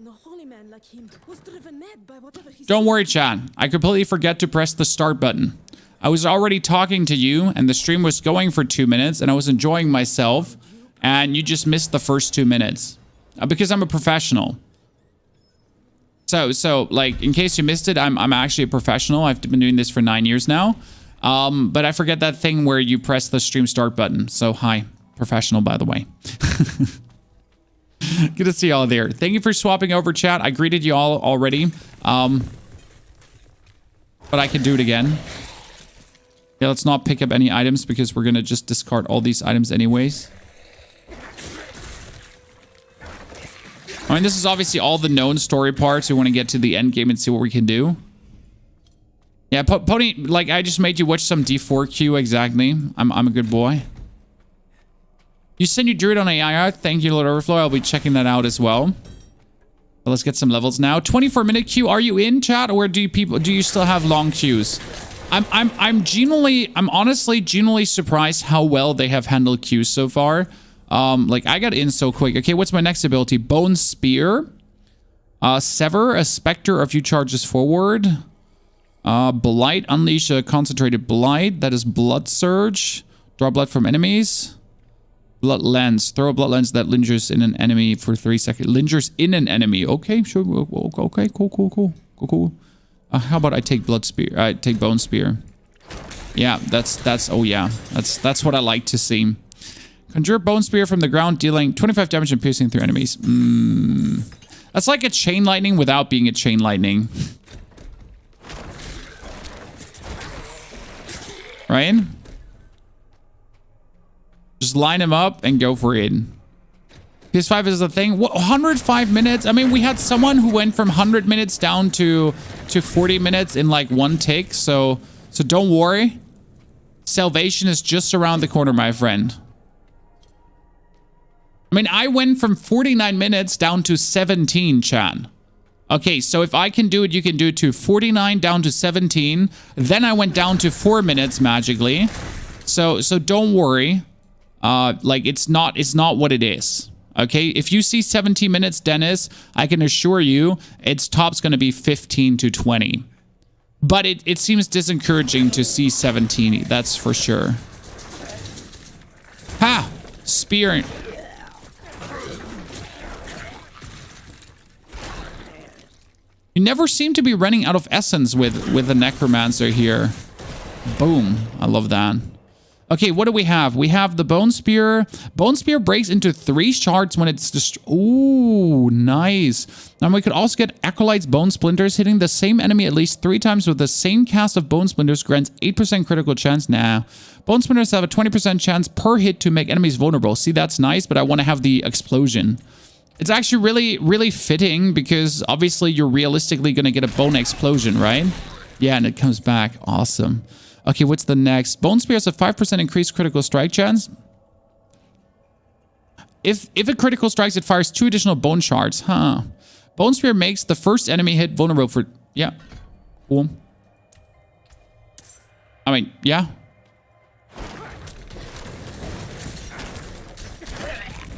And a holy man like him was driven mad by whatever he Don't worry, chat. I completely forget to press the start button. I was already talking to you, and the stream was going for 2 minutes, and I was enjoying myself, and you just missed the first 2 minutes. Because I'm a professional. So, like, in case you missed it, I'm actually a professional. I've been doing this for 9 years now. But I forget that thing where you press the stream start button. So, hi. Professional, by the way. Good to see y'all there. Thank you for swapping over, chat. I greeted you all already. But I can do it again. Yeah, let's not pick up any items because we're going to just discard all these items anyways. I mean, this is obviously all the known story parts. We want to get to the end game and see what we can do. Yeah, Pony, like, I just made you watch some D4Q exactly. I'm a good boy. You said you drew it on AI. Thank you, Lord Overflow. I'll be checking that out as well. But let's get some levels now. 24-minute queue. Are you in, chat, or do you still have long queues? I'm honestly genuinely surprised how well they have handled queues so far. Like, I got in so quick. Okay, what's my next ability? Bone Spear. Sever. A specter a few charges forward. Blight. Unleash a concentrated blight. That is Blood Surge. Draw blood from enemies. Blood Lens. Throw a blood lens that lingers in an enemy for 3 seconds. Lingers in an enemy. Okay, sure. Okay, cool. How about I take Blood Spear? I take Bone Spear. Yeah, that's oh yeah. That's what I like to see. Conjure Bone Spear from the ground, dealing 25 damage and piercing through enemies. That's like a Chain Lightning without being a Chain Lightning. Right? Just line him up and go for it. PS5 is the thing. What, 105 minutes? I mean, we had someone who went from 100 minutes down to 40 minutes in like one take. So don't worry. Salvation is just around the corner, my friend. I mean, I went from 49 minutes down to 17, chat. Okay, so if I can do it, you can do it too. 49 down to 17. Then I went down to 4 minutes magically. So don't worry. Like, it's not what it is. Okay, if you see 17 minutes, Dennis, I can assure you its top's going to be 15 to 20. But it seems disencouraging to see 17, that's for sure. Ha! Spear. You never seem to be running out of essence with the Necromancer here. Boom. I love that. Okay, what do we have? We have the Bone Spear. Bone Spear breaks into 3 shards when it's destroyed. Ooh, nice. And we could also get Acolyte's Bone Splinters. Hitting the same enemy at least 3 times with the same cast of Bone Splinters grants 8% critical chance. Nah. Bone Splinters have a 20% chance per hit to make enemies vulnerable. See, that's nice, but I want to have the explosion. It's actually really, really fitting because obviously you're realistically going to get a bone explosion, right? Yeah, and it comes back. Awesome. Okay, what's the next? Bone Spear has a 5% increased critical strike chance. If it critical strikes, it fires 2 additional bone shards. Huh. Bone Spear makes the first enemy hit vulnerable for... Yeah. Cool. I mean, yeah.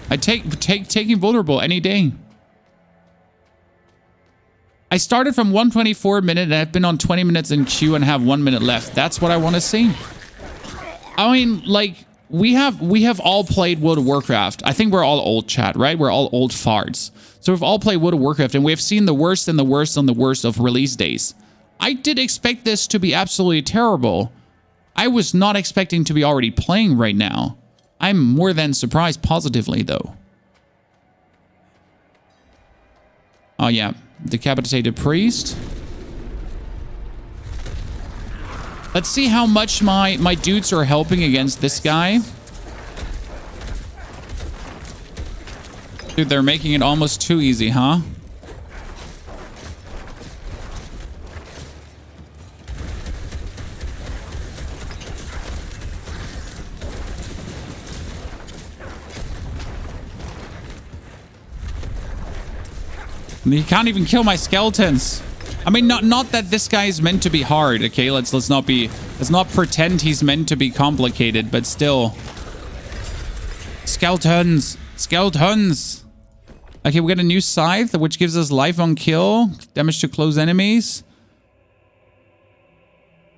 I taking vulnerable any day. I started from 124 minute and I've been on 20 minutes in queue and have 1 minute left. That's what I want to see. I mean, like, we have all played World of Warcraft. I think we're all old, chat, right? We're all old farts. So we've all played World of Warcraft and we've seen the worst and the worst and the worst of release days. I did expect this to be absolutely terrible. I was not expecting to be already playing right now. I'm more than surprised positively, though. Oh, yeah. Decapitated Priest. Let's see how much my dudes are helping against this guy. Dude, they're making it almost too easy, huh? He can't even kill my skeletons. I mean, not that this guy is meant to be hard, okay? Let's not pretend he's meant to be complicated, but still. Skeletons. Skeletons. Okay, we got a new scythe, which gives us life on kill, damage to close enemies.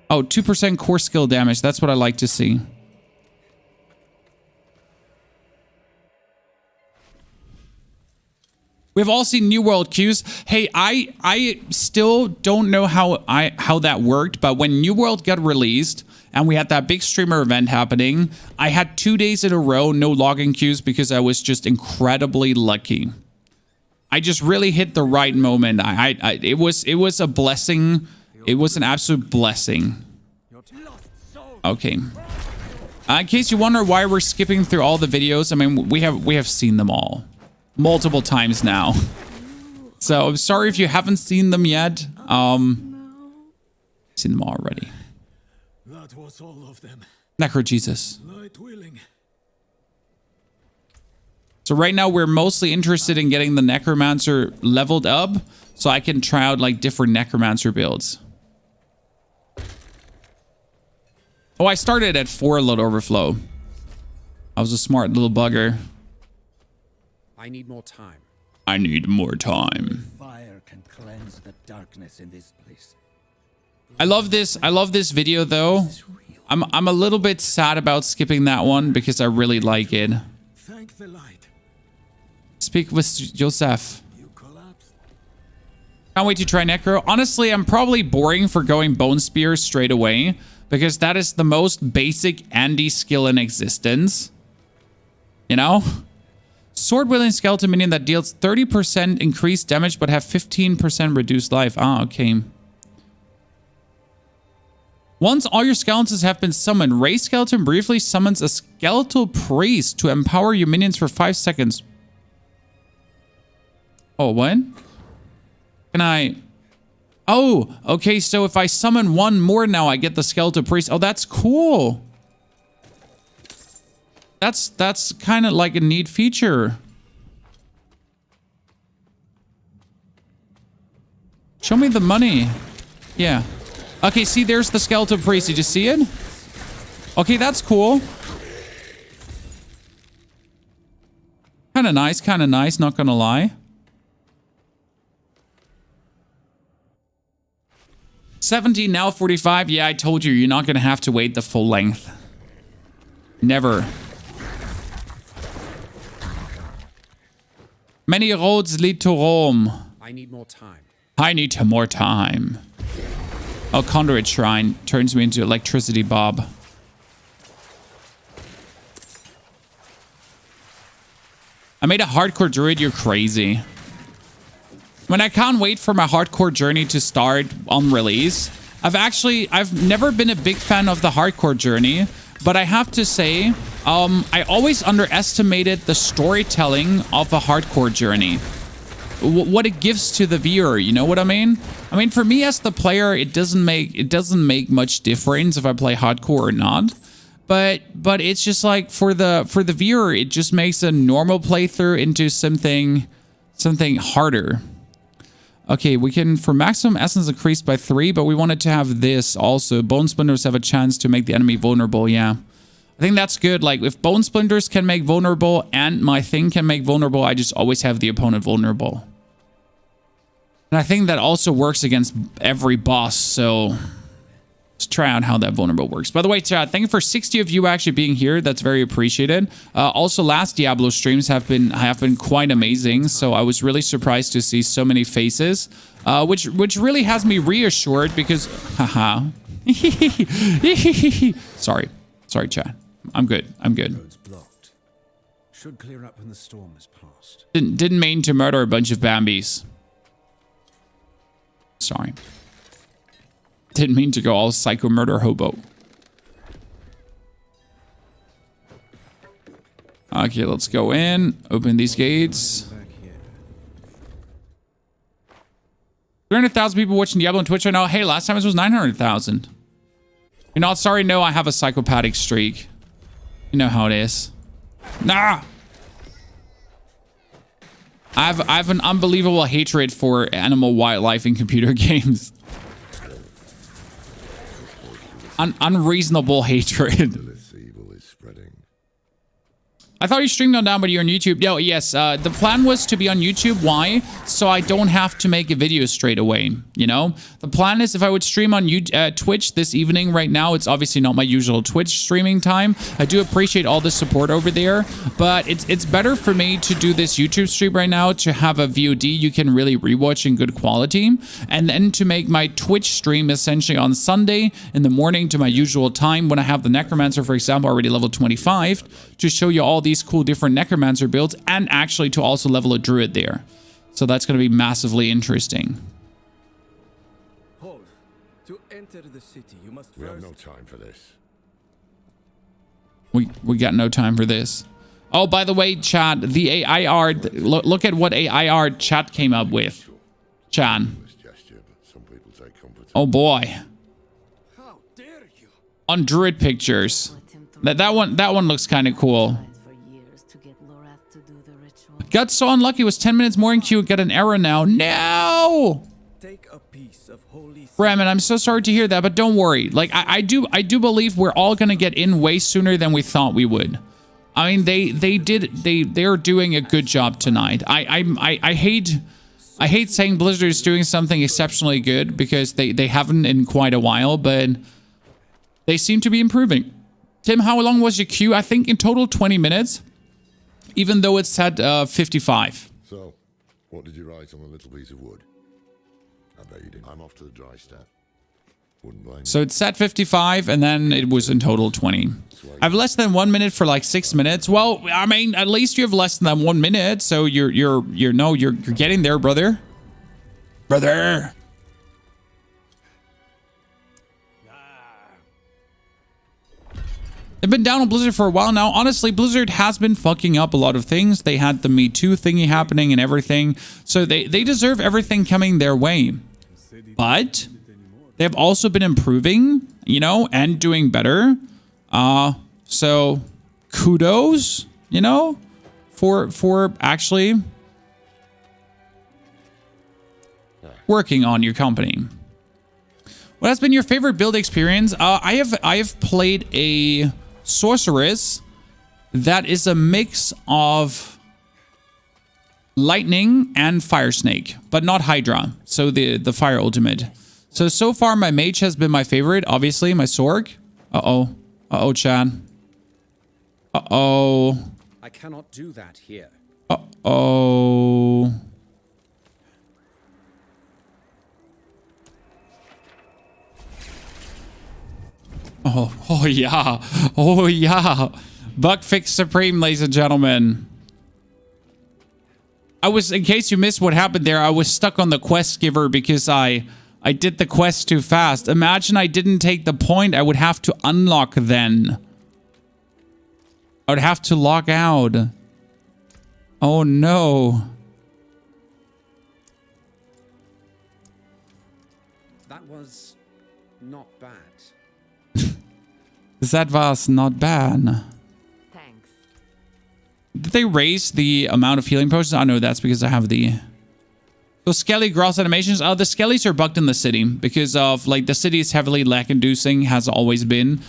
Oh, 2% core skill damage. That's what I like to see. We've all seen New World queues. Hey, I still don't know how that worked, but when New World got released and we had that big streamer event happening, I had 2 days in a row no login queues because I was just incredibly lucky. I just really hit the right moment. It was a blessing. It was an absolute blessing. Okay. In case you wonder why we're skipping through all the videos, I mean, we have seen them all multiple times now. So I'm sorry if you haven't seen them yet. Seen them already. That was all of them. Necro Jesus. Light willing. So right now we're mostly interested in getting the Necromancer leveled up so I can try out like different Necromancer builds. Oh, I started at 4 load overflow. I was a smart little bugger. I need more time. I need more time. Fire can cleanse the darkness in this place. I love this video though. I'm a little bit sad about skipping that one because I really like it. Thank the light. Speak with Joseph. You collapsed. Can't wait to try Necro. Honestly, I'm probably boring for going Bone Spear straight away because that is the most basic Andy skill in existence. You know? Sword-wielding skeleton minion that deals 30% increased damage but have 15% reduced life. Ah, okay. Once all your skeletons have been summoned, Ray Skeleton briefly summons a skeletal priest to empower your minions for 5 seconds. Oh, what? Can I... Oh, okay, so if I summon one more now, I get the skeletal priest. Oh, that's cool. That's kind of like a neat feature. Show me the money. Yeah. Okay, see, there's the skeletal priest. Did you see it? Okay, that's cool. Kind of nice, not gonna lie. 70, now 45. Yeah, I told you, you're not gonna have to wait the full length. Never. Many roads lead to Rome. I need more time. I need more time. Oh, Conduit Shrine turns me into Electricity Bob. I made a hardcore druid, you're crazy. I mean, I can't wait for my hardcore journey to start on release. I've never been a big fan of the hardcore journey, but I have to say, I always underestimated the storytelling of a hardcore journey. What it gives to the viewer, you know what I mean? I mean, for me as the player, it doesn't make much difference if I play hardcore or not. But it's just like for the viewer, it just makes a normal playthrough into something harder. Okay, we can, for maximum essence increased by 3, but we wanted to have this also. Bone Splinters have a chance to make the enemy vulnerable, yeah. I think that's good. Like, if Bone Splinters can make vulnerable and my thing can make vulnerable, I just always have the opponent vulnerable. And I think that also works against every boss, so let's try out how that vulnerable works. By the way, chat, thank you for 60 of you actually being here. That's very appreciated. Also, last Diablo streams have been quite amazing, so I was really surprised to see so many faces, which really has me reassured because, haha. Sorry, chat. I'm good. Roads blocked. Should clear up when the storm has passed. Didn't mean to murder a bunch of Bambis. Sorry. Didn't mean to go all psycho murder hobo. Okay, let's go in. Open these gates. 300,000 people watching Diablo on Twitch right now. Hey, last time it was 900,000. You're not sorry? No, I have a psychopathic streak. You know how it is. Nah! I have an unbelievable hatred for animal wildlife in computer games. Unreasonable hatred. I thought you streamed on down, but you're on YouTube. No, yes. The plan was to be on YouTube. Why? So I don't have to make a video straight away. You know, the plan is if I would stream on Twitch this evening right now, it's obviously not my usual Twitch streaming time. I do appreciate all the support over there, but it's better for me to do this YouTube stream right now to have a VOD you can really rewatch in good quality, and then to make my Twitch stream essentially on Sunday in the morning to my usual time when I have the Necromancer, for example, already level 25, to show you all these cool different Necromancer builds, and actually to also level a Druid there. So that's going to be massively interesting. Hold. To enter the city, you must We have first... no time for this. We got no time for this. Oh, by the way, chat, the AIR, look at what AIR chat came up with. Chan. Gesture, but some people take comfort. Oh boy. How dare you? On Druid pictures. That one looks kind of cool. Got so unlucky, was 10 minutes more in queue, got an error now. No! Take a piece of holy... Bremen, I'm so sorry to hear that, but don't worry. Like, I do believe we're all gonna get in way sooner than we thought we would. I mean, they're doing a good job tonight. I hate saying Blizzard is doing something exceptionally good because they haven't in quite a while, but they seem to be improving. Tim, how long was your queue? I think in total 20 minutes, even though it's at 55. So, what did you write on the little piece of wood? I bet you didn't. I'm off to the dry step. Wouldn't blame you. So it's at 55, and then it was in total 20. I have less than 1 minute for like 6 minutes. Well, I mean, at least you have less than 1 minute, so you're getting there, brother. Brother. They've been down on Blizzard for a while now. Honestly, Blizzard has been fucking up a lot of things. They had the Me Too thingy happening and everything. So they deserve everything coming their way. But they have also been improving, you know, and doing better. So kudos, you know, for actually working on your company. What has been your favorite build experience? I have played a Sorceress that is a mix of lightning and fire snake, but not Hydra. So the fire ultimate. So far my mage has been my favorite. Obviously my Sorc. Uh-oh, Chad. Uh-oh. I cannot do that here. Uh-oh. Oh yeah. Oh yeah. Bug fix supreme, ladies and gentlemen. In case you missed what happened there, I was stuck on the quest giver because I did the quest too fast. Imagine I didn't take the point. I would have to unlock then. I would have to log out. Oh no. That was not bad. That was not bad. Thanks. Did they raise the amount of healing potions? Oh no, that's because I have the... So Skelly gross animations. The Skellies are bugged in the city because of, like, the city is heavily lag-inducing, has always been,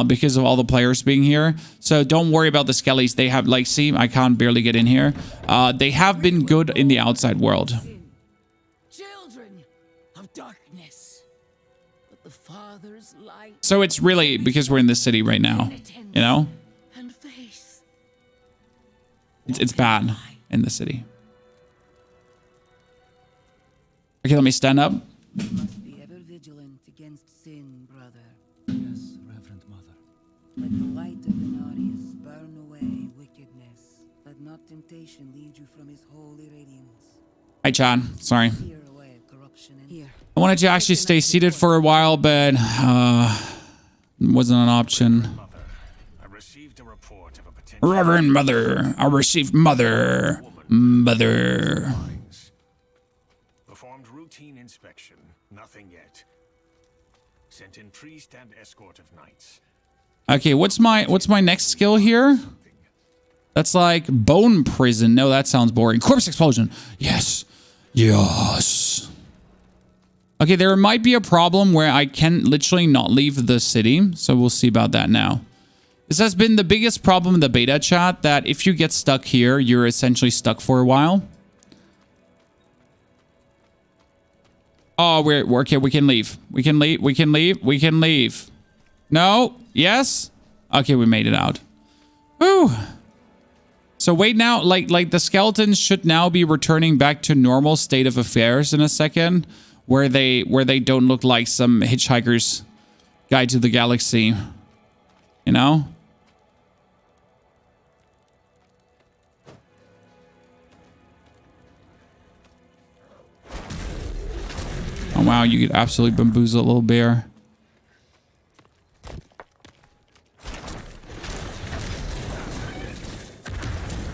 because of all the players being here. So don't worry about the Skellies. They have, like, see, I can't barely get in here. They have been good in the outside world. Children of darkness, but the Father's light So it's really because we're in this city right now, you know? and face. It's bad in the city. Okay, let me stand up. You must be ever vigilant against sin, brother. Yes, Reverend Mother. Let the light of Inarius burn away wickedness. Let not temptation lead you from his holy radiance. Hi, Chad. Sorry. Steer away corruption and here. I wanted to actually stay seated for a while, but it wasn't an option. Mother, I received a report of a potential Reverend Mother, I received Mother. performed routine inspection. Nothing yet. Sent in priest and escort of knights. Okay, what's my next skill here? That's like bone prison. No, that sounds boring. Corpse explosion. Yes. Yes. Okay, there might be a problem where I can literally not leave the city. So we'll see about that now. This has been the biggest problem in the beta chat, that if you get stuck here, you're essentially stuck for a while. Oh, we're okay. We can leave. We can leave. We can leave. We can leave. No. Yes. Okay, we made it out. Whew. So wait now, like the skeletons should now be returning back to normal state of affairs in a second, where they don't look like some hitchhiker's guide to the galaxy. You know? Oh wow, you could absolutely bamboozle a little bear.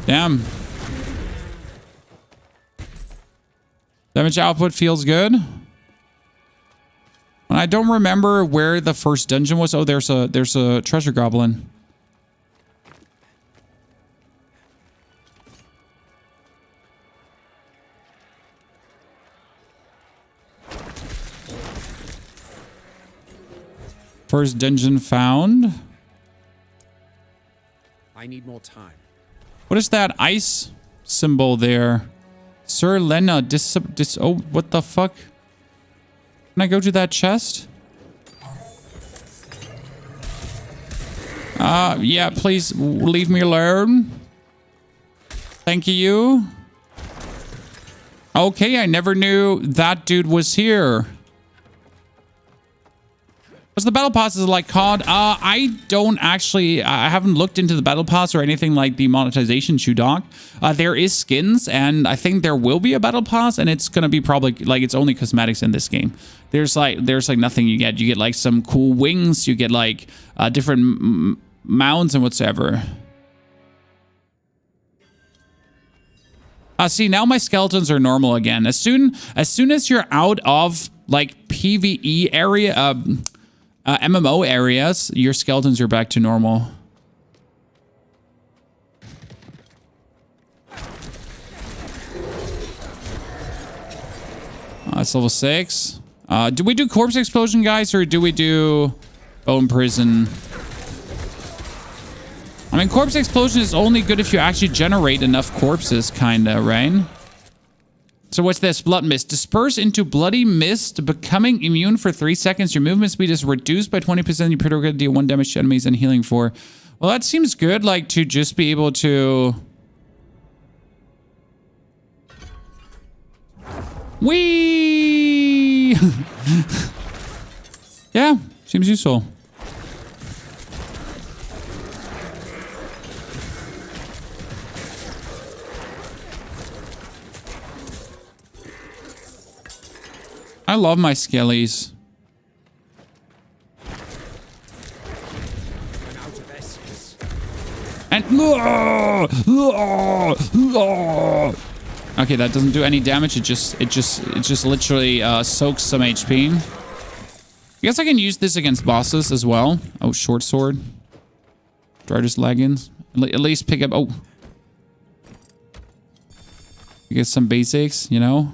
Damn. Damage output feels good. And I don't remember where the first dungeon was. Oh, there's a treasure goblin. First dungeon found. I need more time. What is that ice symbol there? Sir Lena, oh, what the fuck? Can I go to that chest? Yeah, please leave me alone. Thank you. Okay, I never knew that dude was here. What's the battle pass is like called? I haven't looked into the battle pass or anything like the monetization shoe doc. There is skins, and I think there will be a battle pass, and it's gonna be probably like it's only cosmetics in this game. There's like nothing you get. You get like some cool wings. You get like different mounts and whatsoever. See, now my skeletons are normal again. As soon as you're out of like PvE area, MMO areas, your skeletons are back to normal. That's level 6. Do we do corpse explosion, guys, or do we do bone prison? I mean, corpse explosion is only good if you actually generate enough corpses, kinda, right? So what's this? Blood mist. Disperse into bloody mist, becoming immune for 3 seconds. Your movement speed is reduced by 20%. You predicted deal 1 damage to enemies and healing 4. Well, that seems good, like, to just be able to... Whee! Yeah, seems useful. I love my skellies. And okay, that doesn't do any damage. It just literally soaks some HP. I guess I can use this against bosses as well. Oh, short sword. Drider's leggings. At least pick up. Oh, you get some basics, you know.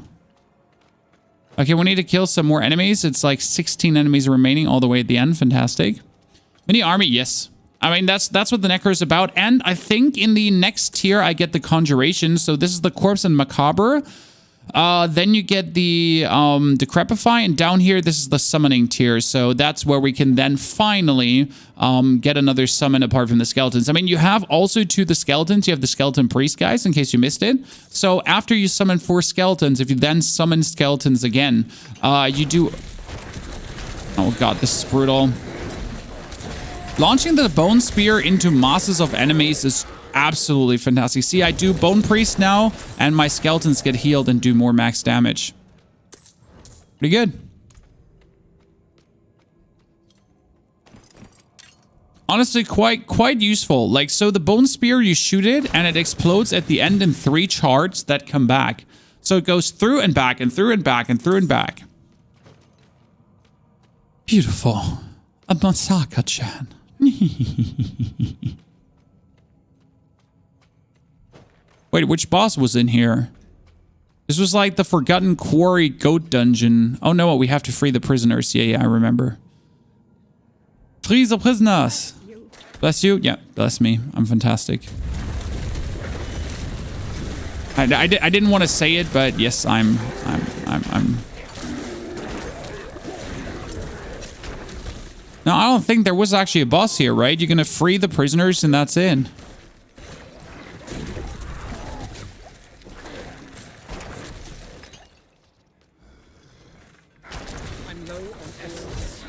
Okay, we need to kill some more enemies. It's like 16 enemies remaining all the way at the end. Fantastic. Mini army, yes. I mean, that's what the Necro is about. And I think in the next tier, I get the Conjuration. So this is the Corpse and Macabre. Then you get the Decrepify. And down here, this is the Summoning tier. So that's where we can then finally get another summon apart from the skeletons. I mean, you have also to the skeletons, you have the Skeleton Priest, guys, in case you missed it. So after you summon 4 skeletons, if you then summon skeletons again, you do... Oh god, this is brutal. Launching the Bone Spear into masses of enemies is absolutely fantastic. See, I do Bone Priest now, and my skeletons get healed and do more max damage. Pretty good. Honestly, quite useful. Like, so the Bone Spear, you shoot it, and it explodes at the end in 3 charts that come back. So it goes through and back, and through and back, and through and back. Beautiful. A Masaka-chan. Wait, which boss was in here? This was like the Forgotten Quarry Goat Dungeon. Oh no, we have to free the prisoners. Yeah, I remember. Free the prisoners. Bless you. Yeah, bless me. I'm fantastic. I didn't want to say it, but yes, I'm. No, I don't think there was actually a boss here, right? You're gonna free the prisoners and that's it. I'm low on essence.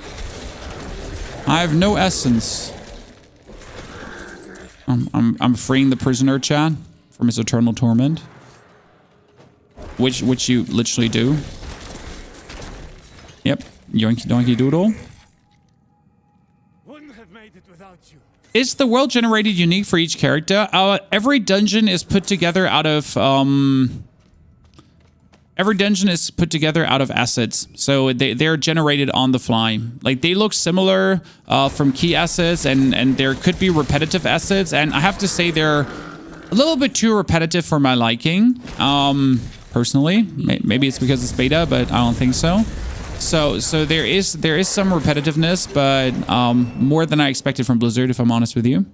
I have no essence. I'm freeing the prisoner, Chad, from his eternal torment. Which you literally do. Yep. Yoinky donkey doodle. Wouldn't have made it without you. Is the world generated unique for each character? Every dungeon is put together out of assets. So they're generated on the fly. Like they look similar from key assets, and there could be repetitive assets, and I have to say they're a little bit too repetitive for my liking. Personally, maybe it's because it's beta, but I don't think so. So there is some repetitiveness, but more than I expected from Blizzard, if I'm honest with you.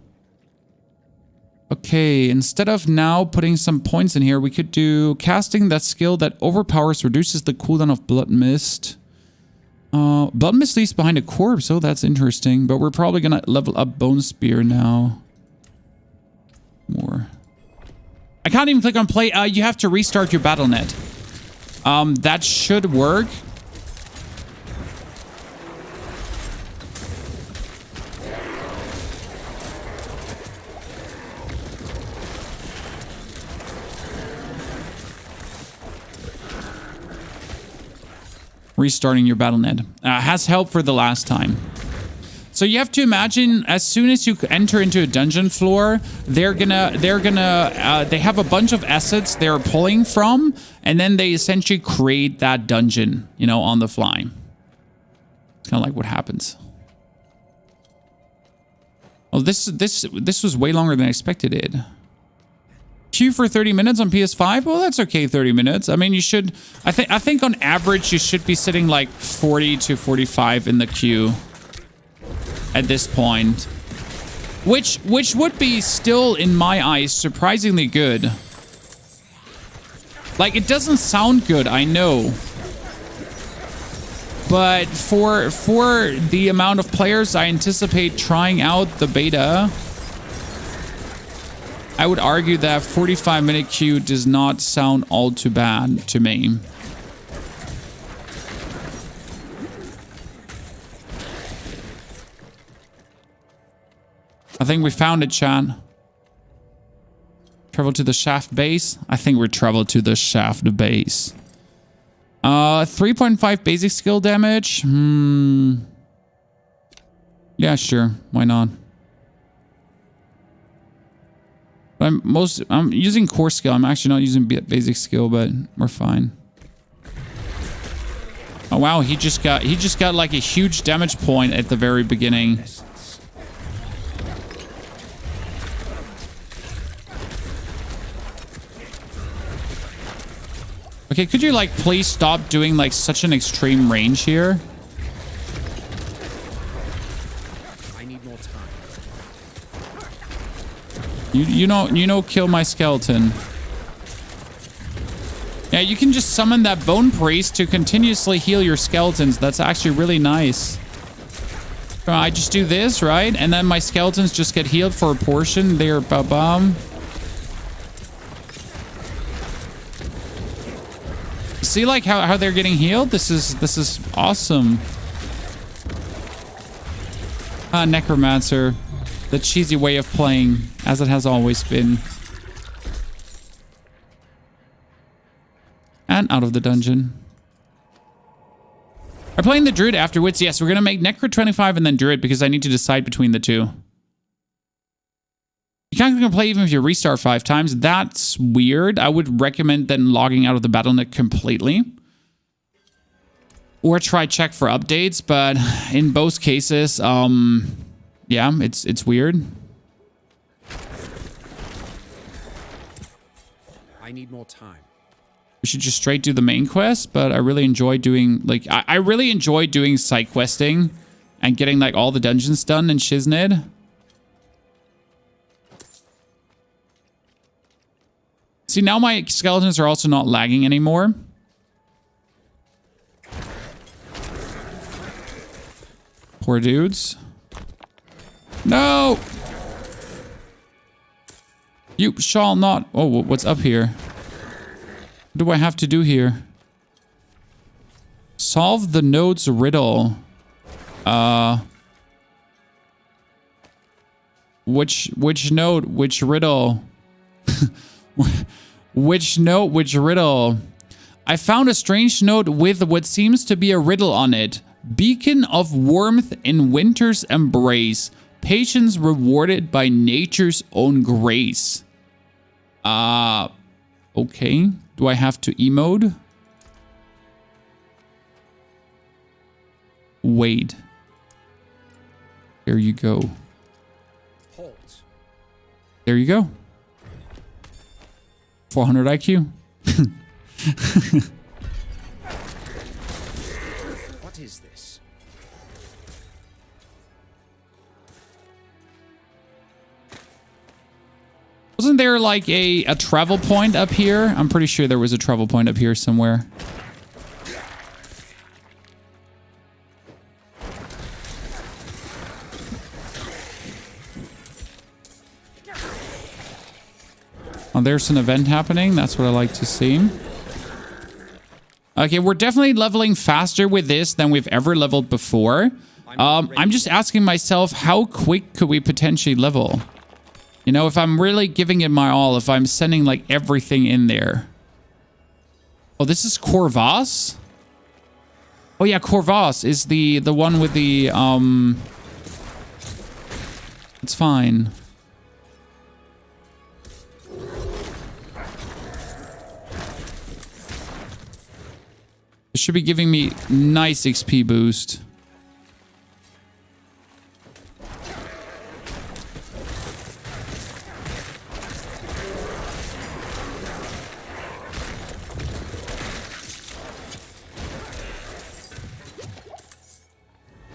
Okay, instead of now putting some points in here, we could do casting that skill that overpowers, reduces the cooldown of Blood Mist. Blood Mist leaves behind a corpse, oh that's interesting, but we're probably gonna level up Bone Spear now. More. I can't even click on play. You have to restart your BattleNet. That should work. Restarting your BattleNet has helped for the last time. So you have to imagine, as soon as you enter into a dungeon floor, they have a bunch of assets they're pulling from, and then they essentially create that dungeon, you know, on the fly. It's kind of like what happens. Oh, this was way longer than I expected it. Queue for 30 minutes on PS5? Well, that's okay, 30 minutes. I mean, you should... I think on average, you should be sitting like 40 to 45 in the queue at this point. Which would be still, in my eyes, surprisingly good. Like, it doesn't sound good, I know. But for the amount of players I anticipate trying out the beta, I would argue that 45-minute queue does not sound all too bad to me. I think we found it, Chan. Travel to the shaft base. I think we traveled to the shaft base. 3.5 basic skill damage. Yeah, sure. Why not? I'm using core skill. I'm actually not using basic skill, but we're fine. Oh wow, he just got like a huge damage point at the very beginning. Okay, could you like please stop doing like such an extreme range here? I need more time. You know, kill my skeleton. Yeah, you can just summon that bone priest to continuously heal your skeletons. That's actually really nice. I just do this, right? And then my skeletons just get healed for a portion. They're ba-bum. See like how they're getting healed? This is awesome. Necromancer. The cheesy way of playing, as it has always been. And out of the dungeon. I'm playing the Druid afterwards. Yes, we're going to make Necro 25 and then Druid because I need to decide between the two. You can't play even if you restart 5 times. That's weird. I would recommend then logging out of the BattleNet completely. Or try check for updates, but in both cases, yeah, it's weird. I need more time. We should just straight do the main quest, but I really enjoy doing, like, I really enjoy doing side questing and getting, like, all the dungeons done in Shizned. See, now my skeletons are also not lagging anymore. Poor dudes. No! You shall not... Oh, what's up here? What do I have to do here? Solve the node's riddle. Which node? Which riddle? Which node? Which riddle? I found a strange node with what seems to be a riddle on it. Beacon of warmth in winter's embrace. Patience rewarded by nature's own grace. Okay. Do I have to emote? Wait. There you go. Halt. There you go. 400 IQ. What is this? Wasn't there like a travel point up here? I'm pretty sure there was a travel point up here somewhere. Oh, there's an event happening. That's what I like to see. Okay, we're definitely leveling faster with this than we've ever leveled before. I'm just asking myself, how quick could we potentially level? You know, if I'm really giving it my all, if I'm sending like everything in there. Oh, this is Corvus? Oh yeah, Corvus is the one with the It's fine. It should be giving me nice XP boost.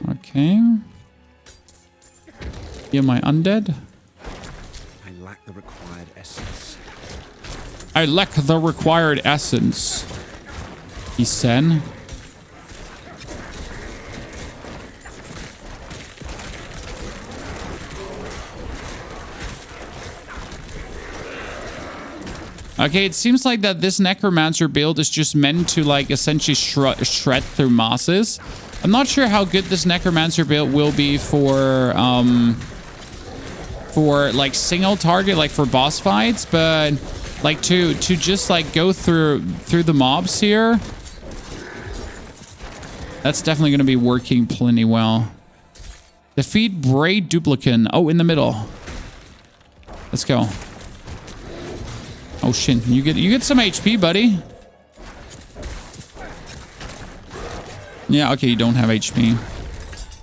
Okay. Heal my undead. I lack the required essence. I lack the required essence. He said. Okay, it seems like that this Necromancer build is just meant to like essentially shred through mosses. I'm not sure how good this Necromancer build will be for like single target, like for boss fights, but like to just like go through the mobs here, that's definitely going to be working plenty well. Defeat Braid Duplicant. Oh, in the middle. Let's go. Oh shit, you get some HP, buddy. Yeah, okay, you don't have HP.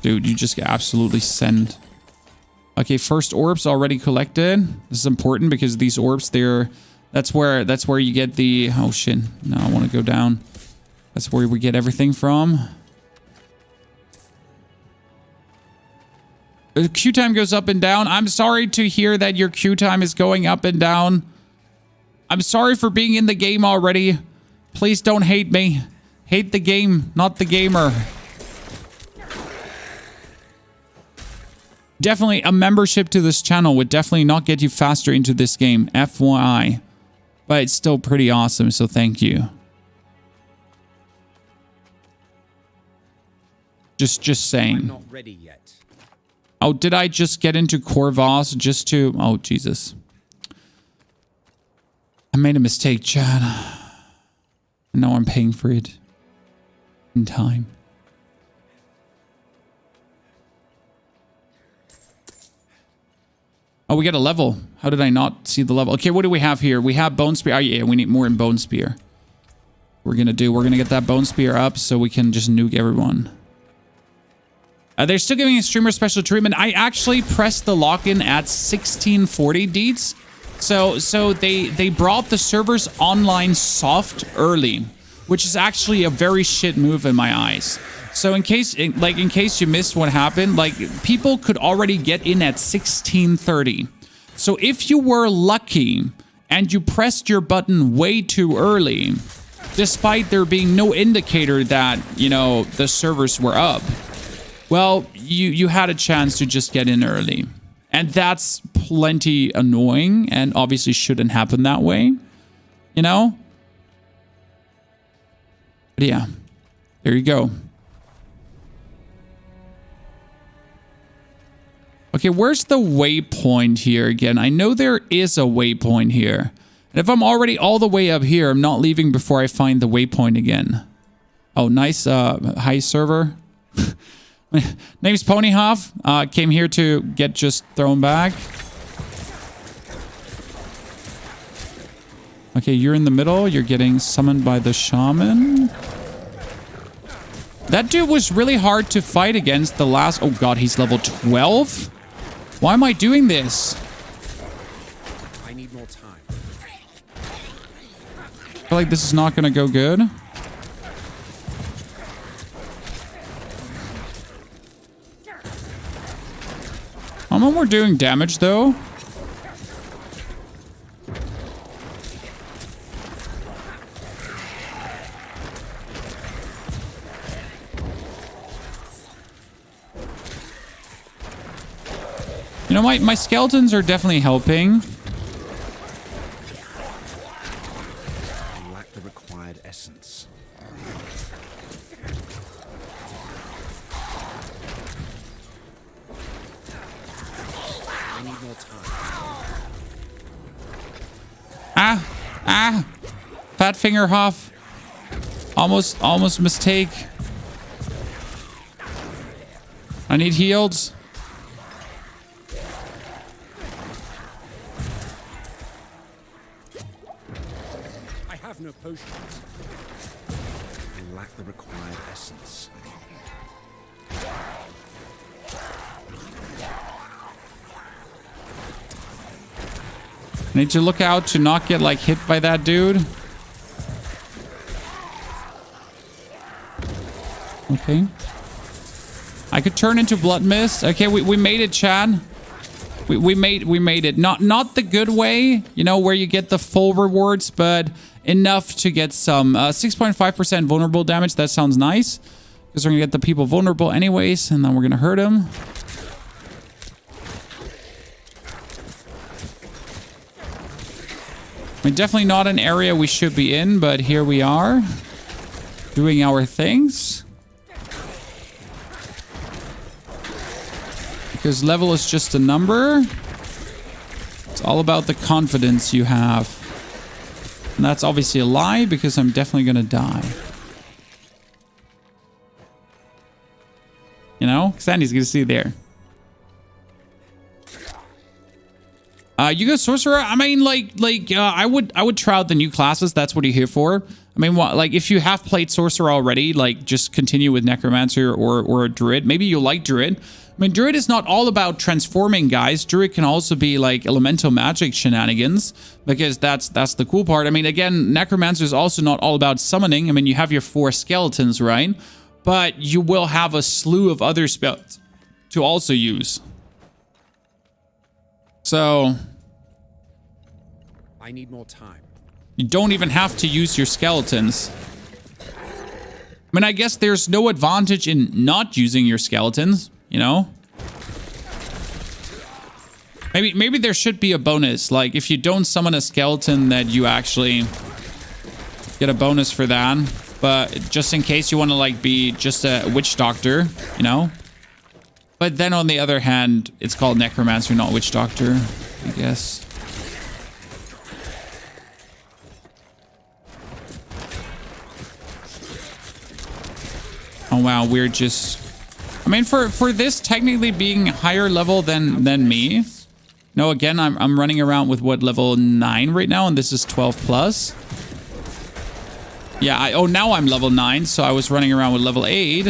Dude, you just get absolutely sent. Okay, first orbs already collected. This is important because these orbs, that's where you get the... Oh shit, no, I want to go down. That's where we get everything from. The queue time goes up and down. I'm sorry to hear that your queue time is going up and down. I'm sorry for being in the game already. Please don't hate me. Hate the game, not the gamer. Definitely a membership to this channel would definitely not get you faster into this game. FYI. But it's still pretty awesome, so thank you. Just saying. I'm not ready yet. Oh, did I just get into Corvus just to... Oh, Jesus. I made a mistake, Chad. And now I'm paying for it. In time. Oh, we got a level. How did I not see the level? Okay, what do we have here? We have Bone Spear. Oh, yeah, we need more in Bone Spear. We're gonna get that Bone Spear up so we can just nuke everyone. They're still giving a streamer special treatment. I actually pressed the lock-in at 1640 deets. So they brought the servers online soft early, which is actually a very shit move in my eyes. So in case you missed what happened, like people could already get in at 1630. So if you were lucky and you pressed your button way too early, despite there being no indicator that, you know, the servers were up, well, you had a chance to just get in early. And that's plenty annoying and obviously shouldn't happen that way, you know? But yeah, there you go. Okay, where's the waypoint here again? I know there is a waypoint here. And if I'm already all the way up here, I'm not leaving before I find the waypoint again. Oh, nice. Hi, server. Name's Ponyhof. Came here to get just thrown back. Okay, you're in the middle. You're getting summoned by the shaman. That dude was really hard to fight against the last... Oh god, he's level 12? Why am I doing this? I need more time. I feel like this is not gonna go good. When we're doing damage though. You know, my skeletons are definitely helping. I lack the required essence. I need more time. Ah! Fat finger Hoff. Almost mistake. I need heals. No potions. I lack the required essence. I need to look out to not get like hit by that dude. Okay. I could turn into blood mist. Okay, we made it, Chad. We made it. Not the good way, you know, where you get the full rewards, but enough to get some 6.5% vulnerable damage. That sounds nice, because we're gonna get the people vulnerable anyways, and then we're gonna hurt them. I mean, definitely not an area we should be in, but here we are doing our things. Because level is just a number. It's all about the confidence you have. And that's obviously a lie, because I'm definitely going to die. You know? Sandy's going to see there. You go Sorcerer? I mean, I would try out the new classes. That's what you're here for. I mean, like, if you have played Sorcerer already, like, just continue with Necromancer or a Druid. Maybe you'll like Druid. I mean, Druid is not all about transforming guys. Druid can also be like elemental magic shenanigans, because that's the cool part. I mean, again, Necromancer is also not all about summoning. I mean, you have your 4 skeletons, right? But you will have a slew of other spells to also use. So I need more time. You don't even have to use your skeletons. I mean, I guess there's no advantage in not using your skeletons. You know, maybe there should be a bonus, like if you don't summon a skeleton, that you actually get a bonus for that. But just in case you want to like be just a witch doctor, you know. But then on the other hand, it's called Necromancer, not witch doctor, I guess. Oh wow, we're just... I mean, for this technically being higher level than me. No, again, I'm running around with what, level 9 right now, and this is 12 plus. Yeah, oh, now I'm level 9, so I was running around with level 8.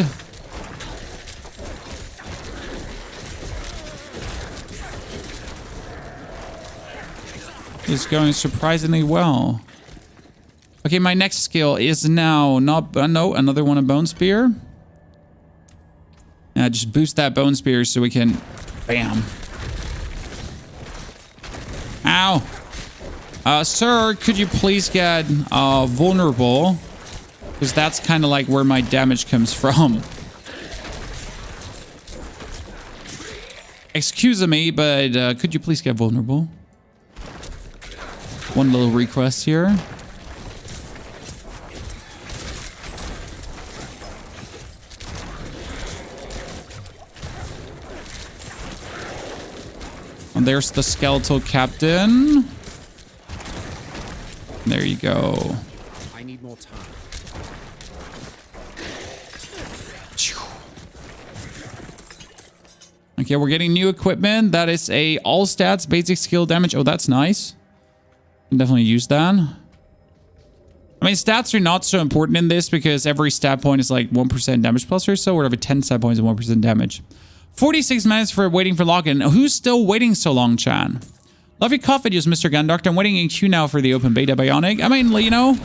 It's going surprisingly well. Okay, my next skill is now not... no, another one, a Bone Spear. Just boost that Bone Spear so we can... Bam. Ow. Sir, could you please get vulnerable? Because that's kind of like where my damage comes from. Excuse me, but could you please get vulnerable? One little request here. And there's the skeletal captain. There you go. I need more time. Okay, we're getting new equipment. That is a all stats, basic skill damage. Oh, that's nice. Can definitely use that. I mean, stats are not so important in this because every stat point is like 1% damage plus or so, or every 10 stat points and 1% damage. 46 minutes for waiting for login. Who's still waiting so long, Chan? Love your cough videos, Mr. Gun Doctor. I'm waiting in queue now for the open beta Bionic. I mean, you know,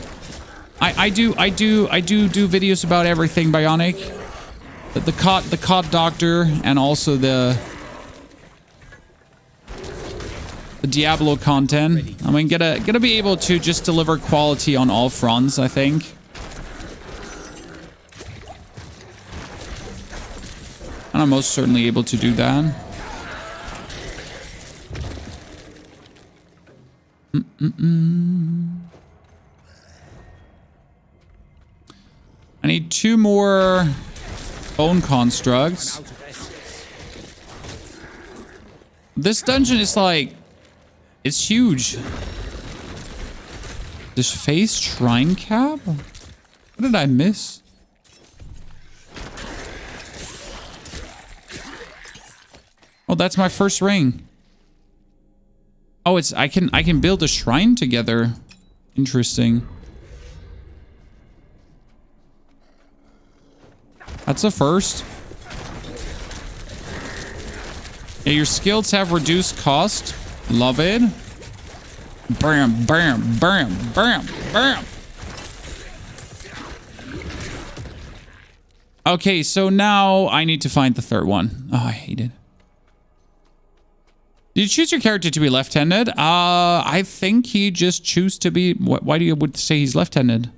I do videos about everything Bionic. The COD Doctor and also the Diablo content. I mean, gonna be able to just deliver quality on all fronts, I think. And I'm most certainly able to do that. I need 2 more bone constructs. This dungeon is like, it's huge. This face shrine cap? What did I miss? Oh, that's my first ring. Oh, it's I can build a shrine together. Interesting. That's a first. Yeah, your skills have reduced cost. Love it. Bam, bam, bam, bam, bam. Okay, so now I need to find the third one. Oh, I hate it. Did you choose your character to be left-handed? I think he just chose to be... Why do you would say he's left-handed? I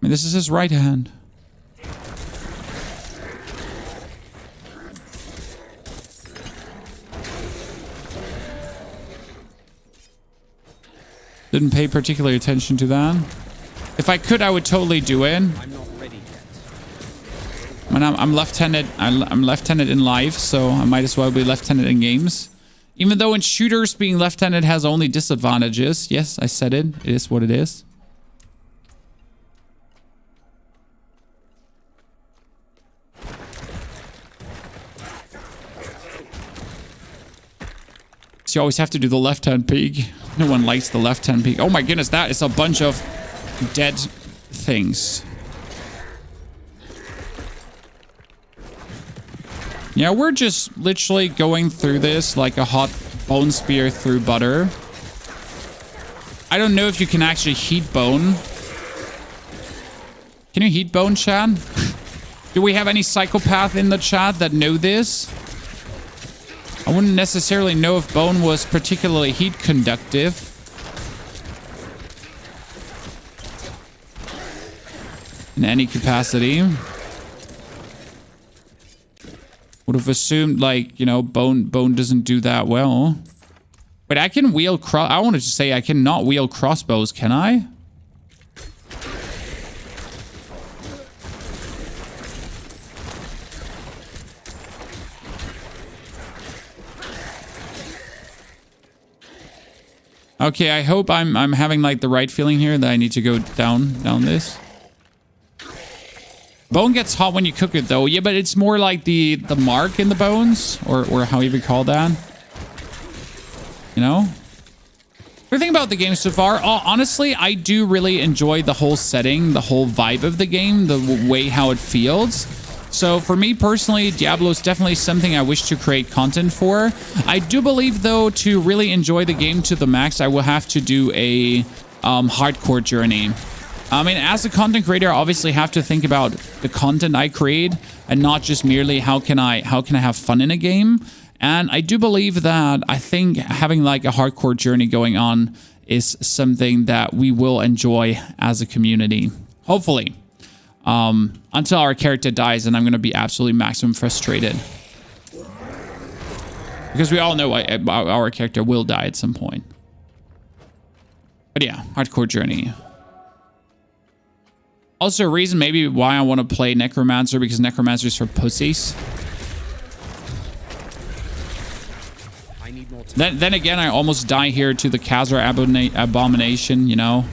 mean, this is his right hand. Didn't pay particular attention to that. If I could, I would totally do it. I'm not ready yet. I mean, I'm left-handed. I'm left-handed in life, so I might as well be left-handed in games. Even though in shooters, being left-handed has only disadvantages. Yes, I said it. It is what it is. So you always have to do the left-hand peek. No one likes the left-hand peek. Oh my goodness, that is a bunch of dead things. Yeah, we're just literally going through this like a hot bone spear through butter. I don't know if you can actually heat bone. Can you heat bone, chat? Do we have any psychopath in the chat that know this? I wouldn't necessarily know if bone was particularly heat conductive. In any capacity. Would have assumed, like, you know, bone doesn't do that well. But I can wield I wanted to say I cannot wield crossbows, can I? Okay, I hope I'm having like the right feeling here that I need to go down this. Bone gets hot when you cook it though. Yeah, but it's more like the mark in the bones or how you would call that. You know? The thing about the game so far, honestly, I do really enjoy the whole setting, the whole vibe of the game, the way how it feels. So for me personally, Diablo is definitely something I wish to create content for. I do believe, though, to really enjoy the game to the max, I will have to do a hardcore journey. I mean, as a content creator, I obviously have to think about the content I create and not just merely how can I have fun in a game. And I do believe that I think having like a hardcore journey going on is something that we will enjoy as a community. Hopefully. Until our character dies and I'm going to be absolutely maximum frustrated. Because we all know our character will die at some point. But yeah, hardcore journey. Also a reason maybe why I want to play Necromancer, because Necromancer is for pussies. Then again, I almost die here to the Khazar abomination, you know.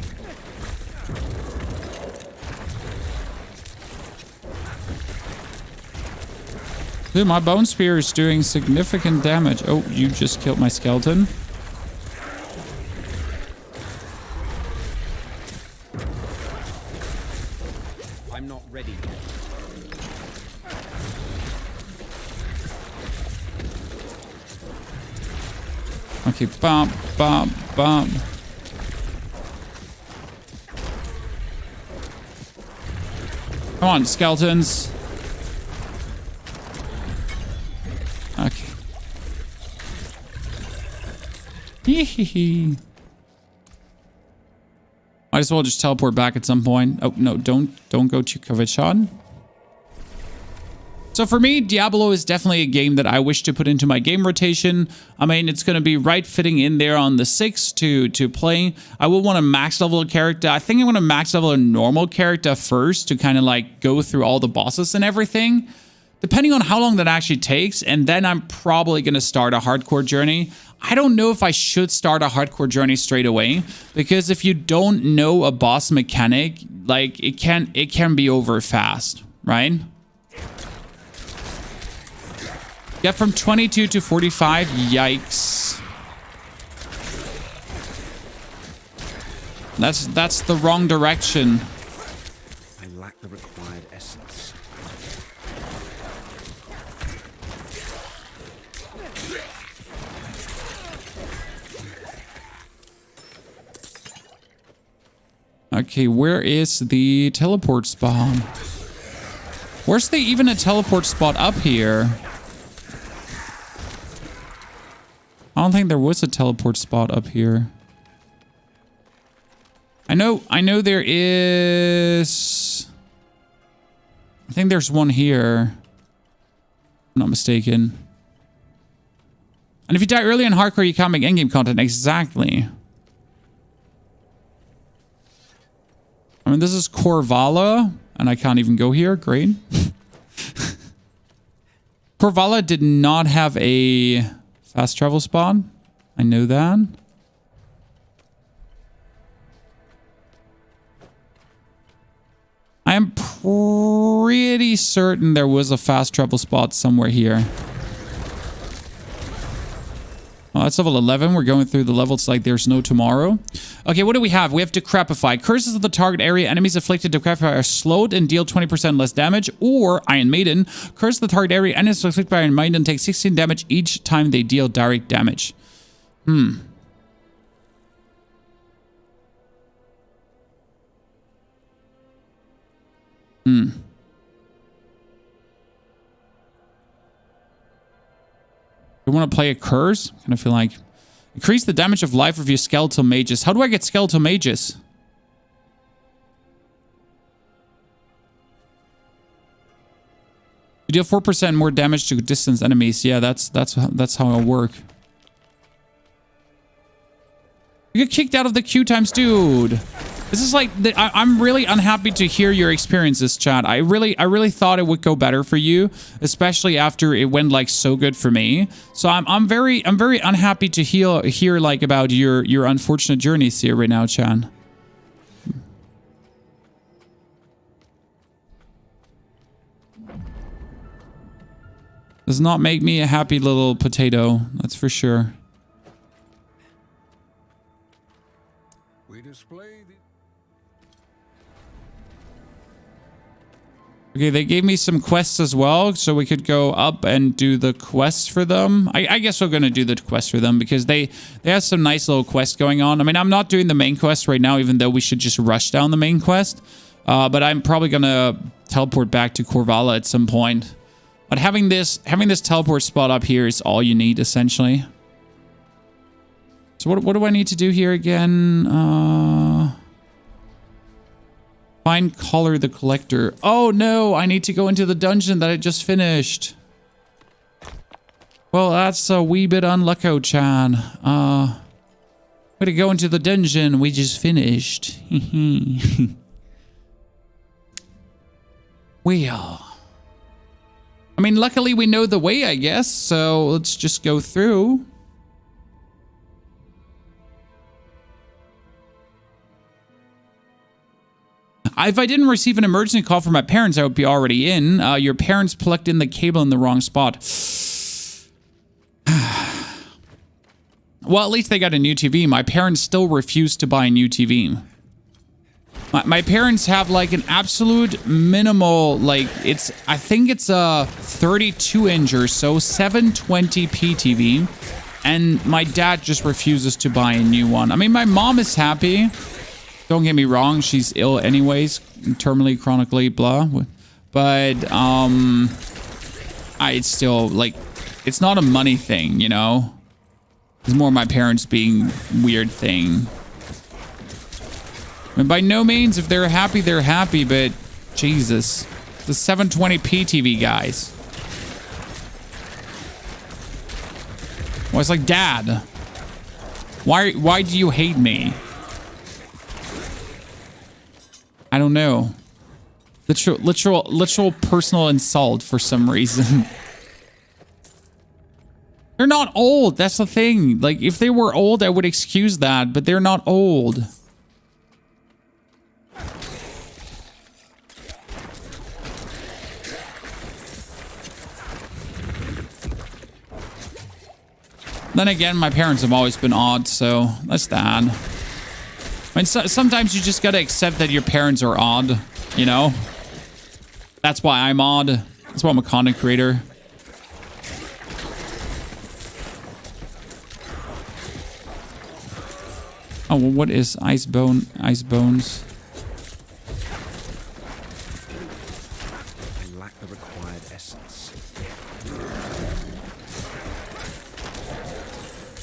Dude, my bone spear is doing significant damage. Oh, you just killed my skeleton. I'm not ready yet. Okay, bump, bump, bump. Come on, skeletons. Okay. Hee. Might as well just teleport back at some point. Oh no, don't go to Kavichan. So for me, Diablo is definitely a game that I wish to put into my game rotation. I mean, it's going to be right fitting in there on the 6 to play. I will want a max level character. I think I want to max level a normal character first to kind of like go through all the bosses and everything, depending on how long that actually takes. And then I'm probably going to start a hardcore journey. I don't know if I should start a hardcore journey straight away, because if you don't know a boss mechanic, like it can be over fast, right? Get from 22 to 45. Yikes. That's the wrong direction. I lack the required essence. Okay, where is the teleport spawn? Where's there even a teleport spot up here? I don't think there was a teleport spot up here. I know there is. I think there's one here. If I'm not mistaken. And if you die early in hardcore, you can't make endgame content. Exactly. I mean, this is Korvala, and I can't even go here. Great. Korvala did not have a fast travel spot. I know that. I am pretty certain there was a fast travel spot somewhere here. Oh, that's level 11. We're going through the levels like there's no tomorrow. Okay, what do we have? We have Decrepify. Curses of the target area. Enemies afflicted Decrepify are slowed and deal 20% less damage. Or Iron Maiden. Curse of the target area. Enemies afflicted by Iron Maiden take 16 damage each time they deal direct damage. You want to play a curse? I kind of feel like increase the damage of life of your skeletal mages. How do I get skeletal mages? You deal 4% more damage to distance enemies. Yeah, that's how it'll work. You get kicked out of the queue times, dude. This is like I'm really unhappy to hear your experiences, chat. I really thought it would go better for you, especially after it went like so good for me. So I'm very unhappy to hear like about your unfortunate journeys here right now, Chan. Does not make me a happy little potato, that's for sure. We display the... Okay, they gave me some quests as well, so we could go up and do the quests for them. I guess we're going to do the quest for them because they have some nice little quests going on. I mean, I'm not doing the main quest right now, even though we should just rush down the main quest. But I'm probably going to teleport back to Korvala at some point. But having this teleport spot up here is all you need, essentially. So what do I need to do here again? Find Collar the Collector. Oh no, I need to go into the dungeon that I just finished. Well, that's a wee bit unlucky-chan. Way to go into the dungeon we just finished. Well, I mean, luckily we know the way, I guess, so let's just go through. If I didn't receive an emergency call from my parents, I would be already in. Your parents plugged in the cable in the wrong spot. Well, at least they got a new TV. My parents still refuse to buy a new TV. My parents have like an absolute minimal, like I think it's a 32-inch or so, 720p TV. And my dad just refuses to buy a new one. I mean, my mom is happy. Don't get me wrong, she's ill anyways, terminally, chronically, blah. But, it's still, like, it's not a money thing, you know? It's more my parents being weird thing. And by no means, if they're happy, but Jesus. The 720p TV, guys. Well, it's like, Dad, why do you hate me? I don't know. Literal personal insult for some reason. They're not old. That's the thing. Like, if they were old, I would excuse that, but they're not old. Then again, my parents have always been odd, so that's that. I mean, sometimes you just gotta accept that your parents are odd, you know? That's why I'm odd. That's why I'm a content creator. Oh, well, what is ice bones? I lack the required essence.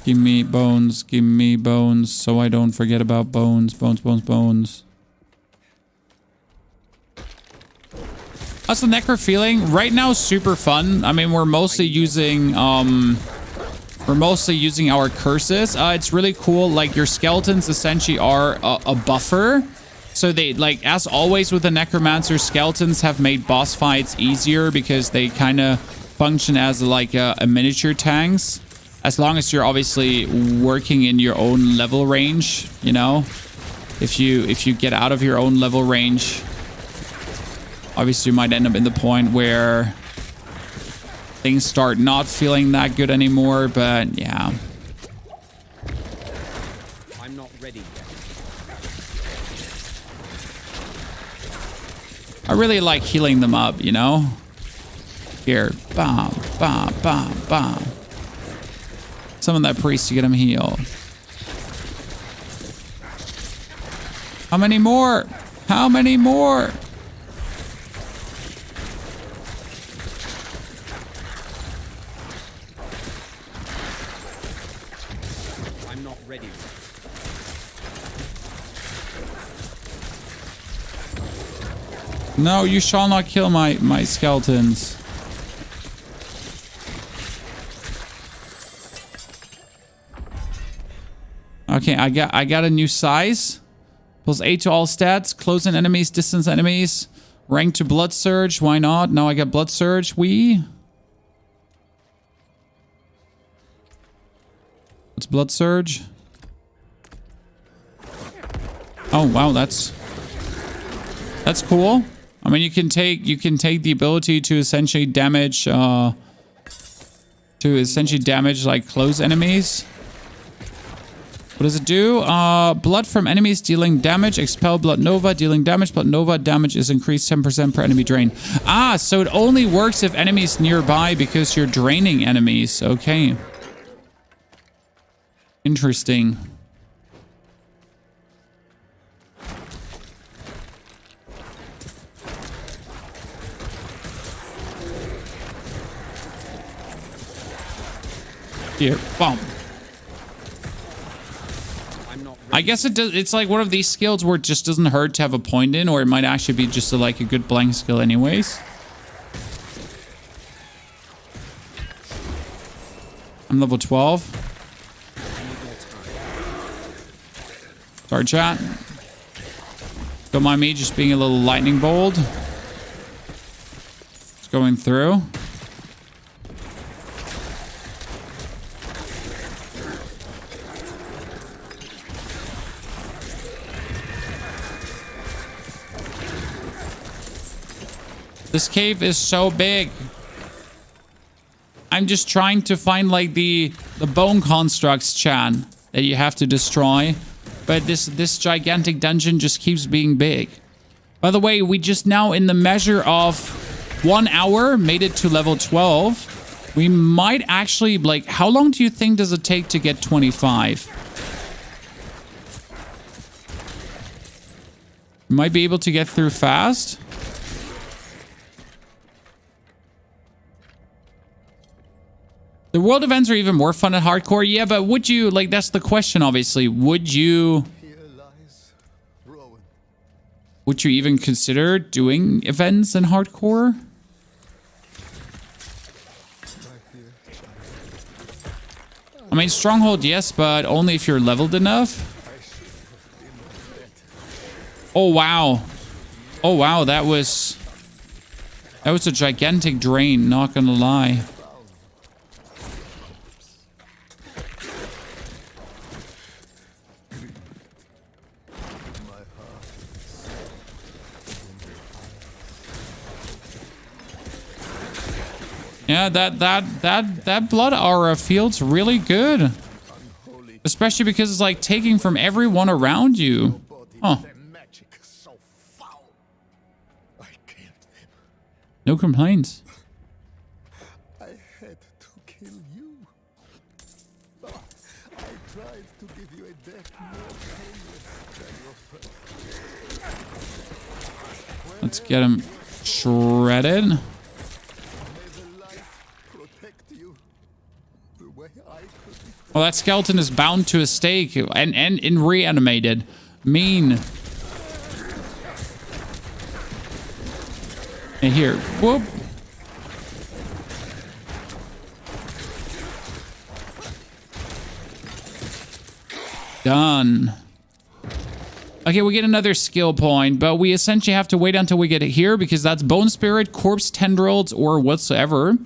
Give me bones, so I don't forget about bones. Bones. How's the Necro feeling? Right now, super fun. I mean, we're mostly using our curses. It's really cool. Like, your skeletons essentially are a buffer. So they, like, as always with the Necromancer, skeletons have made boss fights easier because they kind of function as like a miniature tanks. As long as you're obviously working in your own level range, you know? If you get out of your own level range, obviously you might end up in the point where things start not feeling that good anymore, but yeah. I'm not ready yet. I really like healing them up, you know? Here, bam, bam, bam, bam. Summon that priest to get him healed. How many more? How many more? I'm not ready. No, you shall not kill my skeletons. Okay, I got a new size. Plus 8 to all stats. Close in enemies, distance enemies. Rank to Blood Surge. Why not? Now I got Blood Surge. What's Blood Surge? Oh wow, that's cool. I mean, you can take the ability to essentially damage like close enemies. What does it do? Blood from enemies dealing damage. Expel Blood Nova dealing damage. Blood Nova damage is increased 10% per enemy drain. Ah, so it only works if enemies nearby because you're draining enemies. Okay. Interesting. Here, bump. I guess it does. It's like one of these skills where it just doesn't hurt to have a point in, or it might actually be just like a good blank skill anyways. I'm level 12. Sorry, chat. Don't mind me just being a little lightning bolt. It's going through. This cave is so big. I'm just trying to find like the bone constructs, Chan, that you have to destroy. But this gigantic dungeon just keeps being big. By the way, we just now in the measure of 1 hour made it to level 12. We might actually, like, how long do you think does it take to get 25? We might be able to get through fast. The world events are even more fun at hardcore. Yeah, but would you, like, that's the question, obviously. Would you even consider doing events in hardcore? I mean, Stronghold, yes, but only if you're leveled enough. Oh, wow. Oh, wow, that was a gigantic drain, not gonna lie. Yeah, that blood aura feels really good. Especially because it's like taking from everyone around you. Huh. No complaints. I had to kill you. I tried to give you a death more painless than your first. Let's get him shredded. Well, that skeleton is bound to a stake and reanimated. Mean. And here, whoop. Done. Okay, we get another skill point, but we essentially have to wait until we get it here because that's Bone Spirit, Corpse Tendrils, or whatsoever.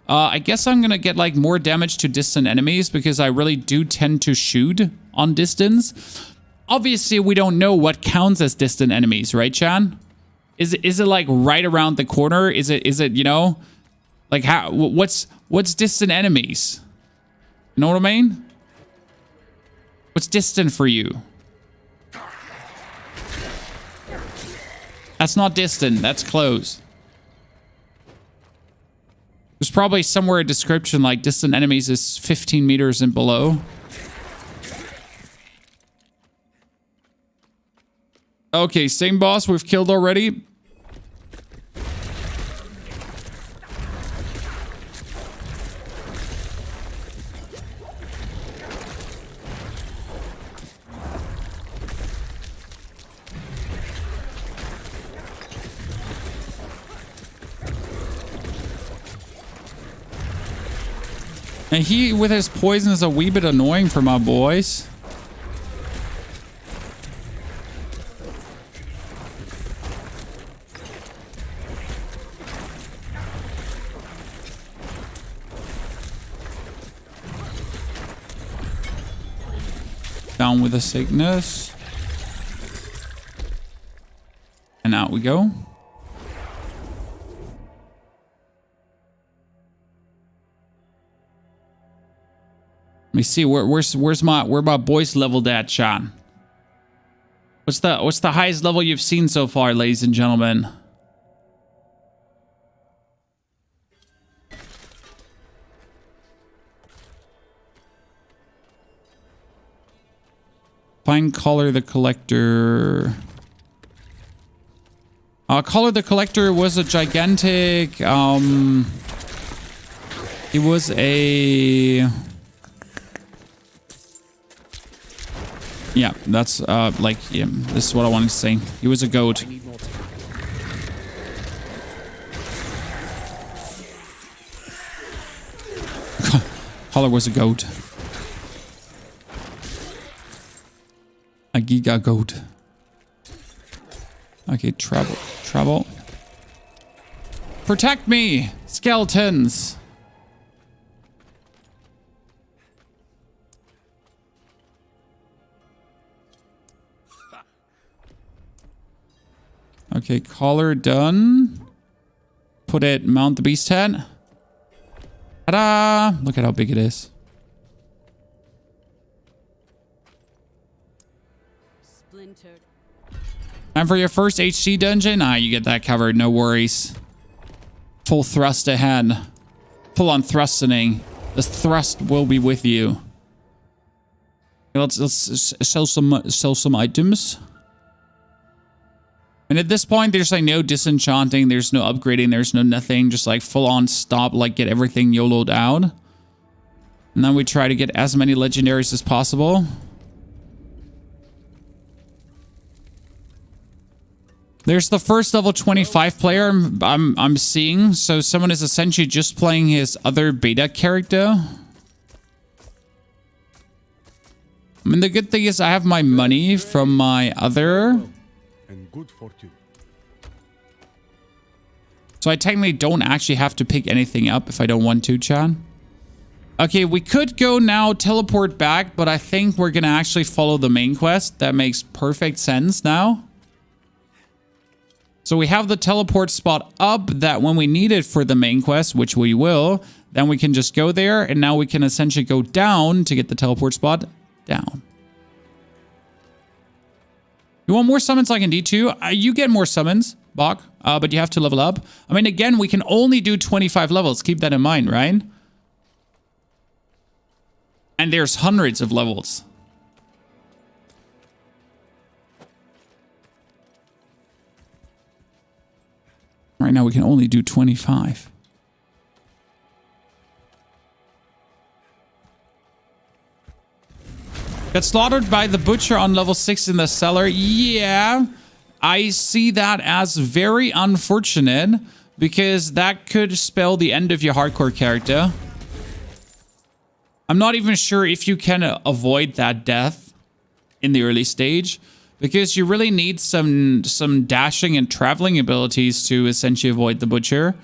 I guess I'm gonna get like more damage to distant enemies because I really do tend to shoot on distance. Obviously, we don't know what counts as distant enemies, right, Chan? Is it like right around the corner? Is it you know, like how what's distant enemies? You know what I mean? What's distant for you? That's not distant. That's close. There's probably somewhere a description like distant enemies is 15 meters and below. Okay, same boss we've killed already. And he, with his poison, is a wee bit annoying for my boys. Down with the sickness. And out we go. Let me see where's my boys leveled at, Sean? What's the highest level you've seen so far, ladies and gentlemen? Find Collar the Collector. Collar the Collector was a gigantic. He was a Yeah, that's like, yeah, this is what I wanted to say. He was a goat. Collar was a goat. A giga goat. Okay, travel. Protect me, skeletons. Okay, collar done. Mount the beast head. Ta-da! Look at how big it is. Splintered. And for your first HC dungeon, you get that covered, no worries. Full thrust ahead. Full on thrusting. The thrust will be with you. Let's sell some items. And at this point, there's like no disenchanting, there's no upgrading, there's no nothing. Just like full on stop, like get everything YOLO'd out. And then we try to get as many legendaries as possible. There's the first level 25 player I'm seeing. So someone is essentially just playing his other beta character. I mean, the good thing is I have my money from my other. And good fortune. So I technically don't actually have to pick anything up if I don't want to, Chad. Okay, we could go now, teleport back, but I think we're going to actually follow the main quest. That makes perfect sense now. So we have the teleport spot up that when we need it for the main quest, which we will, then we can just go there. And now we can essentially go down to get the teleport spot down. You want more summons like in D2? You get more summons, Bach, but you have to level up. I mean, again, we can only do 25 levels. Keep that in mind, right? And there's hundreds of levels. Right now, we can only do 25. Got slaughtered by the butcher on level 6 in the cellar. Yeah, I see that as very unfortunate because that could spell the end of your hardcore character. I'm not even sure if you can avoid that death in the early stage because you really need some dashing and traveling abilities to essentially avoid the butcher.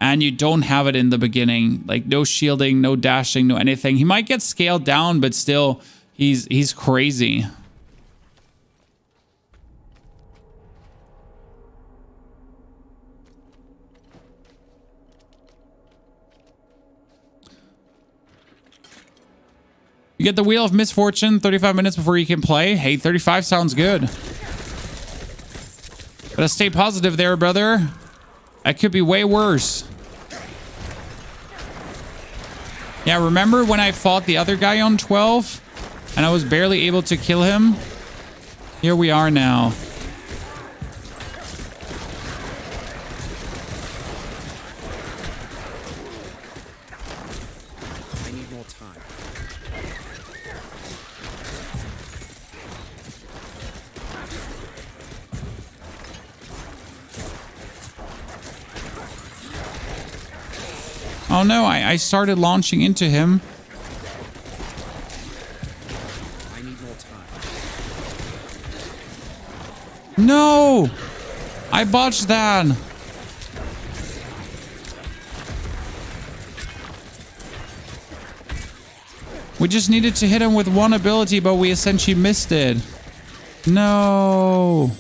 And you don't have it in the beginning. Like no shielding, no dashing, no anything. He might get scaled down, but still... He's crazy. You get the Wheel of Misfortune 35 minutes before you can play. Hey, 35 sounds good. Gotta stay positive there, brother. That could be way worse. Yeah, remember when I fought the other guy on 12? And I was barely able to kill him. Here we are now. I need more time. Oh no, I started launching into him. No! I botched that. We just needed to hit him with one ability, but we essentially missed it. No.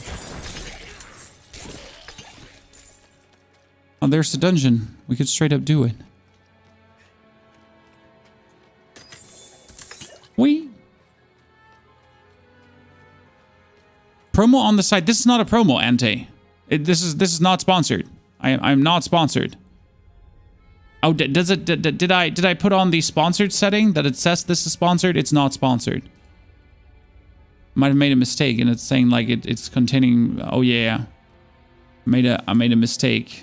Oh, there's the dungeon. We could straight up do it. Whee! Promo on the side. This is not a promo, Ante. This is not sponsored. I'm not sponsored. Oh, did I put on the sponsored setting that it says this is sponsored? It's not sponsored. Might have made a mistake, and it's saying like it's containing. Oh yeah, I made a mistake.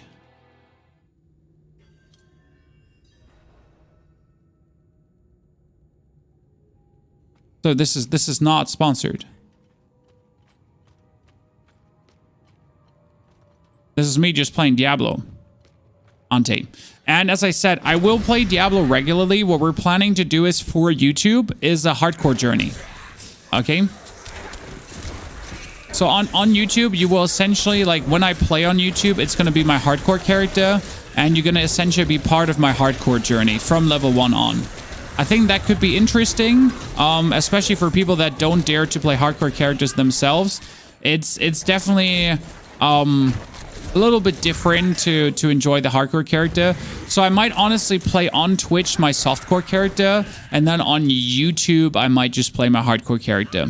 So this is not sponsored. This is me just playing Diablo on tape. And as I said, I will play Diablo regularly. What we're planning to do is for YouTube is a hardcore journey. Okay? So on YouTube, you will essentially, like when I play on YouTube, it's going to be my hardcore character. And you're going to essentially be part of my hardcore journey from level 1 on. I think that could be interesting, especially for people that don't dare to play hardcore characters themselves. It's definitely a little bit different to enjoy the hardcore character. So I might honestly play on Twitch my softcore character, and then on YouTube I might just play my hardcore character.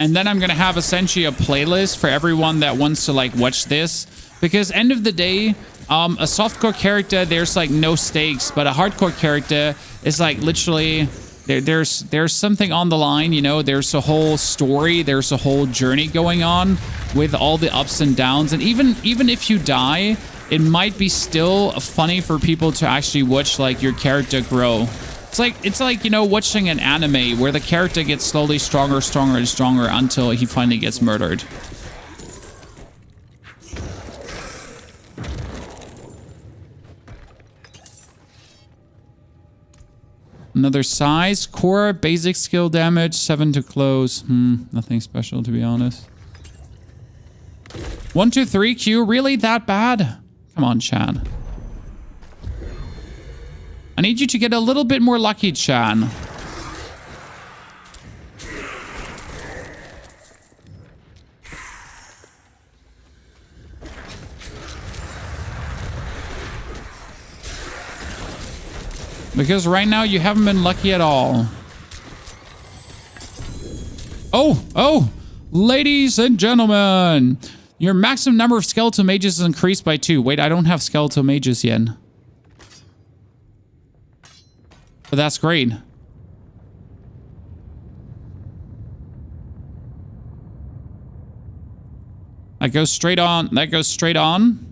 And then I'm going to have essentially a playlist for everyone that wants to like watch this. Because end of the day, a softcore character, there's like no stakes. But a hardcore character is like literally, there's something on the line, you know. There's a whole story. There's a whole journey going on with all the ups and downs. And even if you die, it might be still funny for people to actually watch like your character grow. It's like, you know, watching an anime where the character gets slowly stronger and stronger until he finally gets murdered. Another size. Core, basic skill damage, 7 to close. Nothing special, to be honest. 1, 2, 3, Q. Really that bad? Come on, Chad. I need you to get a little bit more lucky, Chan. Because right now you haven't been lucky at all. Oh, ladies and gentlemen, your maximum number of skeletal mages is increased by 2. Wait, I don't have skeletal mages yet. But that's great. That goes straight on. That goes straight on.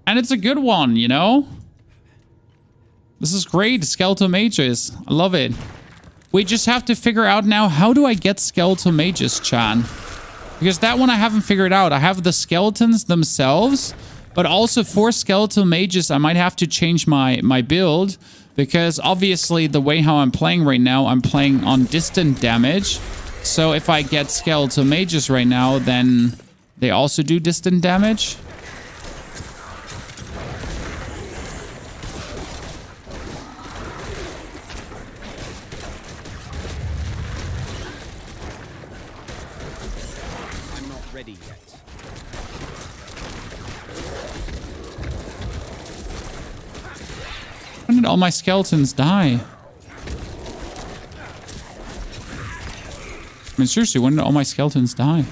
And it's a good one, you know? This is great. Skeletal mages. I love it. We just have to figure out now, how do I get skeletal mages, Chan? Because that one I haven't figured out. I have the skeletons themselves, but also for skeletal mages, I might have to change my build. Because obviously the way how I'm playing right now, I'm playing on distant damage. So if I get skeletal mages right now, then they also do distant damage. When did all my skeletons die? I mean, seriously, when did all my skeletons die?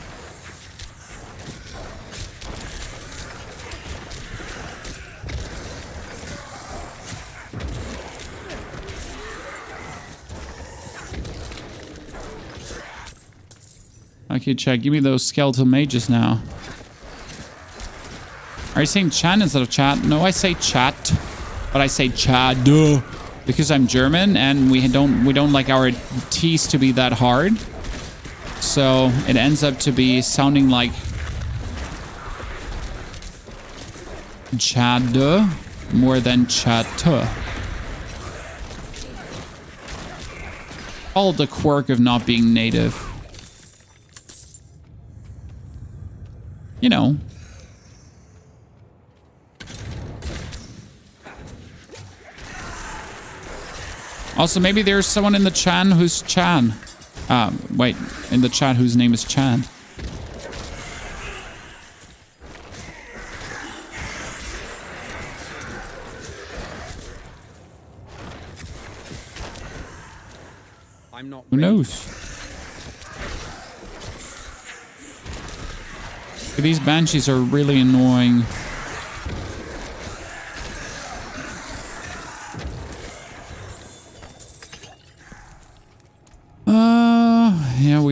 Okay, chat, give me those skeletal mages now. Are you saying chan instead of chat? No, I say chat. But I say Chad because I'm German and we don't like our T's to be that hard. So it ends up to be sounding like Chad more than chat. All the quirk of not being native. You know. Also, maybe there's someone in the chan who's Chan. Wait, in the chat whose name is Chan. I'm not. Who knows? These banshees are really annoying.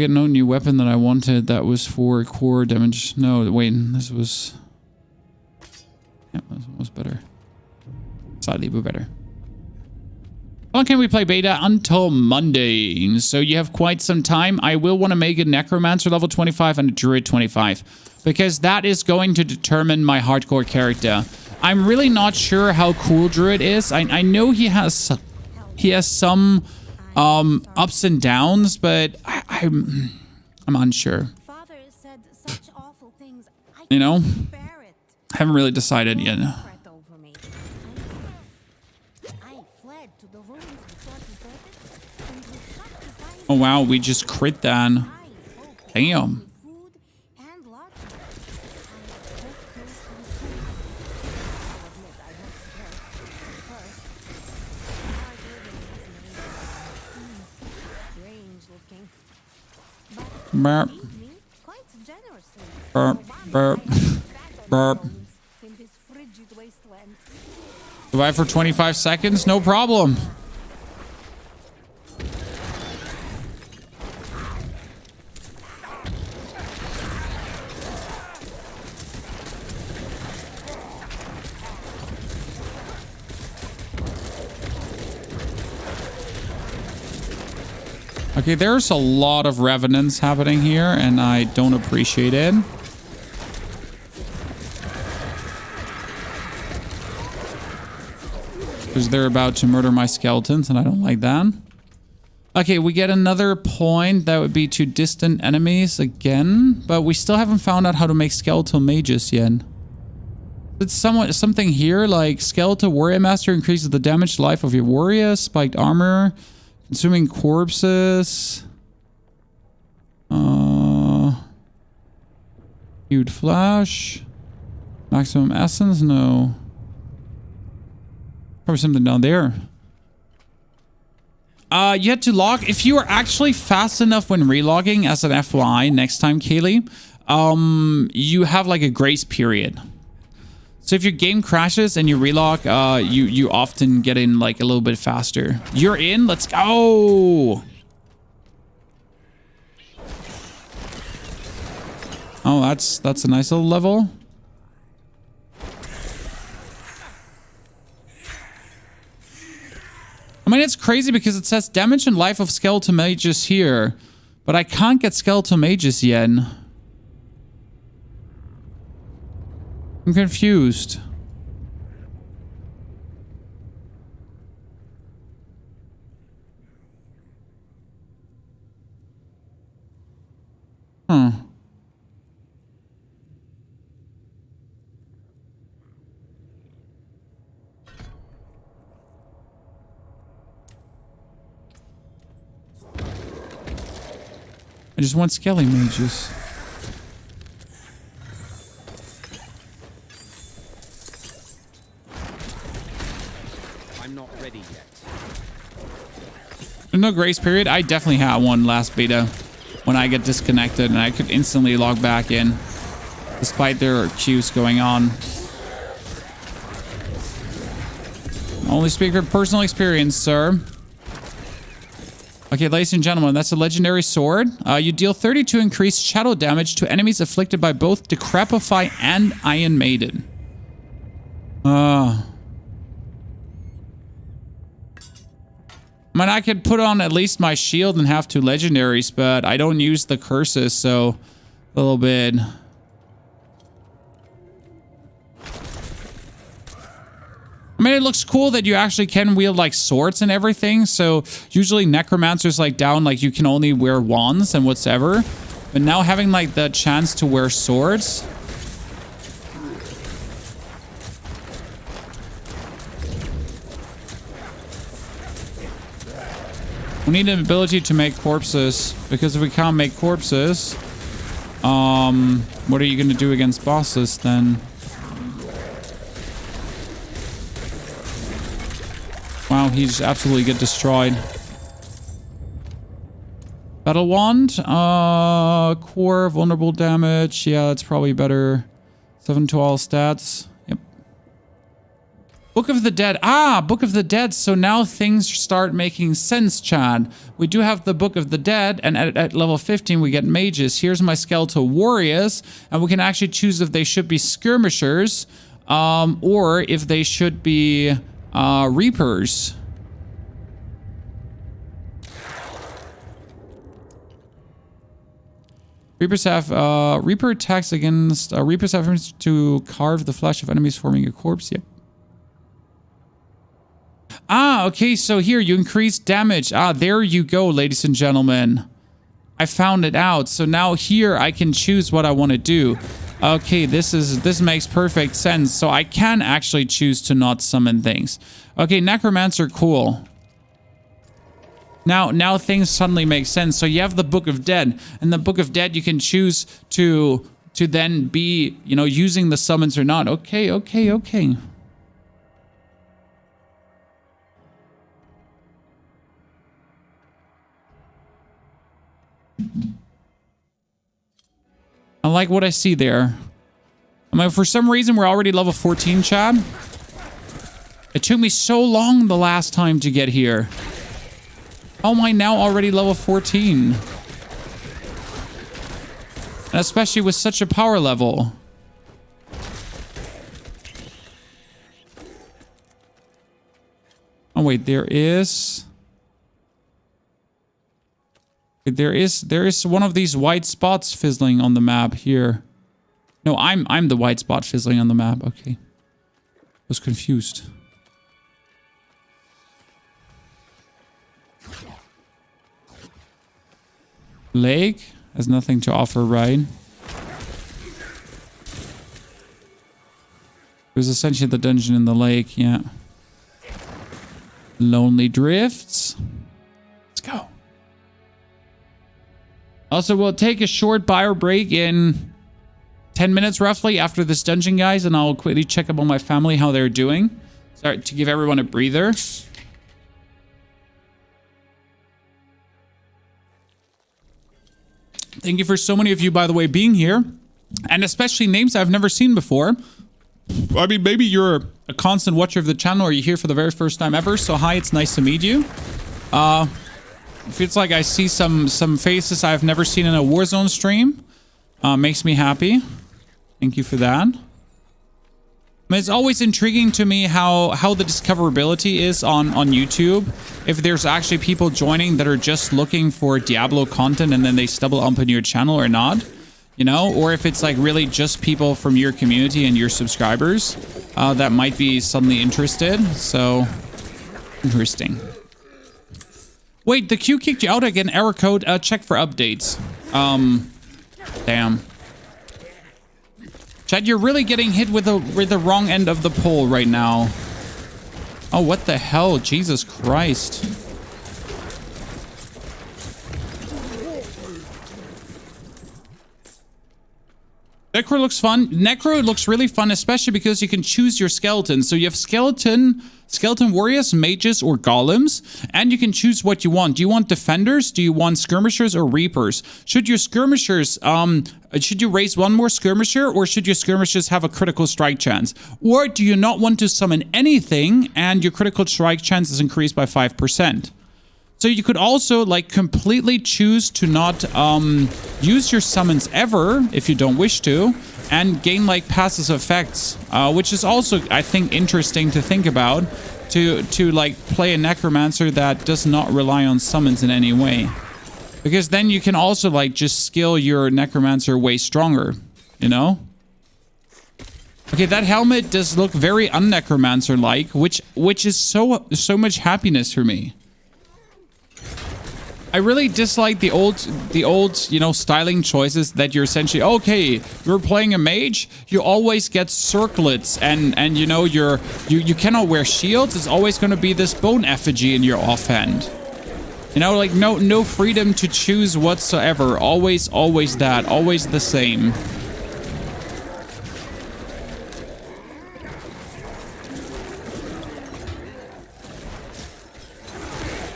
we get no new weapon that I wanted. That was for core damage. No, wait, this was... Yeah, this one was better. Slightly but better. How long can we play beta? Until Monday. So you have quite some time. I will want to make a Necromancer level 25 and a Druid 25. Because that is going to determine my hardcore character. I'm really not sure how cool Druid is. I know he has some ups and downs, but I'm unsure. Father said such awful things. You know? Bear it. Haven't really decided yet. Fret over me. I fled to the ruins before deserted and was shocked to find Oh wow, we just crit then. I hoped Damn. with food and lodging. I just close to the sea. I'll admit I was scared at first. Our building was made of strange looking. But Burp. feed me quite generously. Burp. Burp. Burp. In this frigid wasteland. Survive for 25 seconds? No problem. Okay, there's a lot of revenants happening here, and I don't appreciate it. Because they're about to murder my skeletons, and I don't like that. Okay, we get another point. That would be to distant enemies again. But we still haven't found out how to make skeletal mages yet. It's something here, like Skeletal Warrior Master increases the damage life of your warrior. Spiked armor. Consuming corpses. Hued flash. Maximum essence? No. Probably something down there. You had to log. If you are actually fast enough when relogging, as an FYI, next time, Kaylee, you have like a grace period. So if your game crashes and you relog, you often get in like a little bit faster. You're in. Let's go. Oh, that's a nice little level. I mean, it's crazy because it says damage and life of skeletal mages here, but I can't get skeletal mages yet. I'm confused. Huh. I just want skelly mages. I'm not ready yet. There's no grace period. I definitely had one last beta when I get disconnected and I could instantly log back in despite there are queues going on. Only speak from personal experience, sir. Okay, ladies and gentlemen, that's a legendary sword. You deal 32 increased shadow damage to enemies afflicted by both Decrepify and Iron Maiden. I mean, I could put on at least my shield and have 2 legendaries, but I don't use the curses, so a little bit. I mean, it looks cool that you actually can wield like swords and everything. So usually necromancers like down, like you can only wear wands and whatever. But now having like the chance to wear swords. We need an ability to make corpses, because if we can't make corpses, what are you going to do against bosses then? Wow, he just absolutely get destroyed. Battle Wand, core, vulnerable damage. Yeah, that's probably better. 7 to all stats. Yep. Book of the Dead. Ah, Book of the Dead. So now things start making sense, Chad. We do have the Book of the Dead, and at level 15 we get mages. Here's my skeletal warriors, and we can actually choose if they should be skirmishers, or if they should be reapers. Reapers have Reaper attacks against Reapers have to carve the flesh of enemies forming a corpse. Yep. Ah, okay, so here you increase damage. Ah, there you go, ladies and gentlemen. I found it out. So now here I can choose what I want to do. Okay, this makes perfect sense. So I can actually choose to not summon things. Okay, Necromancer, cool. Now things suddenly make sense. So you have the Book of Dead, and the Book of Dead you can choose to then be, you know, using the summons or not. Okay. I like what I see there. I mean, for some reason, we're already level 14, Chad. It took me so long the last time to get here. How am I now already level 14? And especially with such a power level. Oh, wait, there is one of these white spots fizzling on the map here. No, I'm the white spot fizzling on the map. Okay. I was confused. Lake has nothing to offer, right? It was essentially the dungeon in the lake, yeah. Lonely Drifts. Let's go. Also, we'll take a short bio break in 10 minutes roughly after this dungeon, guys, and I'll quickly check up on my family, how they're doing. Sorry, to give everyone a breather. Thank you for so many of you, by the way, being here. And especially names I've never seen before. I mean, maybe you're a constant watcher of the channel or you're here for the very first time ever. So hi, it's nice to meet you. It feels like I see some faces I've never seen in a Warzone stream. Makes me happy. Thank you for that. I mean, it's always intriguing to me how the discoverability is on YouTube. If there's actually people joining that are just looking for Diablo content and then they stumble upon your channel or not. You know, or if it's like really just people from your community and your subscribers that might be suddenly interested. So, interesting. Wait, the queue kicked you out again. Error code. Check for updates. Damn. Chad, you're really getting hit with the wrong end of the pole right now. Oh, what the hell? Jesus Christ. Necro looks fun. Necro looks really fun, especially because you can choose your skeleton. So you have skeleton warriors, mages, or golems, and you can choose what you want. Do you want defenders? Do you want skirmishers or reapers? Should your skirmishers, should you raise one more skirmisher, or should your skirmishers have a critical strike chance? Or do you not want to summon anything and your critical strike chance is increased by 5%? So you could also like completely choose to not use your summons ever if you don't wish to, and gain like passive effects, which is also, I think, interesting to think about, to like play a necromancer that does not rely on summons in any way, because then you can also like just skill your necromancer way stronger, you know. Okay, that helmet does look very unnecromancer like, which is so much happiness for me. I really dislike the old, you know, styling choices that you're essentially, okay, you're playing a mage, you always get circlets, and you know, you cannot wear shields. It's always going to be this bone effigy in your offhand. You know, like no freedom to choose whatsoever. Always that. Always the same.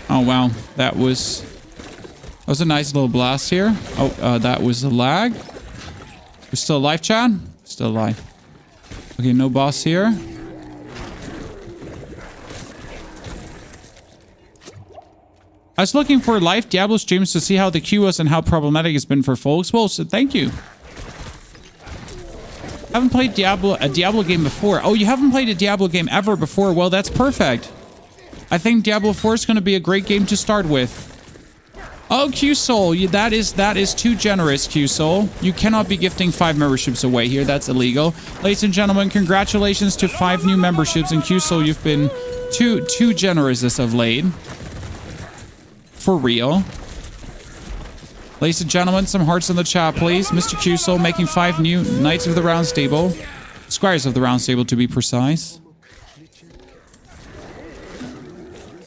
Oh wow, that was a nice little blast here. Oh, that was a lag. We're still alive, Chad? Still alive. Okay, no boss here. I was looking for live Diablo streams to see how the queue was and how problematic it's been for folks. Well, so thank you. Haven't played a Diablo game before. Oh, you haven't played a Diablo game ever before? Well, that's perfect. I think Diablo 4 is going to be a great game to start with. Oh, Q-Soul, that is too generous, Q-Soul. You cannot be gifting 5 memberships away here. That's illegal. Ladies and gentlemen, congratulations to 5 new memberships. And Q-Soul, you've been too generous as of late. For real. Ladies and gentlemen, some hearts in the chat, please. Mr. Q-Soul making 5 new Knights of the Round Table. Squires of the Round Table, to be precise.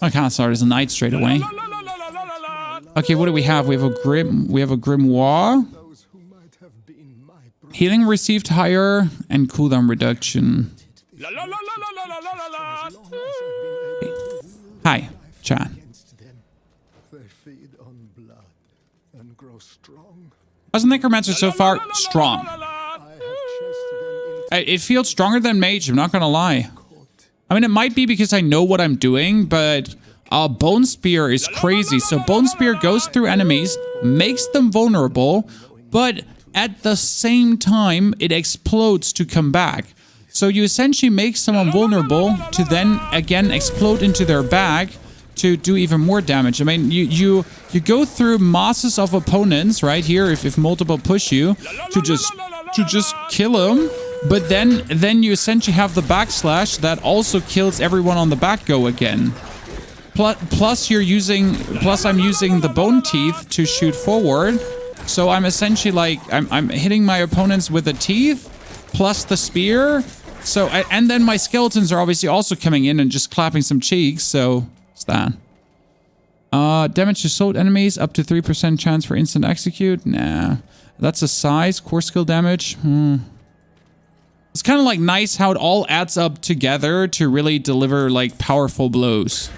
I can't start as a knight straight away. Okay, what do we have? We have a grimoire. Healing received higher and cooldown reduction. Hi, chat. How's the Necromancer so far? Strong. It feels stronger than Mage, I'm not gonna lie. I mean, it might be because I know what I'm doing, but Bone Spear is crazy. So Bone Spear goes through enemies, makes them vulnerable, but at the same time, it explodes to come back. So you essentially make someone vulnerable to then again explode into their bag to do even more damage. I mean, you go through masses of opponents right here if multiple push you to just kill them. But then you essentially have the backslash that also kills everyone on the back go again. Plus I'm using the bone teeth to shoot forward. So I'm essentially like I'm hitting my opponents with the teeth plus the spear. So and then my skeletons are obviously also coming in and just clapping some cheeks. So it's that. Damage to sold enemies up to 3% chance for instant execute. Nah, that's a size core skill damage. It's kind of like nice how it all adds up together to really deliver like powerful blows.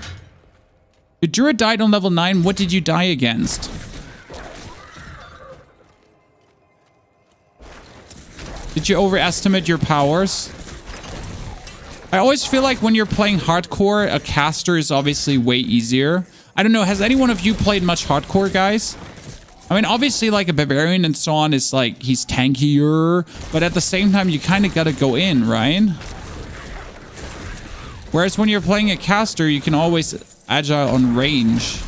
Your Druid died on level 9. What did you die against? Did you overestimate your powers? I always feel like when you're playing hardcore, a caster is obviously way easier. I don't know, has any one of you played much hardcore, guys? I mean, obviously, like a barbarian and so on is like, he's tankier, but at the same time, you kind of got to go in, right? Whereas when you're playing a caster, you can always agile on range.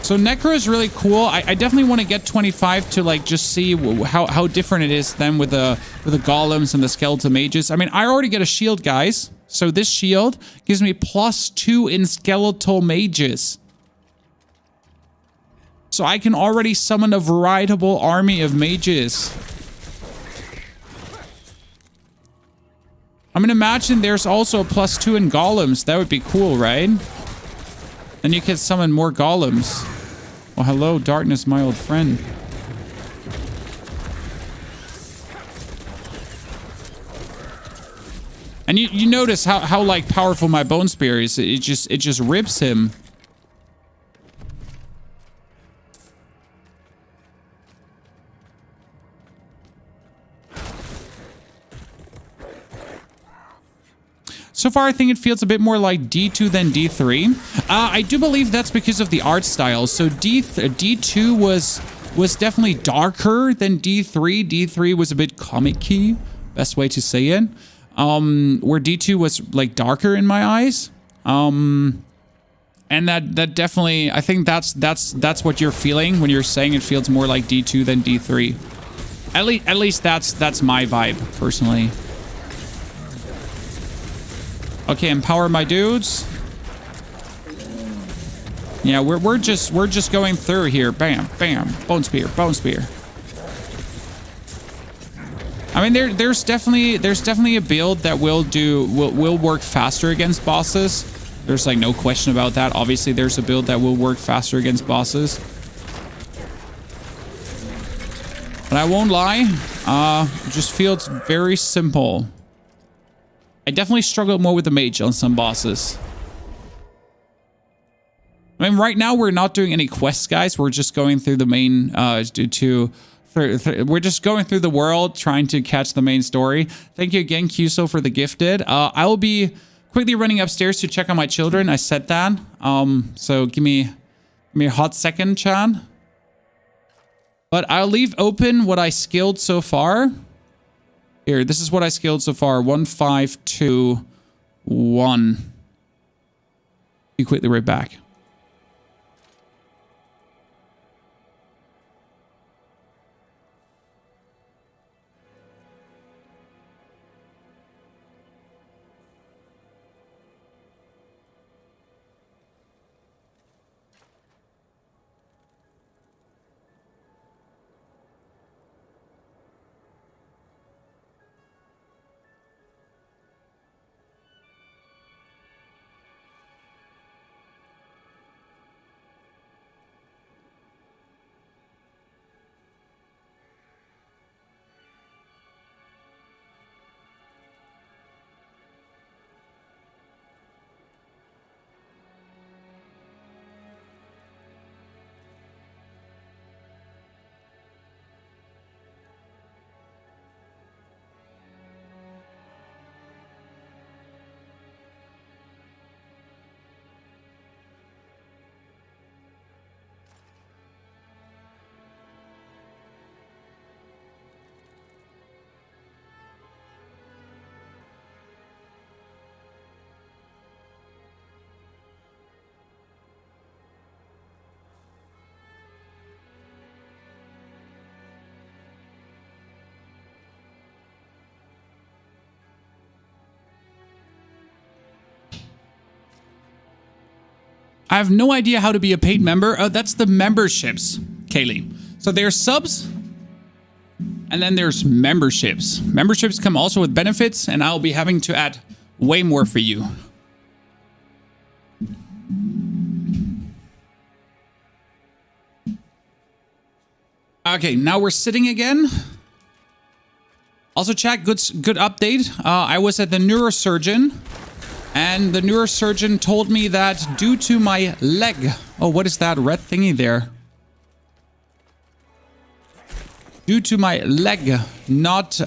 So Necro is really cool. I definitely want to get 25 to like just see how different it is than with the golems and the skeletal mages. I mean, I already get a shield, guys. So this shield gives me +2 in skeletal mages. So I can already summon a veritable army of mages. I mean, imagine there's also a +2 in golems. That would be cool, right? Then you can summon more golems. Oh, hello, darkness, my old friend. And you notice how like powerful my bone spear is. It just rips him. So far, I think it feels a bit more like D2 than D3. I do believe that's because of the art style. So D2 was definitely darker than D3. D3 was a bit comic-y, best way to say it. Where D2 was like darker in my eyes. And that definitely, I think that's what you're feeling when you're saying it feels more like D2 than D3. At least that's my vibe personally. Okay, empower my dudes. Yeah, we're just going through here. Bam, bam, bone spear, bone spear. I mean, there's definitely a build that will work faster against bosses. There's like no question about that. Obviously, there's a build that will work faster against bosses. But I won't lie, it just feels very simple. I definitely struggle more with the mage on some bosses. I mean, right now we're not doing any quests, guys. We're just going through the main we're just going through the world trying to catch the main story. Thank you again, Cuso, for the gifted. I'll be quickly running upstairs to check on my children. I said that. So give me a hot second, Chan. But I'll leave open what I skilled so far. Here, this is what I skilled so far. 1, 5, 2, 1. Be quickly right back. I have no idea how to be a paid member. Oh, that's the memberships, Kaylee. So there's subs, and then there's memberships. Memberships come also with benefits, and I'll be having to add way more for you. Okay, now we're sitting again. Also, chat, good update. I was at the neurosurgeon. And the neurosurgeon told me that due to my leg... Oh, what is that red thingy there? Due to my leg not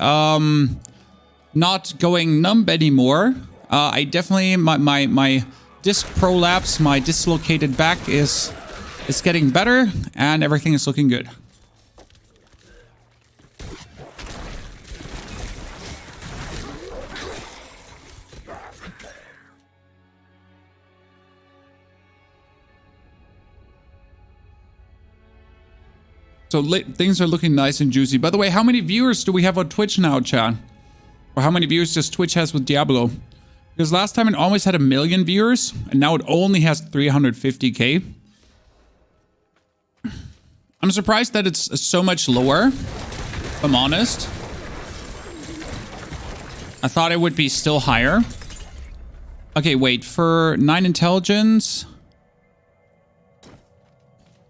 going numb anymore, I definitely... My disc prolapse, my dislocated back is getting better, and everything is looking good. So things are looking nice and juicy. By the way, how many viewers do we have on Twitch now, chat? Or how many viewers does Twitch has with Diablo? Because last time it always had 1 million viewers, and now it only has 350k. I'm surprised that it's so much lower, if I'm honest. I thought it would be still higher. Okay, wait, for 9 intelligence...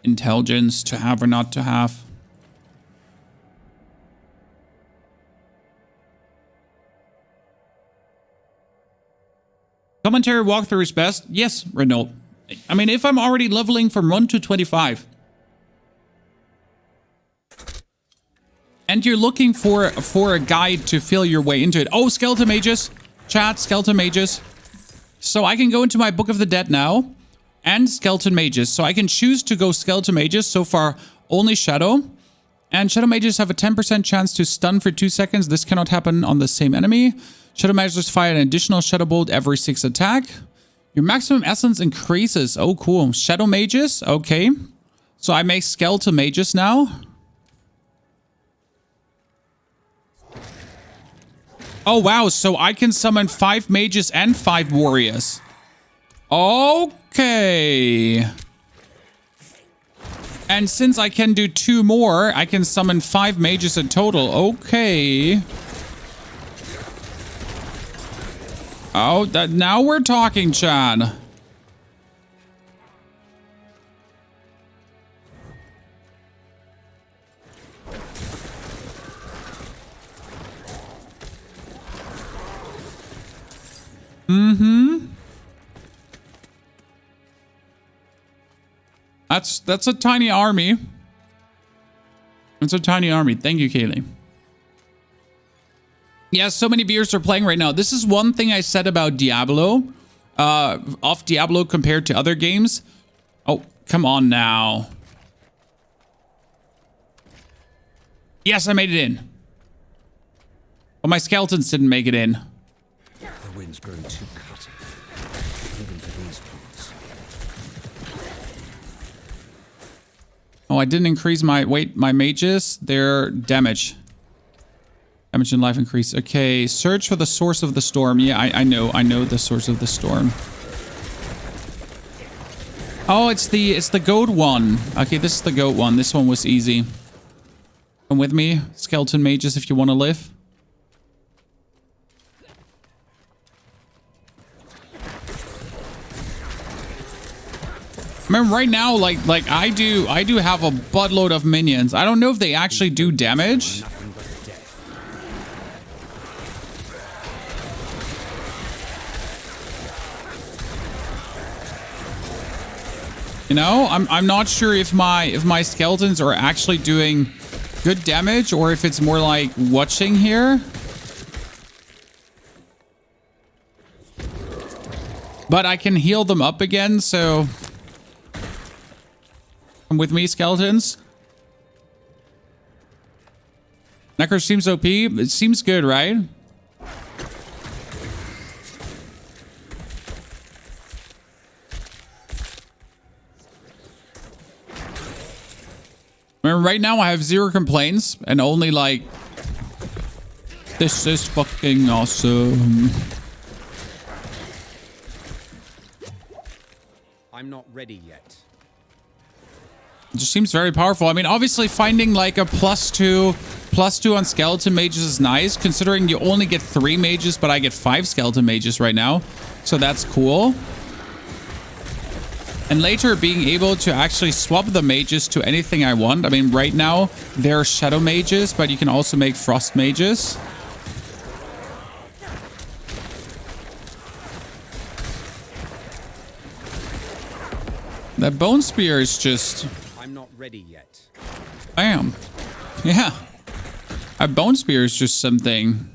Intelligence, to have or not to have. Commentary walkthrough is best. Yes, Renault. I mean, if I'm already leveling from 1 to 25. And you're looking for a guide to feel your way into it. Oh, skeleton mages. Chat, skeleton mages. So I can go into my Book of the Dead now. And skeleton mages. So I can choose to go skeleton mages. So far, only shadow. And shadow mages have a 10% chance to stun for 2 seconds. This cannot happen on the same enemy. Shadow mages fire an additional shadow bolt every 6 attack. Your maximum essence increases. Oh, cool. Shadow mages. Okay. So I make skeleton mages now. Oh, wow. So I can summon 5 mages and 5 warriors. Okay. And since I can do 2 more, I can summon 5 mages in total. Okay. Oh, now we're talking, Chan. Mm-hmm. That's a tiny army. It's a tiny army. Thank you, Kaylee. Yeah, so many beers are playing right now. This is one thing I said about Diablo. Off Diablo compared to other games. Oh, come on now. Yes, I made it in. But my skeletons didn't make it in. The wind's grown too cutting, even for these parts. Oh, I didn't increase my mages. Their damage. Damage and life increase. Okay, search for the source of the storm. Yeah, I know the source of the storm. Oh, it's the goat one. Okay, this is the goat one. This one was easy. Come with me, skeleton mages, if you want to live. I mean, right now, like I do have a buttload of minions. I don't know if they actually do damage. You know, I'm not sure if my skeletons are actually doing good damage or if it's more like watching here. But I can heal them up again, so come with me, skeletons. Necro seems OP. It seems good, right? I mean, right now I have 0 complaints and only like, this is fucking awesome. I'm not ready yet. It just seems very powerful. I mean, obviously finding like a +2 on skeleton mages is nice, considering you only get 3 mages, but I get 5 skeleton mages right now. So that's cool. And later being able to actually swap the mages to anything I want. I mean, right now they're shadow mages, but you can also make frost mages. That bone spear is just... I'm not ready yet. Bam. Yeah. A bone spear is just something.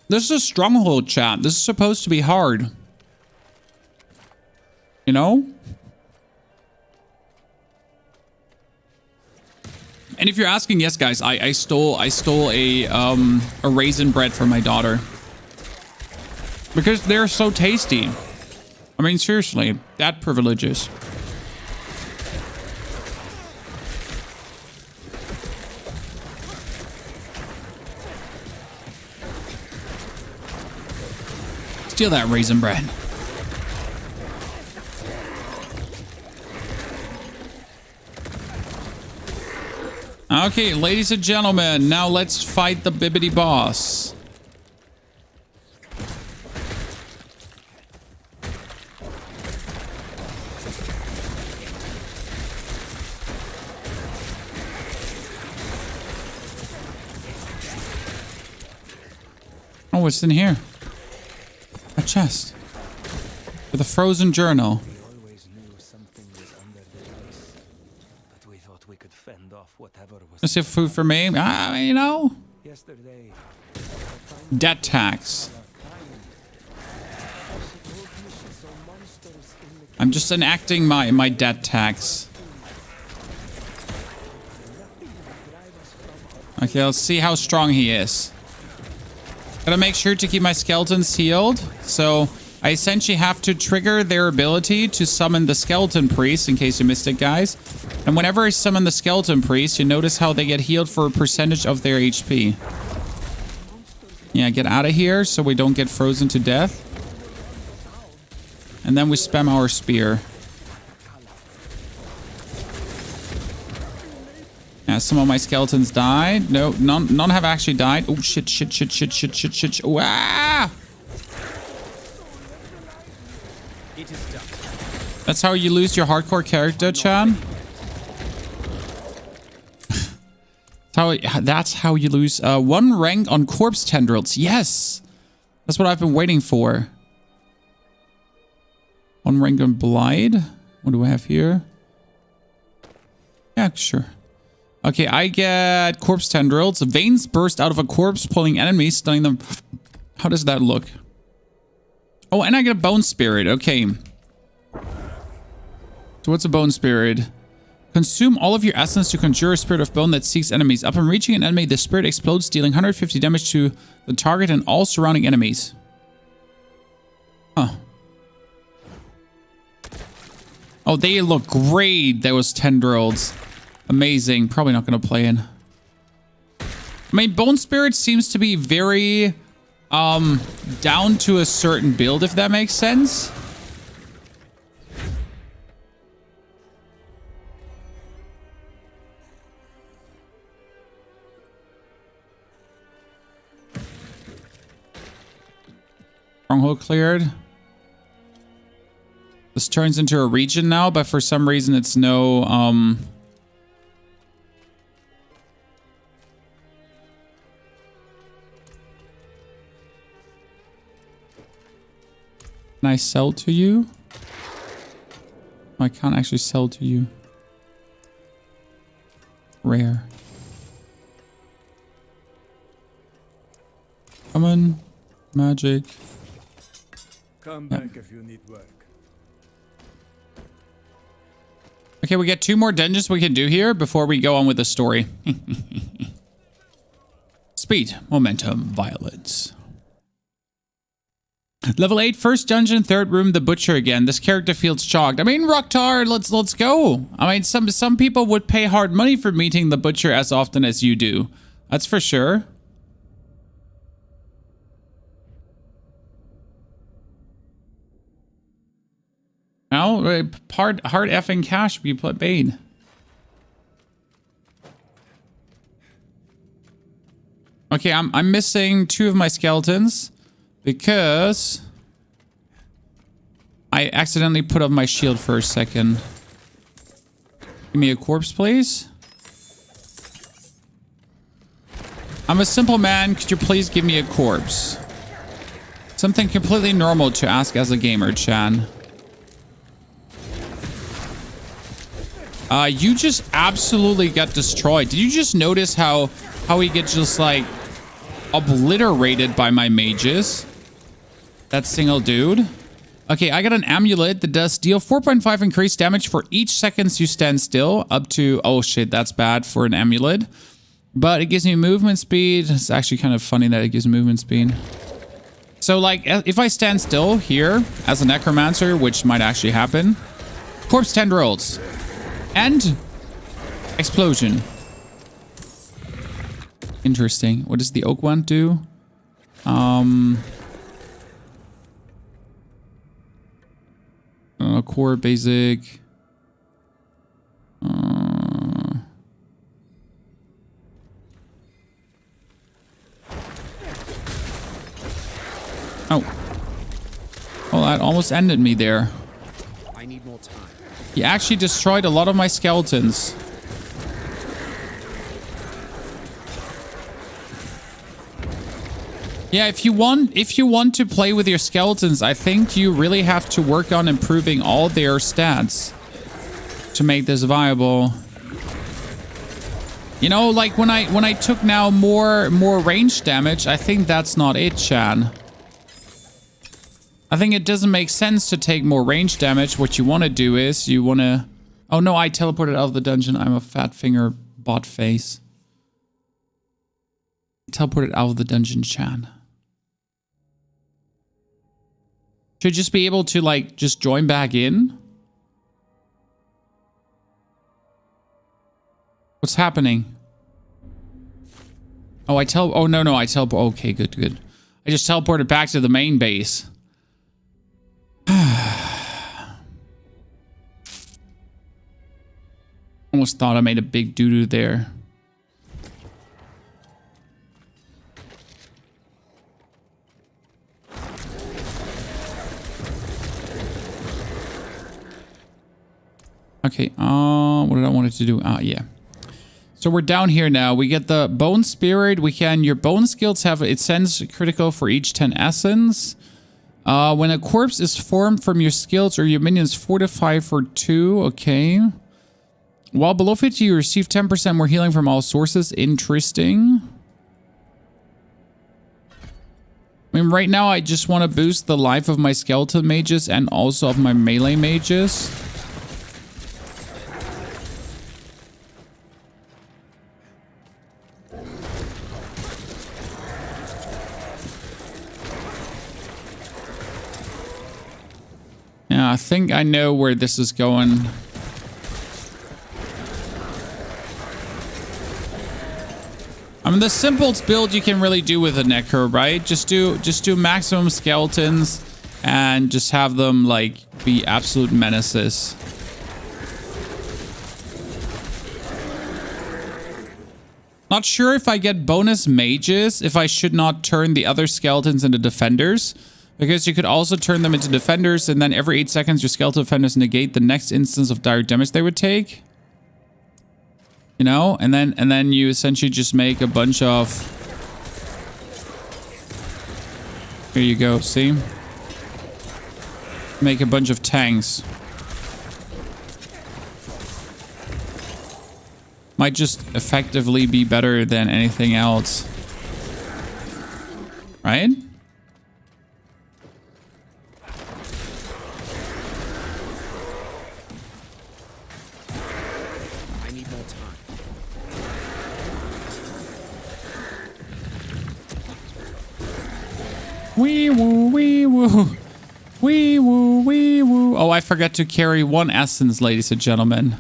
This is a stronghold, chat. This is supposed to be hard. You know? And if you're asking, yes, guys, I stole a raisin bread from my daughter. Because they're so tasty. I mean, seriously, that privileges. Steal that raisin bread. Okay, ladies and gentlemen, now let's fight the bibbity boss. Oh, what's in here? A chest with a frozen journal. We always knew something was under the ice, but we thought we could fend off whatever was. Let's have food for me. You know, Yesterday, debt tax. I'm just enacting my debt tax. Okay, let's see how strong he is. Gotta make sure to keep my skeletons healed. So I essentially have to trigger their ability to summon the skeleton priest, in case you missed it, guys. And whenever I summon the skeleton priest, you notice how they get healed for a percentage of their HP. Yeah, get out of here so we don't get frozen to death. And then we spam our spear. Yeah, some of my skeletons died. No, none have actually died. Oh, shit. Oh, ah! That's how you lose your hardcore character, Chan. That's how you lose 1 rank on corpse tendrils. Yes! That's what I've been waiting for. 1 rank on Blight. What do we have here? Yeah, sure. Okay, I get corpse tendrils. Veins burst out of a corpse, pulling enemies, stunning them. How does that look? Oh, and I get a bone spirit. Okay. So what's a bone spirit? Consume all of your essence to conjure a spirit of bone that seeks enemies. Upon reaching an enemy, the spirit explodes, dealing 150 damage to the target and all surrounding enemies. Huh. Oh, they look great, those tendrils. Amazing. Probably not going to play in. I mean, Bone Spirit seems to be very down to a certain build, if that makes sense. Stronghold cleared. This turns into a region now, but for some reason it's no Can I sell to you? I can't actually sell to you. Rare. Come on. Magic. Come back if you need work. Okay, we get 2 more dungeons we can do here before we go on with the story. Speed, momentum, violence. Level 8, first dungeon, 3rd room, the butcher again. This character feels shocked. I mean, Rocktar, let's go. I mean, some people would pay hard money for meeting the butcher as often as you do. That's for sure. Now, hard effing cash be paid. Okay, I'm missing 2 of my skeletons because I accidentally put up my shield for a second. Give me a corpse, please. I'm a simple man. Could you please give me a corpse? Something completely normal to ask as a gamer, Chan. You just absolutely got destroyed. Did you just notice how he gets just like obliterated by my mages? That single dude. Okay, I got an amulet that does deal 4.5 increased damage for each seconds you stand still, up to, oh shit, that's bad for an amulet. But it gives me movement speed. It's actually kind of funny that it gives movement speed. So like, if I stand still here as a necromancer, which might actually happen, corpse tendrils. And explosion. Interesting. What does the oak one do? Core basic. Oh. Well, that almost ended me there. I need more time. He actually destroyed a lot of my skeletons. Yeah, if you want to play with your skeletons, I think you really have to work on improving all their stats to make this viable. You know, like when I took now more range damage, I think that's not it, Chan. I think it doesn't make sense to take more range damage. What you want to do is you want to... Oh no, I teleported out of the dungeon. I'm a fat finger bot face. Teleported out of the dungeon, Chan. Should just be able to like just join back in. What's happening? Oh, oh no, I teleport. Okay, good. I just teleported back to the main base. Almost thought I made a big doo-doo there. Okay, what did I want it to do? Yeah. So we're down here now. We get the bone spirit. Your bone skills have, it sends critical for each 10 essence. When a corpse is formed from your skills or your minions, fortify for 2. Okay. While below 50, you receive 10% more healing from all sources. Interesting. I mean, right now, I just want to boost the life of my skeleton mages and also of my melee mages. Yeah, I think I know where this is going. I mean, the simplest build you can really do with a Necro, right? Just do maximum skeletons and just have them like be absolute menaces. Not sure if I get bonus mages if I should not turn the other skeletons into defenders, because you could also turn them into defenders and then every 8 seconds your skeleton defenders negate the next instance of direct damage they would take. You know, and then you essentially just make a bunch of... Here you go, see? Make a bunch of tanks. Might just effectively be better than anything else. Right? Wee woo, wee woo. Wee woo, wee woo. Oh, I forgot to carry one essence, ladies and gentlemen.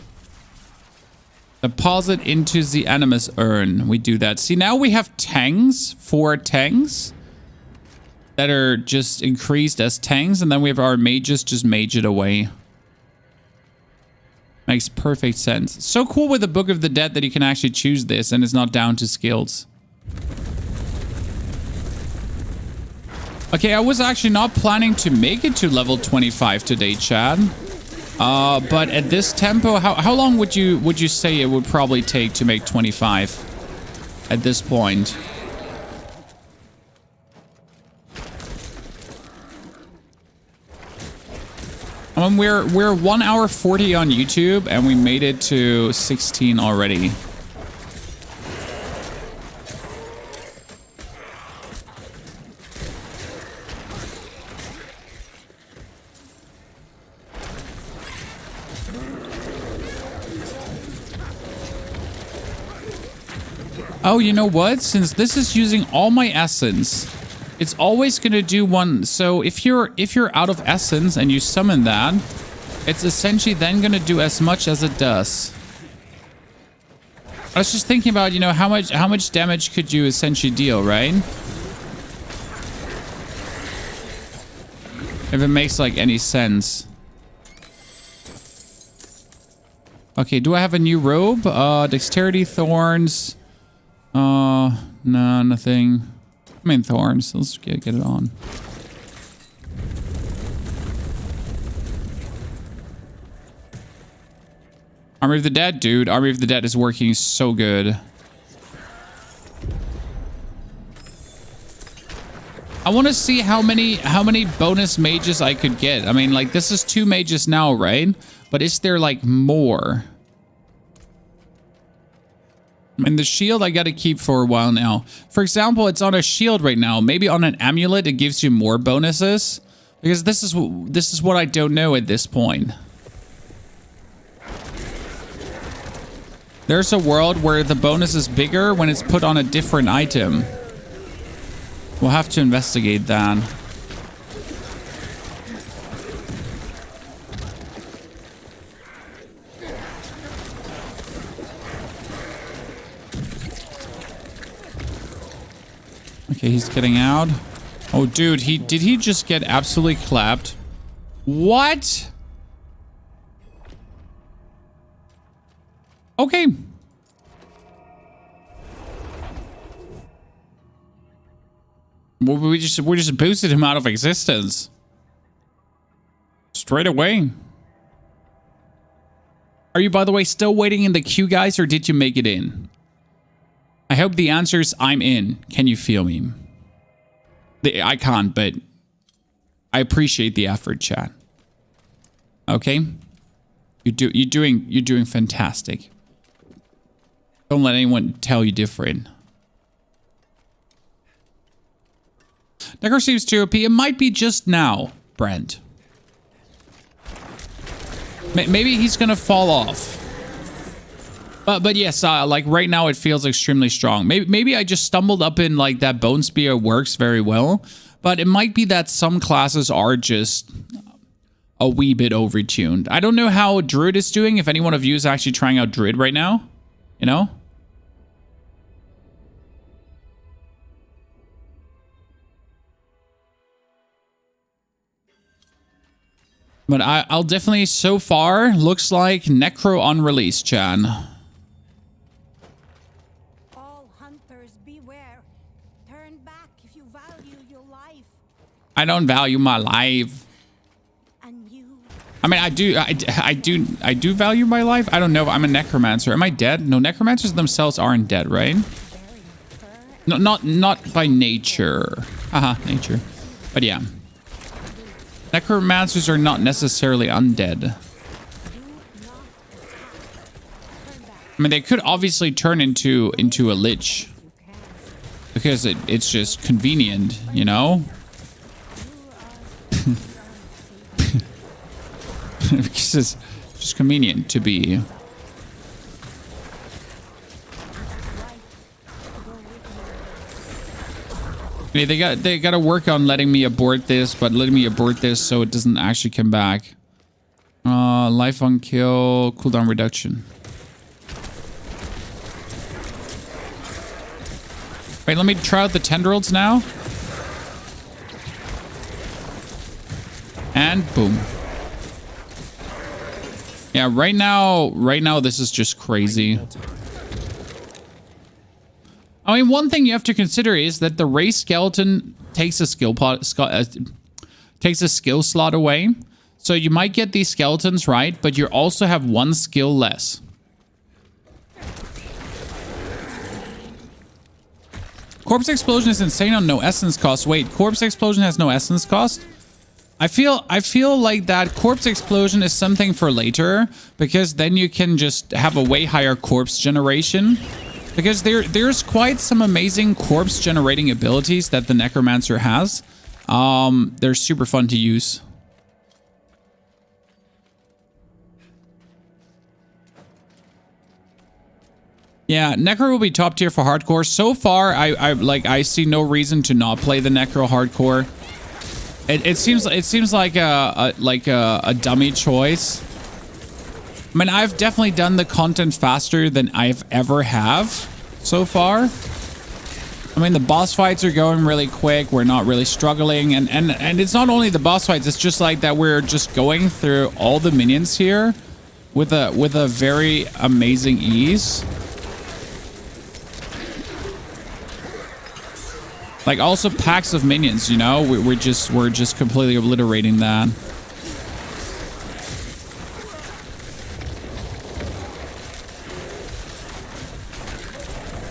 Deposit into the animus urn. We do that. See, now we have tanks, 4 tanks that are just increased as tanks, and then we have our mages just mage it away. Makes perfect sense. So cool with the Book of the Dead that you can actually choose this and it's not down to skills. Okay, I was actually not planning to make it to level 25 today, Chad. But at this tempo, how long would you say it would probably take to make 25 at this point? We're 1 hour 40 on YouTube and we made it to 16 already. Oh, you know what? Since this is using all my essence, it's always going to do one. So if you're out of essence and you summon that, it's essentially then going to do as much as it does. I was just thinking about, you know, how much damage could you essentially deal, right? If it makes like any sense. Okay, do I have a new robe? Dexterity thorns. No, nothing. I mean thorns. Let's get it on. Army of the Dead, dude. Army of the Dead is working so good. I want to see how many bonus mages I could get. I mean, like, this is 2 mages now, right? But is there like more? I mean, the shield I got to keep for a while now. For example, it's on a shield right now. Maybe on an amulet it gives you more bonuses, because this is what I don't know at this point. There's a world where the bonus is bigger when it's put on a different item. We'll have to investigate that. Okay, he's getting out. Oh, dude, did he just get absolutely clapped? What? Okay. We just boosted him out of existence. Straight away. Are you, by the way, still waiting in the queue, guys, or did you make it in? I hope the answer is I'm in. Can you feel me? I can't, but I appreciate the effort, chat. Okay. You're doing fantastic. Don't let anyone tell you different. Necro seems to OP. It might be just now, Brent. Maybe he's gonna fall off. But yes, like right now it feels extremely strong. Maybe I just stumbled up in like that Bone Spear works very well. But it might be that some classes are just a wee bit overtuned. I don't know how Druid is doing. If any one of you is actually trying out Druid right now, you know? But I'll definitely, so far, looks like Necro on release, Chan. All hunters beware. Turn back if you value your life. I don't value my life. And you. I mean, I do value my life. I don't know if I'm a necromancer. Am I dead? No, necromancers themselves aren't dead, right? No, not by nature. Haha, nature. But yeah. Necromancers are not necessarily undead. I mean, they could obviously turn into a lich. Because it's just convenient, you know? Because it's just convenient to be. They got to work on letting me abort this, but letting me abort this so it doesn't actually come back. Life on kill, cooldown reduction. Wait, let me try out the tendrils now. And boom. Yeah, right now this is just crazy. I mean, one thing you have to consider is that the Ray Skeleton takes a skill slot away. So you might get these skeletons, right? But you also have one skill less. Corpse Explosion is insane on no essence cost. Wait, Corpse Explosion has no essence cost? I feel like that Corpse Explosion is something for later, because then you can just have a way higher corpse generation. Because there's quite some amazing corpse generating abilities that the Necromancer has. They're super fun to use. Yeah, Necro will be top tier for hardcore. So far, I see no reason to not play the Necro hardcore. It seems like a dummy choice. I mean, I've definitely done the content faster than I've ever have so far. I mean, the boss fights are going really quick. We're not really struggling. And it's not only the boss fights. It's just like that we're just going through all the minions here with a very amazing ease. Like also packs of minions, you know? We're just completely obliterating that.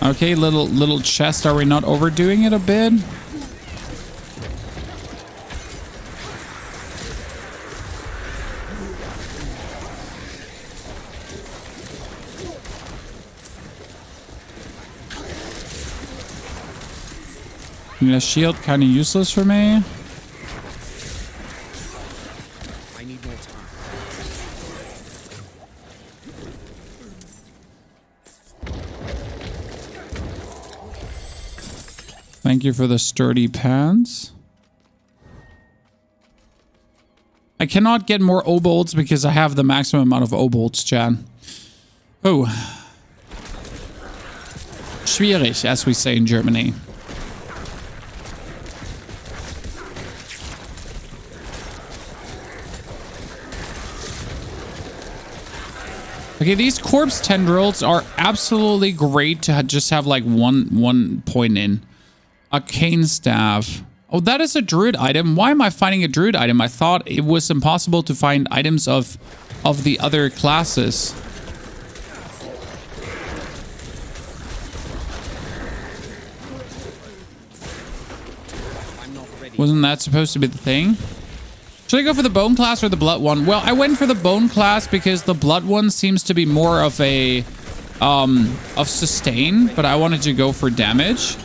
Okay, little chest. Are we not overdoing it a bit? A shield kind of useless for me. I need more time. Thank you for the sturdy pants. I cannot get more obolts because I have the maximum amount of obolts, Chan. Oh. Schwierig, as we say in Germany. Okay, these corpse tendrils are absolutely great to just have like one point in. A cane staff. Oh, that is a druid item. Why am I finding a druid item? I thought it was impossible to find items of the other classes. Wasn't that supposed to be the thing? Should I go for the bone class or the blood one? Well, I went for the bone class because the blood one seems to be more of a of sustain, but I wanted to go for damage.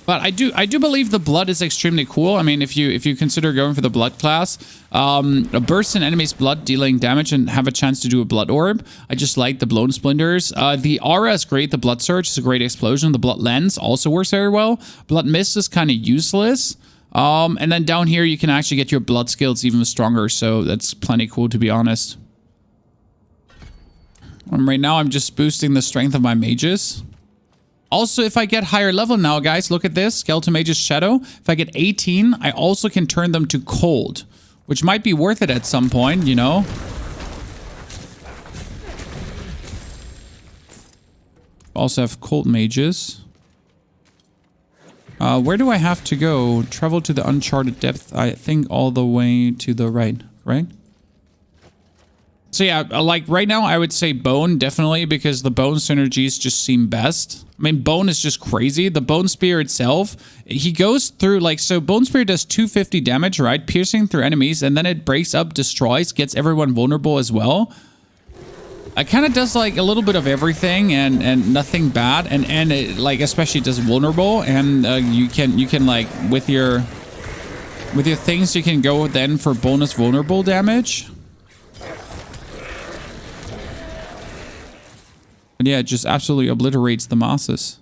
But I do believe the blood is extremely cool. I mean, if you consider going for the blood class, a burst in enemy's blood dealing damage and have a chance to do a blood orb. I just like the blown splinters. The aura is great. The blood surge is a great explosion. The blood lens also works very well. Blood mist is kind of useless. And then down here, you can actually get your blood skills even stronger. So that's plenty cool, to be honest. Right now, I'm just boosting the strength of my mages. Also, if I get higher level now, guys, look at this. Skeleton Mage's Shadow. If I get 18, I also can turn them to cold, which might be worth it at some point, you know? Also have cold mages. Where do I have to go? Travel to the uncharted depth. I think all the way to the right, right? So yeah, like right now I would say bone definitely because the bone synergies just seem best. I mean, bone is just crazy. The bone spear itself, he goes through like, so bone spear does 250 damage, right? Piercing through enemies, and then it breaks up, destroys, gets everyone vulnerable as well. It kind of does like a little bit of everything and nothing bad, and it, like especially does vulnerable, and you can like with your things you can go then for bonus vulnerable damage. But yeah, it just absolutely obliterates the masses.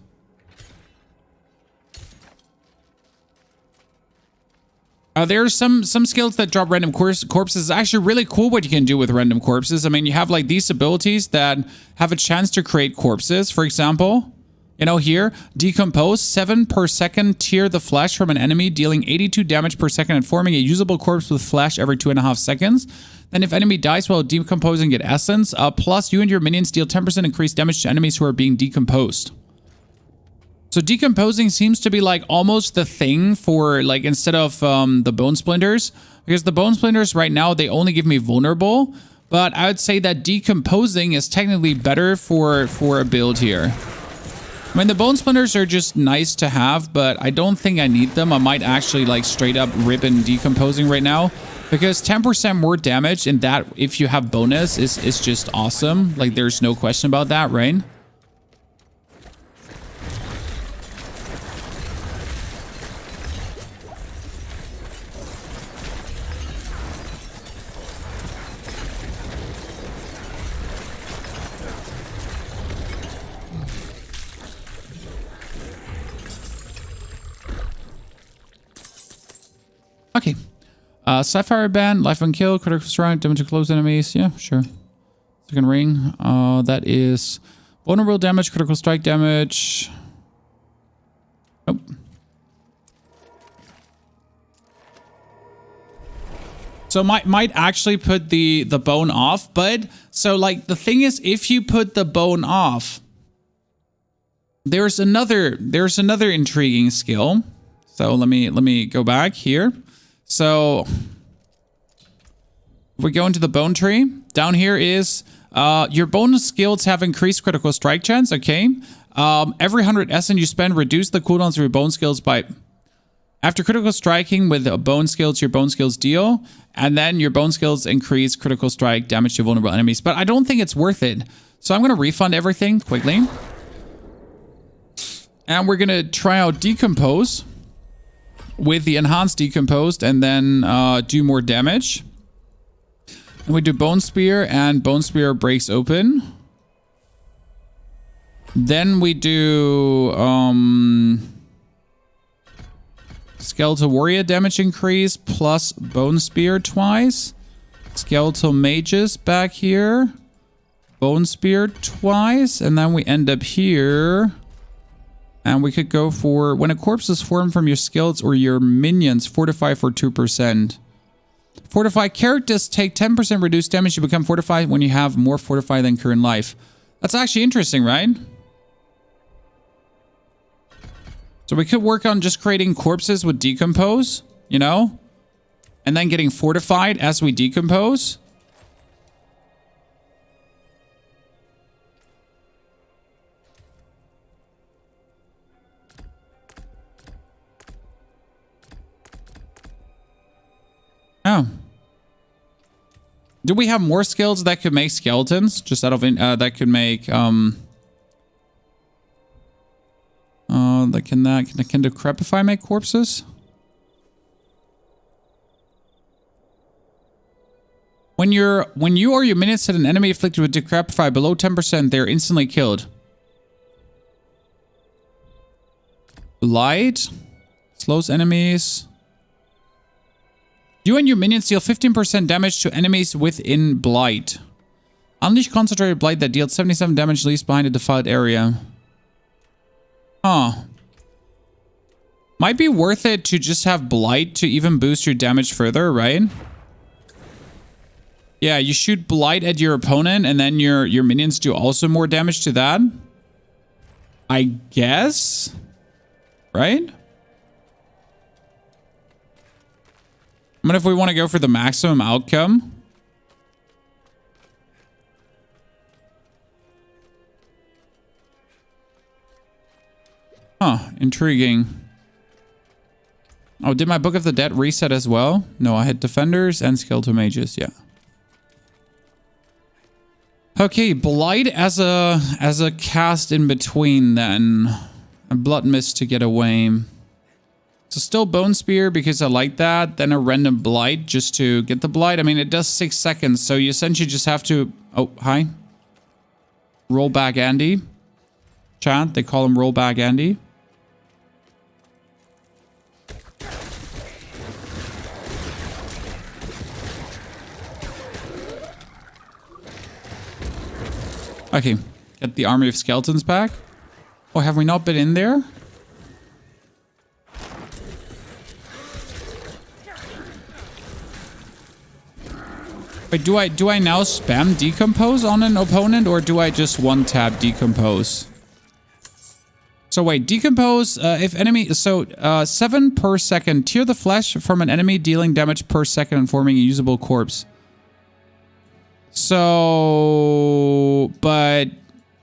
There are some skills that drop random corpses. It's actually really cool what you can do with random corpses. I mean, you have like these abilities that have a chance to create corpses. For example, you know here, decompose 7 per second, tear the flesh from an enemy, dealing 82 damage per second and forming a usable corpse with flesh every 2.5 seconds. Then if enemy dies while decomposing, get essence. Plus you and your minions deal 10% increased damage to enemies who are being decomposed. So decomposing seems to be like almost the thing for like instead of the bone splinters, because the bone splinters right now, they only give me vulnerable, but I would say that decomposing is technically better for a build here. I mean, the bone splinters are just nice to have, but I don't think I need them. I might actually like straight up rip in decomposing right now, because 10% more damage and that if you have bonus is just awesome. Like there's no question about that, right? Okay. Sapphire Band, Life and Kill, Critical Strike, damage to close enemies. Yeah, sure. Second ring. That is vulnerable damage, critical strike damage. Nope. So might actually put the bone off, but so like the thing is, if you put the bone off, there's another intriguing skill. So let me go back here. So if we go into the bone tree, down here is your bonus skills have increased critical strike chance. Okay. Every 100 SN you spend, reduce the cooldowns of your bone skills by after critical striking with bone skills, your bone skills deal, and then your bone skills increase critical strike damage to vulnerable enemies. But I don't think it's worth it. So I'm going to refund everything quickly. And we're going to try out Decompose with the enhanced decomposed and then do more damage. And we do Bone Spear and Bone Spear breaks open. Then we do Skeletal Warrior damage increase plus Bone Spear twice. Skeletal Mages back here. Bone Spear twice. And then we end up here. And we could go for, when a corpse is formed from your skills or your minions, fortify for 2%. Fortify characters take 10% reduced damage. You become fortified when you have more fortify than current life. That's actually interesting, right? So we could work on just creating corpses with decompose, you know? And then getting fortified as we decompose. Oh. Do we have more skills that could make skeletons? Just out of that could make can decrepify make corpses? When you or your minions hit an enemy afflicted with decrepify below 10%, they're instantly killed. Blight slows enemies. You and your minions deal 15% damage to enemies within Blight. Unleash concentrated Blight that deals 77 damage leaves behind a defiled area. Huh. Might be worth it to just have Blight to even boost your damage further, right? Yeah, you shoot Blight at your opponent and then your minions do also more damage to that. I guess? Right? I mean, if we want to go for the maximum outcome. Huh, intriguing. Oh, did my Book of the Dead reset as well? No, I had Defenders and Skeleton Mages, yeah. Okay, Blight as a cast in between then. A Blood Mist to get away. So still Bone Spear because I like that. Then a random Blight just to get the Blight. I mean, it does 6 seconds. So you essentially just have to... Oh, hi. Rollback Andy. Chat, they call him Rollback Andy. Okay, get the Army of Skeletons back. Oh, have we not been in there? Wait, do I now spam Decompose on an opponent, or do I just one-tap Decompose? So wait, Decompose, if enemy... So, 7 per second. Tear the flesh from an enemy, dealing damage per second and forming a usable corpse. So... But...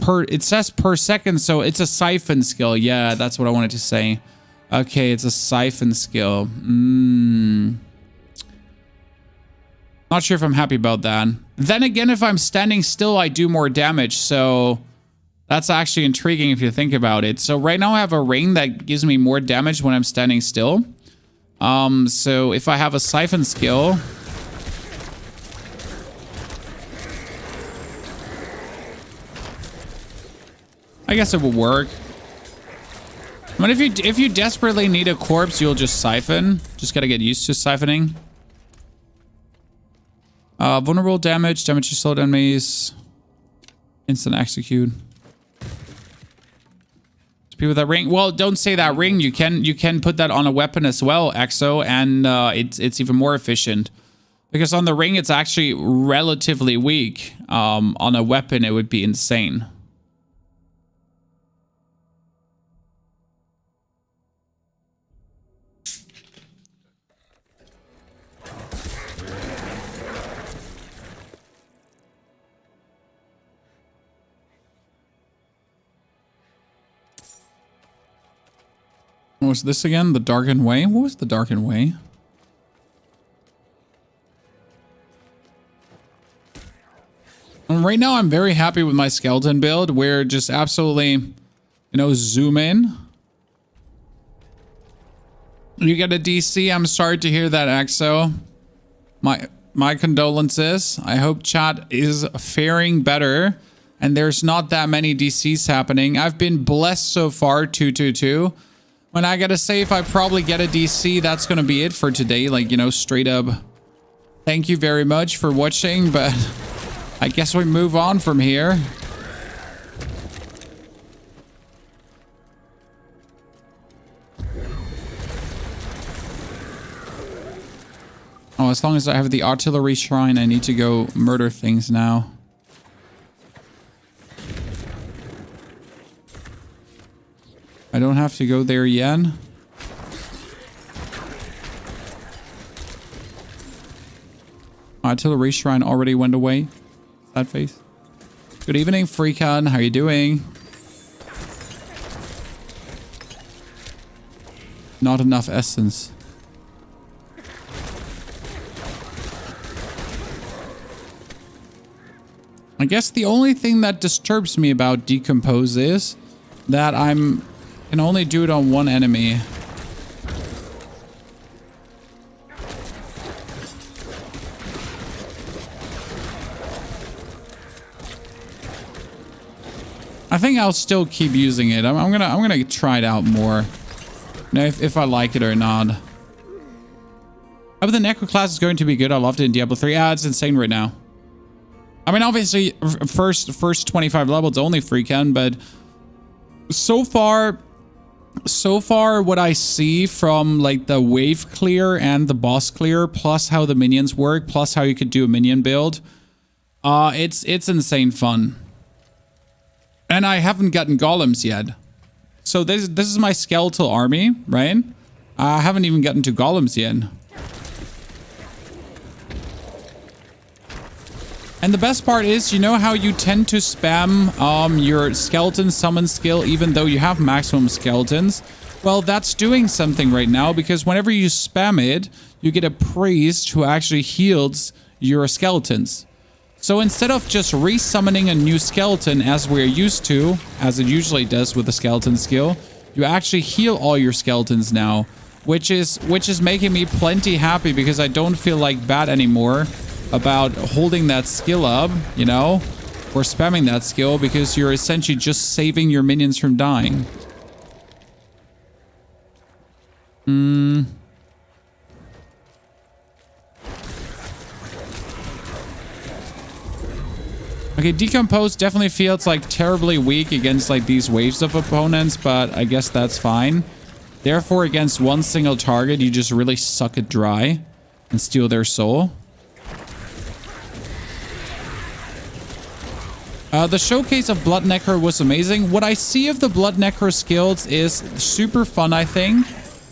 It says per second, so it's a siphon skill. Yeah, that's what I wanted to say. Okay, it's a siphon skill. Not sure if I'm happy about that. Then again, if I'm standing still, I do more damage. So that's actually intriguing if you think about it. So right now I have a ring that gives me more damage when I'm standing still. So if I have a siphon skill... I guess it will work. But if you desperately need a corpse, you'll just siphon. Just gotta get used to siphoning. Vulnerable damage to slowed enemies. Instant execute. People with that ring. Well, don't say that ring. You can put that on a weapon as well, Exo, and it's even more efficient. Because on the ring, it's actually relatively weak. On a weapon, it would be insane. What was this again? The Darkened Way? What was the Darkened Way? And right now, I'm very happy with my skeleton build. We're just absolutely, zoom in. You get a DC. I'm sorry to hear that, Exo. My condolences. I hope chat is faring better. And there's not that many DCs happening. I've been blessed so far, 222. When I gotta say, if I probably get a DC, that's gonna be it for today. Like, straight up. Thank you very much for watching, but I guess we move on from here. Oh, as long as I have the artillery shrine, I need to go murder things now. I don't have to go there yet. Artillery shrine already went away. That face. Good evening, Freakon. How are you doing? Not enough essence. I guess the only thing that disturbs me about Decompose is that can only do it on one enemy. I think I'll still keep using it. I'm gonna try it out more. Know if I like it or not. But the Necro class is going to be good. I loved it in Diablo 3. Yeah, it's insane right now. I mean, obviously, first 25 levels only free can, but so far, what I see from like the wave clear and the boss clear, plus how the minions work, plus how you could do a minion build, it's insane fun. And I haven't gotten golems yet. So this is my skeletal army, right? I haven't even gotten to golems yet. And the best part is, you know how you tend to spam your skeleton summon skill even though you have maximum skeletons? Well, that's doing something right now, because whenever you spam it, you get a priest who actually heals your skeletons. So instead of just resummoning a new skeleton as we're used to, as it usually does with the skeleton skill, you actually heal all your skeletons now, which is making me plenty happy, because I don't feel like bad anymore about holding that skill up, you know, or spamming that skill, because you're essentially just saving your minions from dying. Okay, Decompose definitely feels like terribly weak against like these waves of opponents, but I guess that's fine. Therefore, against one single target, you just really suck it dry and steal their soul. The showcase of Blood Necro was amazing. What I see of the Blood Necro skills is super fun, I think,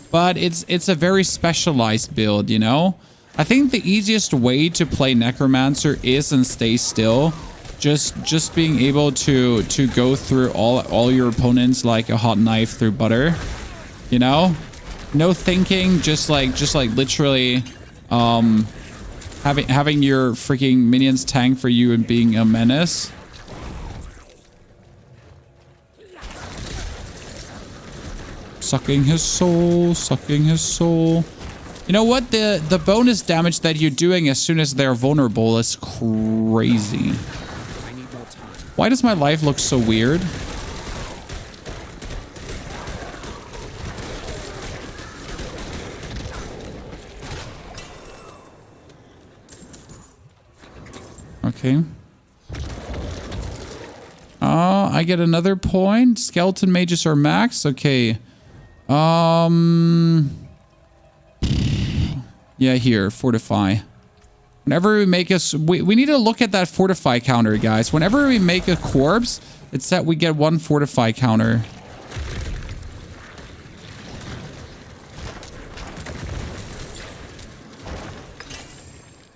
but it's a very specialized build, you know? I think the easiest way to play Necromancer is and stay still. Just being able to go through all your opponents like a hot knife through butter, you know? No thinking, just like literally having your freaking minions tank for you and being a menace. Sucking his soul, sucking his soul. You know what? The bonus damage that you're doing as soon as they're vulnerable is crazy. Why does my life look so weird? Okay. I get another point. Skeleton mages are max. Okay. Yeah, here, fortify. Whenever we make we need to look at that fortify counter, guys. Whenever we make a corpse, it's that we get one fortify counter.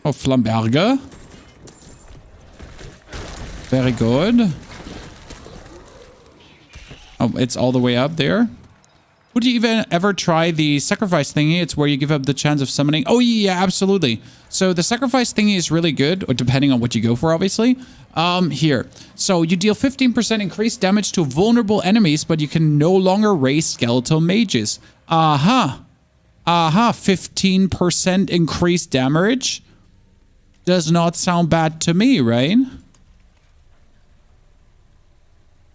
Oh, Flamberge. Very good. Oh, it's all the way up there. Would you even ever try the sacrifice thingy? It's where you give up the chance of summoning. Oh, yeah, absolutely. So the sacrifice thingy is really good, depending on what you go for, obviously. Here. So you deal 15% increased damage to vulnerable enemies, but you can no longer raise skeletal mages. Aha. Aha, 15% increased damage. Does not sound bad to me, right?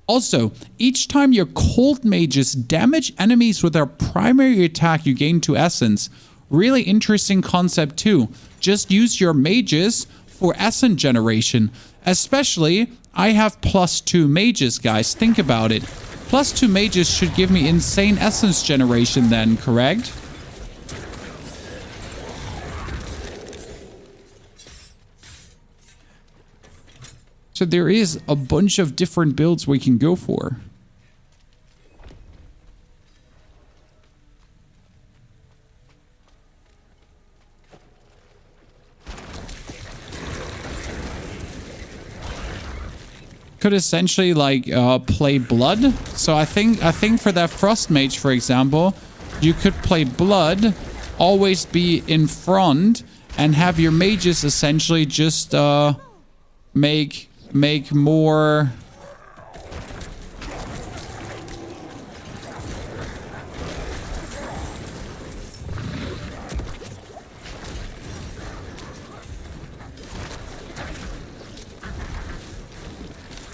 Also, each time your cold mages damage enemies with their primary attack, you gain 2 essence. Really interesting concept too. Just use your mages for essence generation. Especially, I have +2 mages, guys. Think about it. +2 mages should give me insane essence generation then, correct? So there is a bunch of different builds we can go for. Could essentially like play blood. So I think for that frost mage, for example, you could play blood, always be in front, and have your mages essentially just make make more...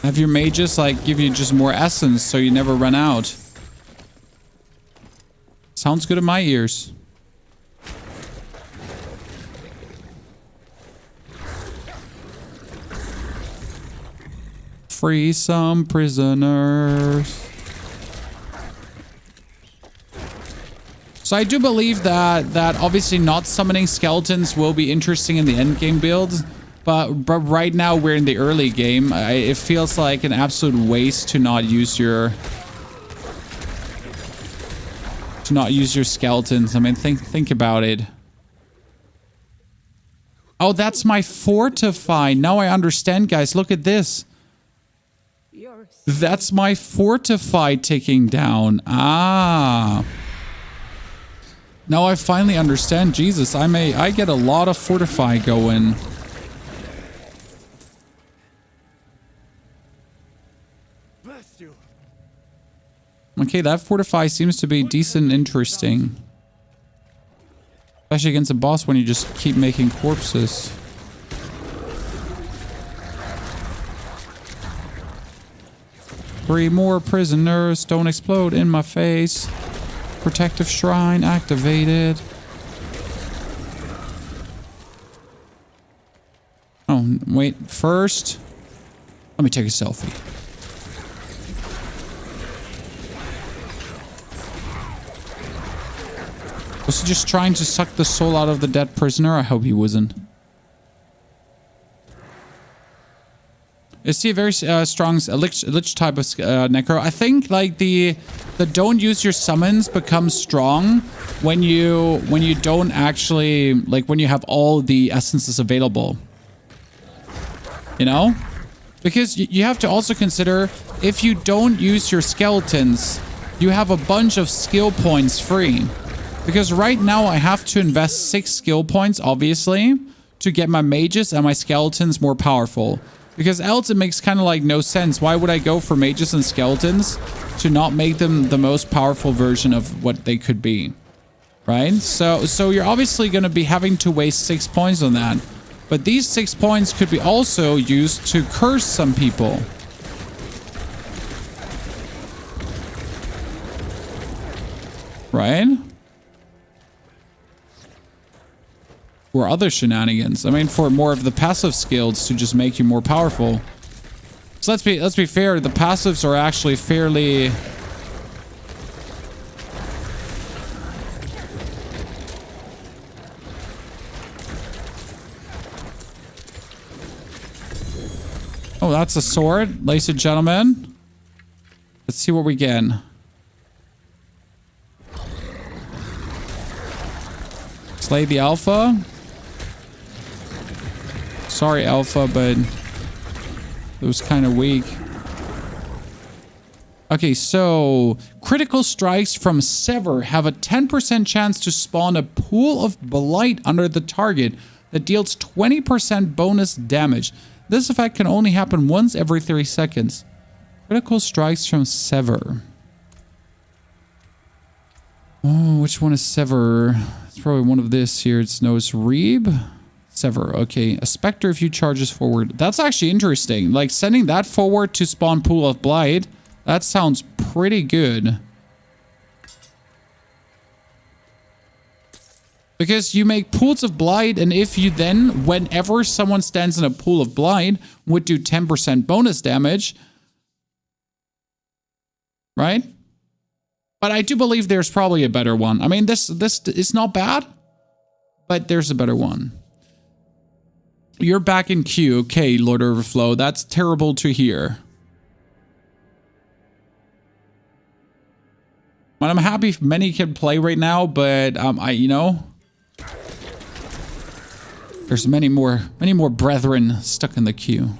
Have your mages like give you just more essence so you never run out. Sounds good in my ears. Free some prisoners. So I do believe that obviously not summoning skeletons will be interesting in the endgame build, but right now we're in the early game. It feels like an absolute waste to not use your skeletons. I mean, think about it. Oh, that's my fortify. Now I understand, guys. Look at this. That's my fortify ticking down. Ah. Now I finally understand. Jesus, I get a lot of fortify going. Bless you. Okay, that fortify seems to be decent and interesting. Especially against a boss when you just keep making corpses. Three more prisoners. Don't explode in my face. Protective shrine activated. Oh, wait. First, let me take a selfie. Was he just trying to suck the soul out of the dead prisoner? I hope he wasn't. Is he a very strong lich type of Necro? I think like the don't use your summons becomes strong when you don't actually, like when you have all the essences available. You know? Because you have to also consider if you don't use your skeletons, you have a bunch of skill points free. Because right now I have to invest 6 skill points, obviously, to get my mages and my skeletons more powerful. Because else it makes kind of like no sense. Why would I go for mages and skeletons to not make them the most powerful version of what they could be? Right? So you're obviously going to be having to waste 6 points on that. But these 6 points could be also used to curse some people. Right? Or other shenanigans. I mean, for more of the passive skills to just make you more powerful. So let's be fair. The passives are actually fairly. Oh, that's a sword, ladies and gentlemen. Let's see what we get. Slay the alpha. Sorry, Alpha, but it was kind of weak. Okay, so critical strikes from Sever have a 10% chance to spawn a pool of blight under the target that deals 20% bonus damage. This effect can only happen once every 30 seconds. Critical strikes from Sever. Oh, which one is Sever? It's probably one of this here. It's Reeb. Sever. Okay. A Spectre if you charges forward. That's actually interesting. Like sending that forward to spawn pool of blight. That sounds pretty good. Because you make pools of blight, and if you then, whenever someone stands in a pool of blight, would do 10% bonus damage. Right? But I do believe there's probably a better one. I mean, this is not bad, but there's a better one. You're back in queue. Okay, Lord Overflow. That's terrible to hear. But I'm happy many can play right now, but you know, there's many more brethren stuck in the queue.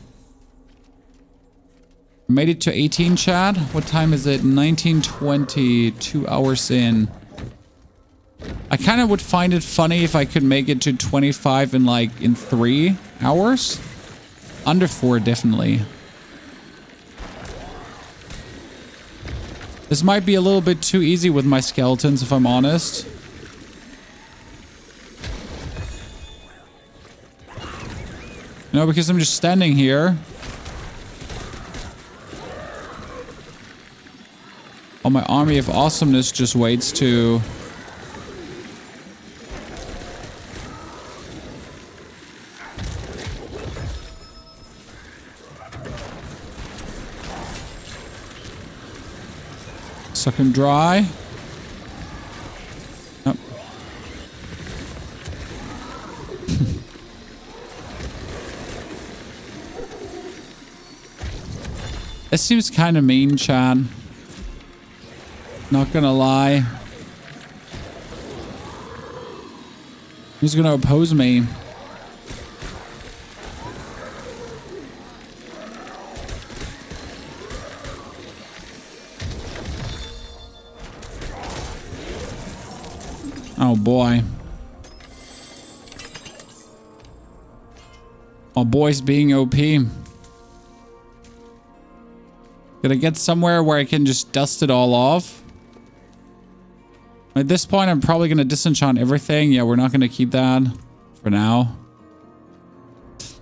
Made it to 18, Chad. What time is it? 19:20. 2 hours in. I kind of would find it funny if I could make it to 25 in 3 hours. Under 4, definitely. This might be a little bit too easy with my skeletons, if I'm honest. You know, because I'm just standing here. Oh, my army of awesomeness just waits to... suck him dry. Nope. This seems kind of mean, Chan. Not gonna lie. He's gonna oppose me. Oh boy. My boy's being OP. Gotta get somewhere where I can just dust it all off. At this point, I'm probably gonna disenchant everything. Yeah, we're not gonna keep that for now.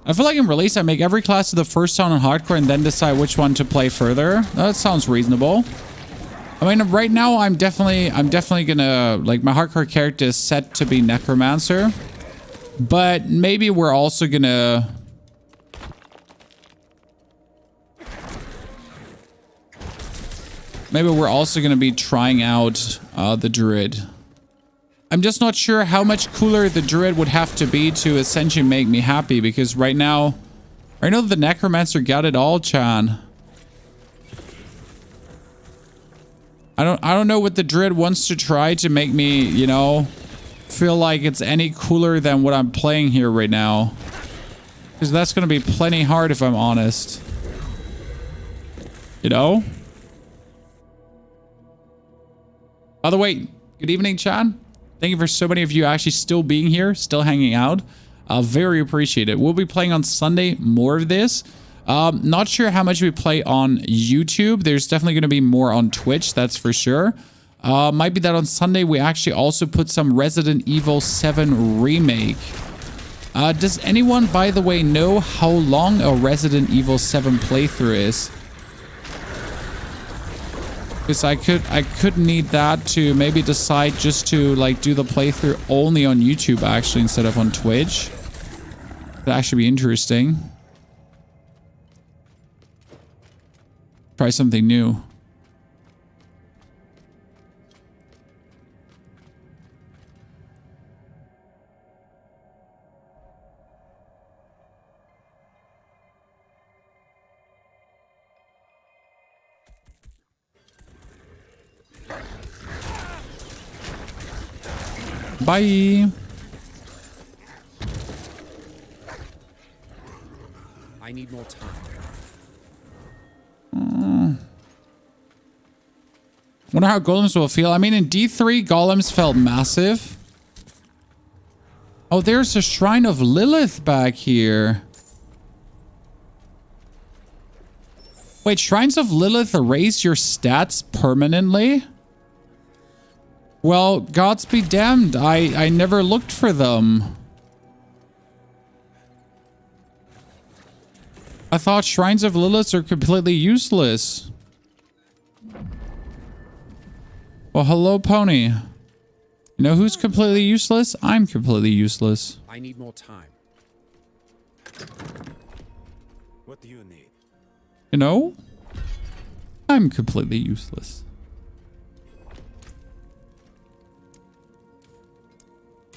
I feel like in release, I make every class to the first sound on hardcore and then decide which one to play further. That sounds reasonable. I mean, right now, I'm definitely gonna, like, my hardcore character is set to be Necromancer. But maybe we're also gonna... Maybe we're also gonna be trying out the Druid. I'm just not sure how much cooler the Druid would have to be to essentially make me happy, because right now the Necromancer got it all, Chan. I don't know what the Druid wants to try to make me, you know, feel like it's any cooler than what I'm playing here right now. Because that's going to be plenty hard if I'm honest. You know? By the way, good evening, Chan. Thank you for so many of you actually still being here, still hanging out. Very appreciate it. We'll be playing on Sunday more of this. Not sure how much we play on YouTube. There's definitely going to be more on Twitch, that's for sure. Might be that on Sunday we actually also put some Resident Evil 7 Remake. Does anyone, by the way, know how long a Resident Evil 7 playthrough is? Because I could need that to maybe decide just to like do the playthrough only on YouTube actually instead of on Twitch. That'd actually be interesting. Try something new. Bye. I need more time. Wonder how golems will feel. I mean, in D3, golems felt massive. Oh, there's a Shrine of Lilith back here. Wait, Shrines of Lilith erase your stats permanently? Well, gods be damned. I never looked for them. I thought Shrines of Lilith are completely useless. Well, hello, Pony. You know who's completely useless? I'm completely useless. I need more time. What do you need? You know? I'm completely useless.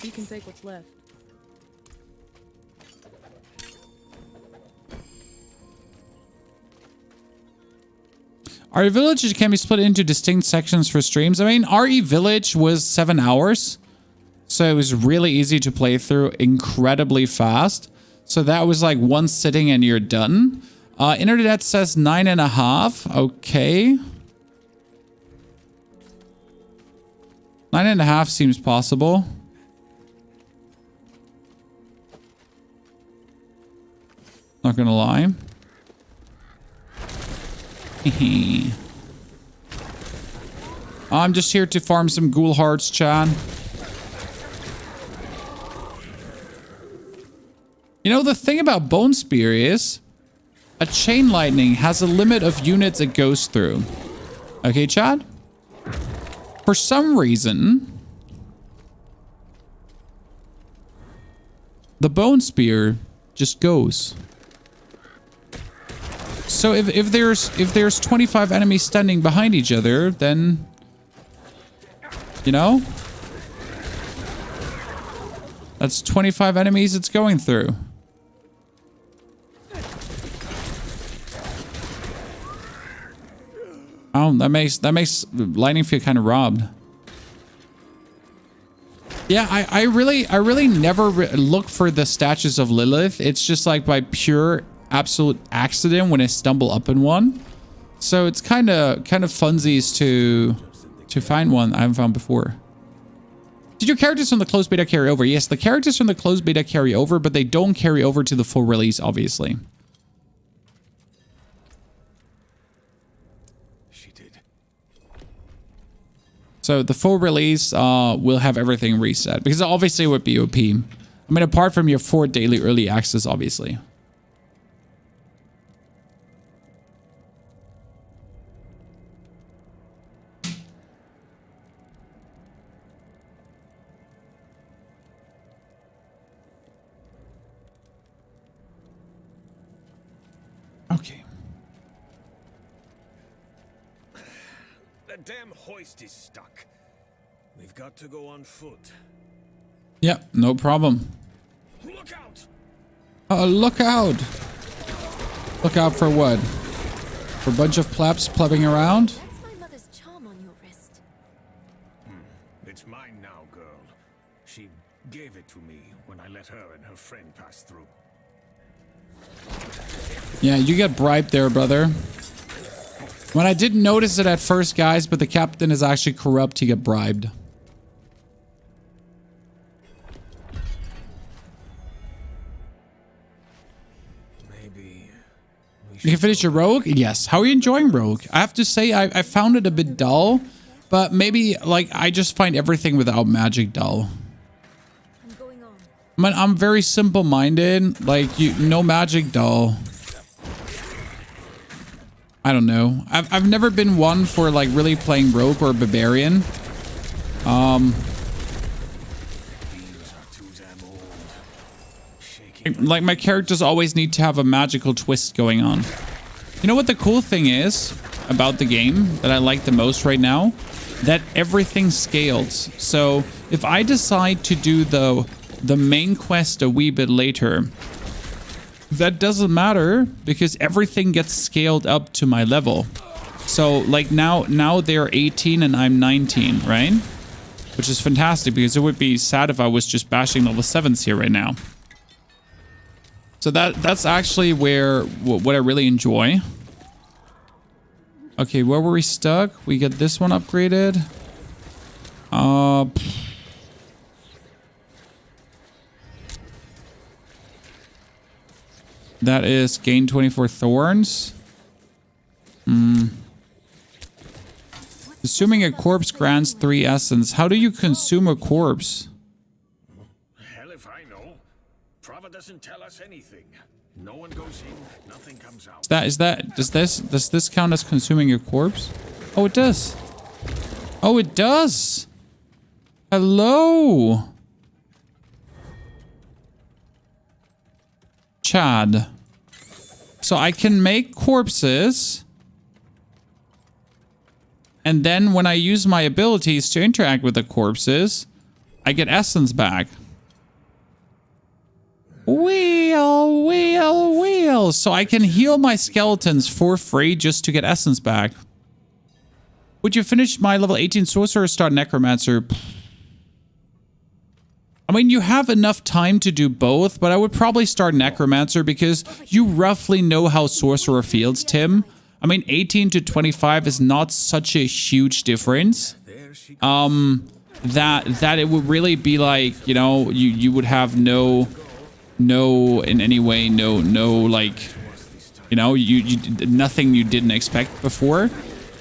You can take what's left. RE Village can be split into distinct sections for streams. I mean, RE Village was 7 hours. So it was really easy to play through, incredibly fast. So that was like one sitting and you're done. Internet says 9.5. Okay. 9.5 seems possible. Not gonna lie. I'm just here to farm some ghoul hearts, Chan. You know, the thing about Bone Spear is a chain lightning has a limit of units it goes through. Okay, Chad? For some reason, the Bone Spear just goes. So if there's 25 enemies standing behind each other, then you know, that's 25 enemies it's going through. Oh, that makes lightning feel kind of robbed. Yeah, I really never look for the statues of Lilith. It's just like by pure absolute accident when I stumble up in one. So it's kind of funsies to find one I haven't found before. Did your characters from the closed beta carry over? Yes, the characters from the closed beta carry over, but they don't carry over to the full release, obviously. She did. So the full release will have everything reset, because obviously it would be OP. I mean, apart from your 4 daily early access, obviously. Okay. The damn hoist is stuck. We've got to go on foot. Yeah, no problem. Look out! Look out! Look out for what? For a bunch of plebs plebbing around? That's my mother's charm on your wrist. It's mine now, girl. She gave it to me when I let her and her friend pass through. Yeah, you get bribed there, brother. When I didn't notice it at first, guys, but the captain is actually corrupt, you get bribed. Maybe You can finish your Rogue? Yes. How are you enjoying Rogue? I have to say, I found it a bit dull, but maybe, like, I just find everything without magic dull. I'm going on. I mean, I'm very simple-minded. Like, no magic dull. I don't know. I've never been one for, like, really playing Rogue or Barbarian. Like, my characters always need to have a magical twist going on. You know what the cool thing is about the game that I like the most right now? That everything scales. So if I decide to do the main quest a wee bit later, that doesn't matter because everything gets scaled up to my level. So like now they're 18 and I'm 19, right? Which is fantastic because it would be sad if I was just bashing level 7s here right now. So that's actually what I really enjoy. Okay, where were we stuck? We get this one upgraded. That is gain 24 thorns. Consuming a corpse grants 3 essence. How do you consume a corpse? Hell if I know. Prava doesn't tell us anything. No one goes in, nothing comes out. Does this count as consuming a corpse? Oh, it does. Oh, it does. Hello. Chad. So I can make corpses. And then when I use my abilities to interact with the corpses, I get essence back. Wheel. So I can heal my skeletons for free just to get essence back. Would you finish my level 18 Sorcerer or start Necromancer? I mean, you have enough time to do both, but I would probably start Necromancer because you roughly know how Sorcerer feels, Tim. I mean, 18 to 25 is not such a huge difference. That it would really be like, you know, you would have no no, in any way, no, like, you know, you nothing you didn't expect before.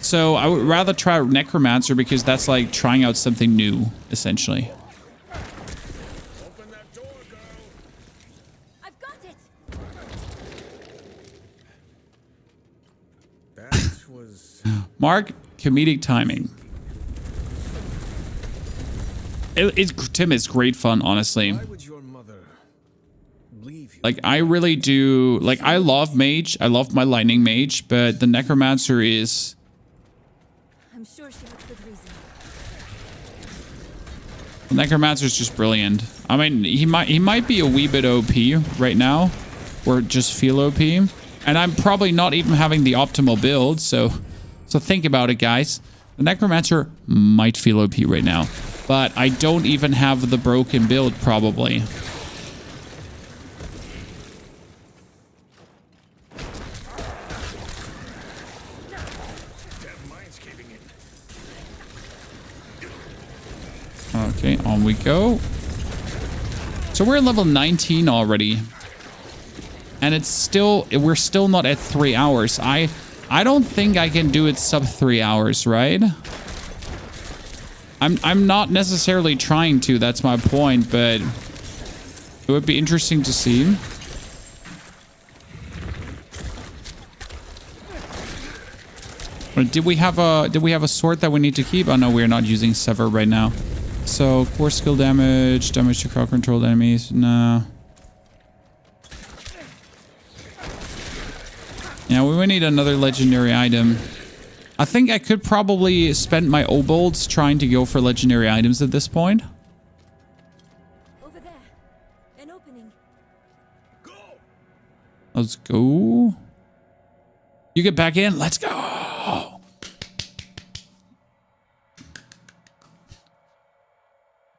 So I would rather try Necromancer because that's like trying out something new, essentially. Open that door, girl. I've got it. That was... Mark, comedic timing. Tim, it's great fun, honestly. Why would your mother leave you? Like, I really do. Like, I love Mage. I love my Lightning Mage, but the Necromancer is... I'm sure she has good reason. The Necromancer is just brilliant. I mean, he might be a wee bit OP right now, or just feel OP. And I'm probably not even having the optimal build, so think about it, guys. The Necromancer might feel OP right now, but I don't even have the broken build, probably. Okay, on we go. So we're at level 19 already. And we're still not at 3 hours. I don't think I can do it sub 3 hours, right? I'm not necessarily trying to, that's my point, but it would be interesting to see. Did we have a sword that we need to keep? Oh no, we're not using Sever right now. So core skill damage to crowd controlled enemies. No. Yeah, we would need another legendary item. I think I could probably spend my obolds trying to go for legendary items at this point. Over there. An opening. Let's go. You get back in. Let's go.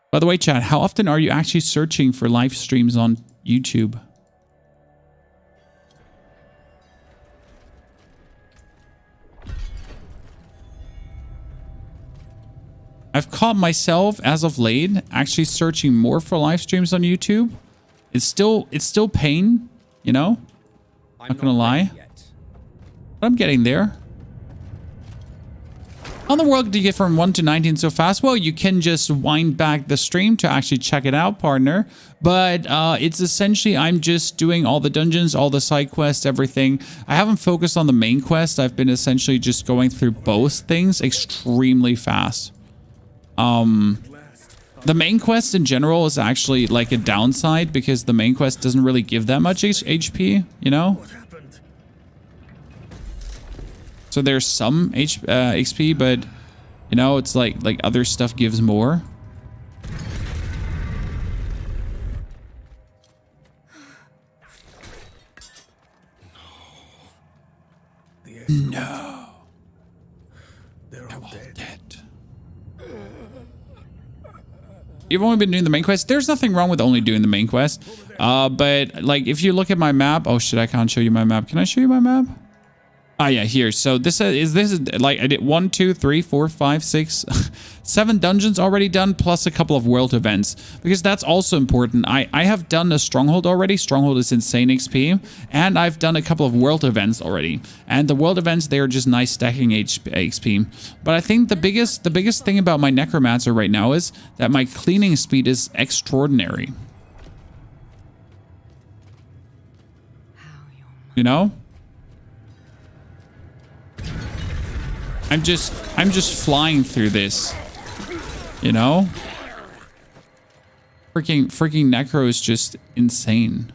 By the way, chat, how often are you actually searching for live streams on YouTube? I've caught myself as of late actually searching more for live streams on YouTube. It's still pain, you know? Not gonna lie. But I'm getting there. How in the world do you get from 1 to 19 so fast? Well, you can just wind back the stream to actually check it out, partner. But it's essentially, I'm just doing all the dungeons, all the side quests, everything. I haven't focused on the main quest. I've been essentially just going through both things extremely fast. The main quest in general is actually like a downside because the main quest doesn't really give that much HP, you know? So there's some XP, but you know, it's like other stuff gives more. No. They're all dead. You've only been doing the main quest. There's nothing wrong with only doing the main quest. But like if you look at my map, oh shit, I can't show you my map. Can I show you my map? Ah, yeah, here. So this is like I did 1, 2, 3, 4, 5, 6, 7 dungeons already done, plus a couple of world events, because that's also important. I have done a stronghold already. Stronghold is insane XP, and I've done a couple of world events already. And the world events, they are just nice stacking XP. But I think the biggest thing about my Necromancer right now is that my cleaning speed is extraordinary. You know? I'm just flying through this, you know? Freaking Necro is just insane.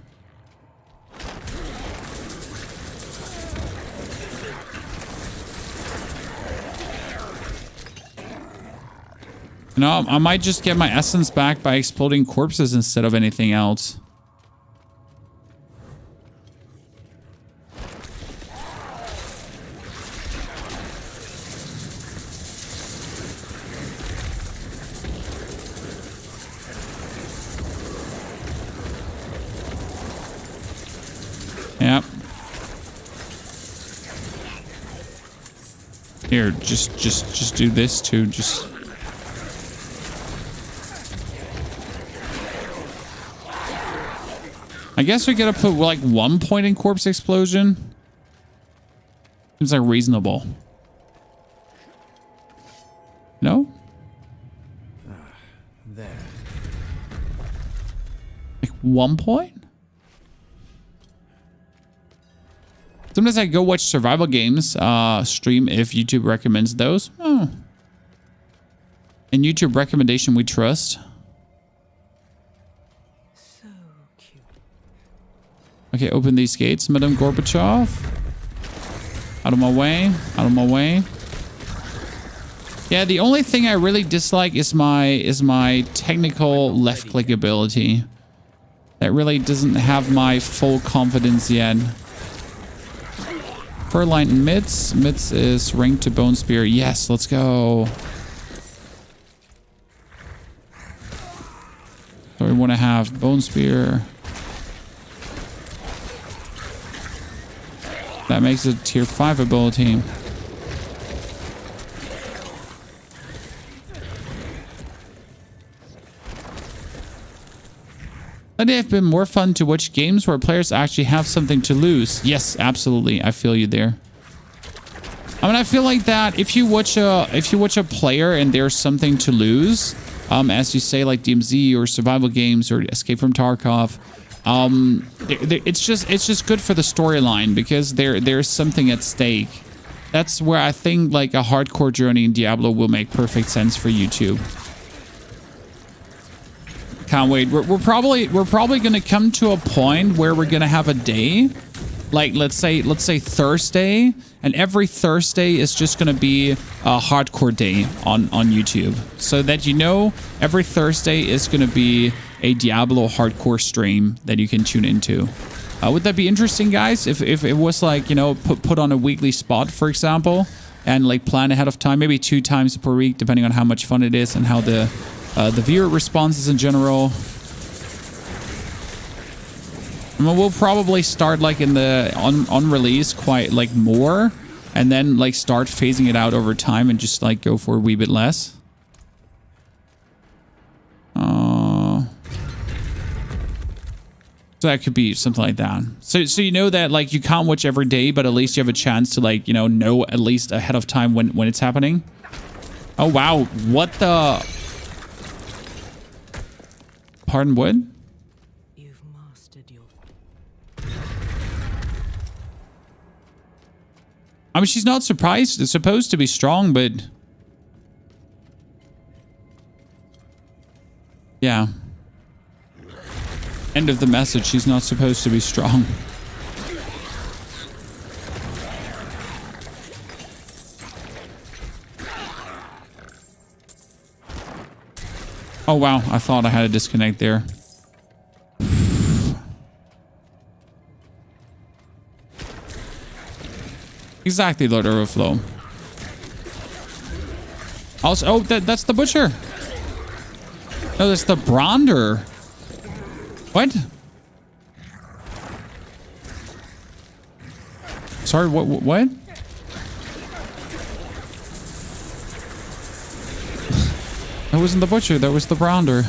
You know, I might just get my essence back by exploding corpses instead of anything else. Yep. Here, just do this too. Just. I guess we gotta put like 1 point in corpse explosion. Seems like reasonable. No? There. Like 1 point? Sometimes I go watch survival games stream if YouTube recommends those. Oh. And YouTube recommendation we trust. So cute. Okay, open these gates, Madame Gorbachev. Out of my way. Out of my way. Yeah, the only thing I really dislike is my technical left click ability. That really doesn't have my full confidence yet. Furline and Mitz. Mitz is ranked to Bone Spear. Yes, let's go. So we want to have Bone Spear. That makes it tier 5 ability. Would it have been more fun to watch games where players actually have something to lose? Yes, absolutely. I feel you there. I mean, I feel like that if you watch a player and there's something to lose, as you say, like DMZ or survival games or Escape from Tarkov, it's just good for the storyline because there's something at stake. That's where I think like a hardcore journey in Diablo will make perfect sense for YouTube. Can't wait. We're probably gonna come to a point where we're gonna have a day, like let's say Thursday, and every Thursday is just gonna be a hardcore day on YouTube, so that you know every Thursday is gonna be a Diablo hardcore stream that you can tune into. Would that be interesting, guys? If it was like, you know, put on a weekly spot, for example, and like plan ahead of time, maybe 2 times per week, depending on how much fun it is and how the viewer responses in general. I mean, we'll probably start like in the on release quite like more, and then like start phasing it out over time and just like go for a wee bit less. So that could be something like that. So you know that like you can't watch every day, but at least you have a chance to like, you know at least ahead of time when it's happening. Oh wow, what the? Pardon, what? You've mastered your... I mean, she's not surprised. It's supposed to be strong, but... yeah. End of the message. She's not supposed to be strong. Oh, wow. I thought I had a disconnect there. Exactly, Lord Overflow. Also, oh, that's the Butcher. No, that's the Bronder. What? Sorry, what? That wasn't the Butcher, that was the Bronder.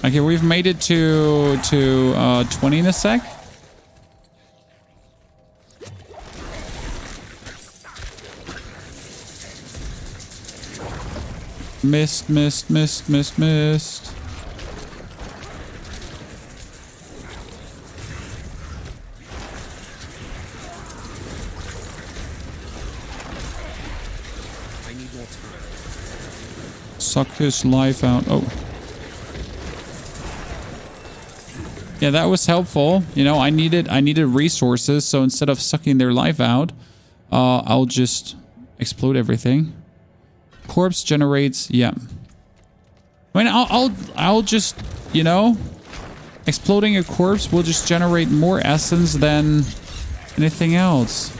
Okay, we've made it to 20 in a sec. Missed. Suck his life out. Oh. Yeah, that was helpful. You know, I needed resources, so instead of sucking their life out, I'll just explode everything. Corpse generates, yeah. I mean, I'll just, you know, exploding a corpse will just generate more essence than anything else.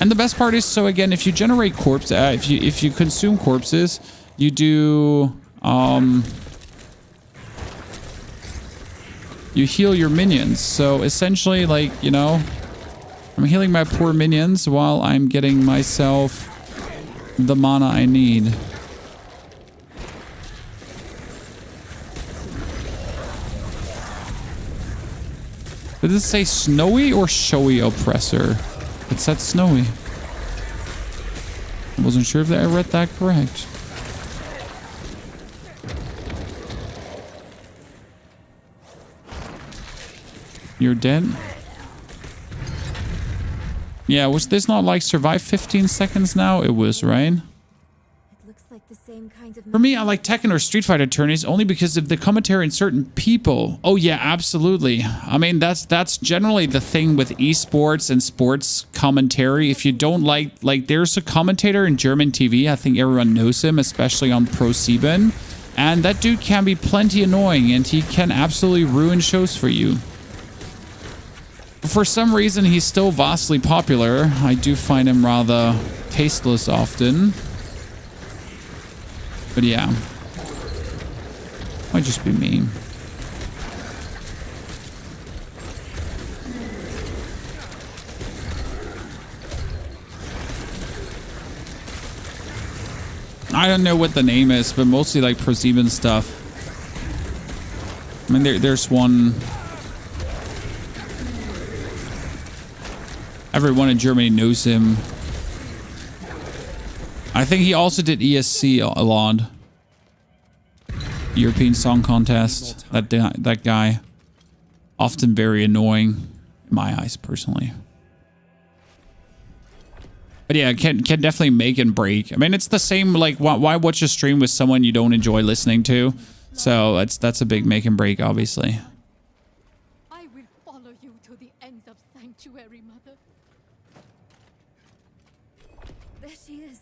And the best part is, so again, if you generate corpse, if you consume corpses, you do you heal your minions. So essentially, like, you know, I'm healing my poor minions while I'm getting myself the mana I need. Did it say snowy or showy oppressor? It said snowy. I wasn't sure if I read that correct. You're dead? Yeah, was this not like survive 15 seconds now? It was, right? It looks like the same kind of... For me, I like Tekken or Street Fighter tourneys only because of the commentary and certain people. Oh yeah, absolutely. I mean, that's generally the thing with esports and sports commentary. If you don't like there's a commentator in German TV. I think everyone knows him, especially on ProSieben. And that dude can be plenty annoying and he can absolutely ruin shows for you. For some reason, he's still vastly popular. I do find him rather tasteless often. But yeah. Might just be me. I don't know what the name is, but mostly like ProSieben stuff. I mean, there's one... Everyone in Germany knows him. I think he also did ESC a lot. European Song Contest. That guy. Often very annoying. In my eyes, personally. But yeah, can definitely make and break. I mean, it's the same, like, why watch a stream with someone you don't enjoy listening to? So that's a big make and break, obviously. I will follow you to the ends of sanctuary, Mother. There she is.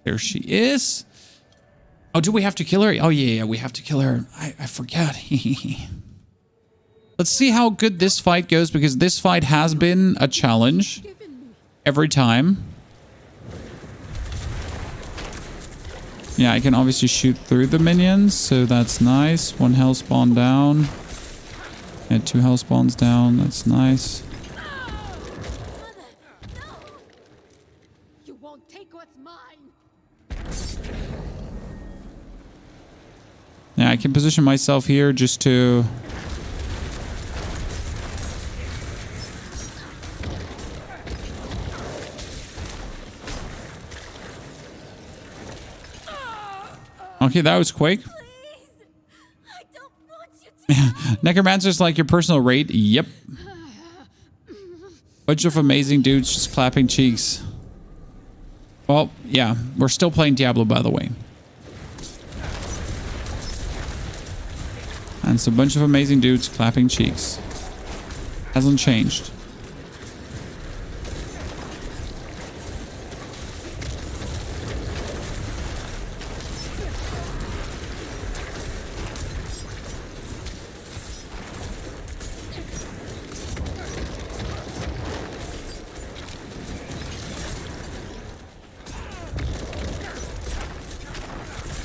There she is. Oh, do we have to kill her? Oh, yeah, we have to kill her. I forgot. Let's see how good this fight goes, because this fight has been a challenge every time. Yeah, I can obviously shoot through the minions, so that's nice. 1 health spawn down. And 2 health spawns down. That's nice. You won't take what's mine. Yeah, I can position myself here just to... Okay, that was quick. I don't want you to. Necromancer's like your personal raid. Yep. Bunch of amazing dudes just clapping cheeks. Well, yeah, we're still playing Diablo, by the way. And it's a bunch of amazing dudes clapping cheeks. Hasn't changed.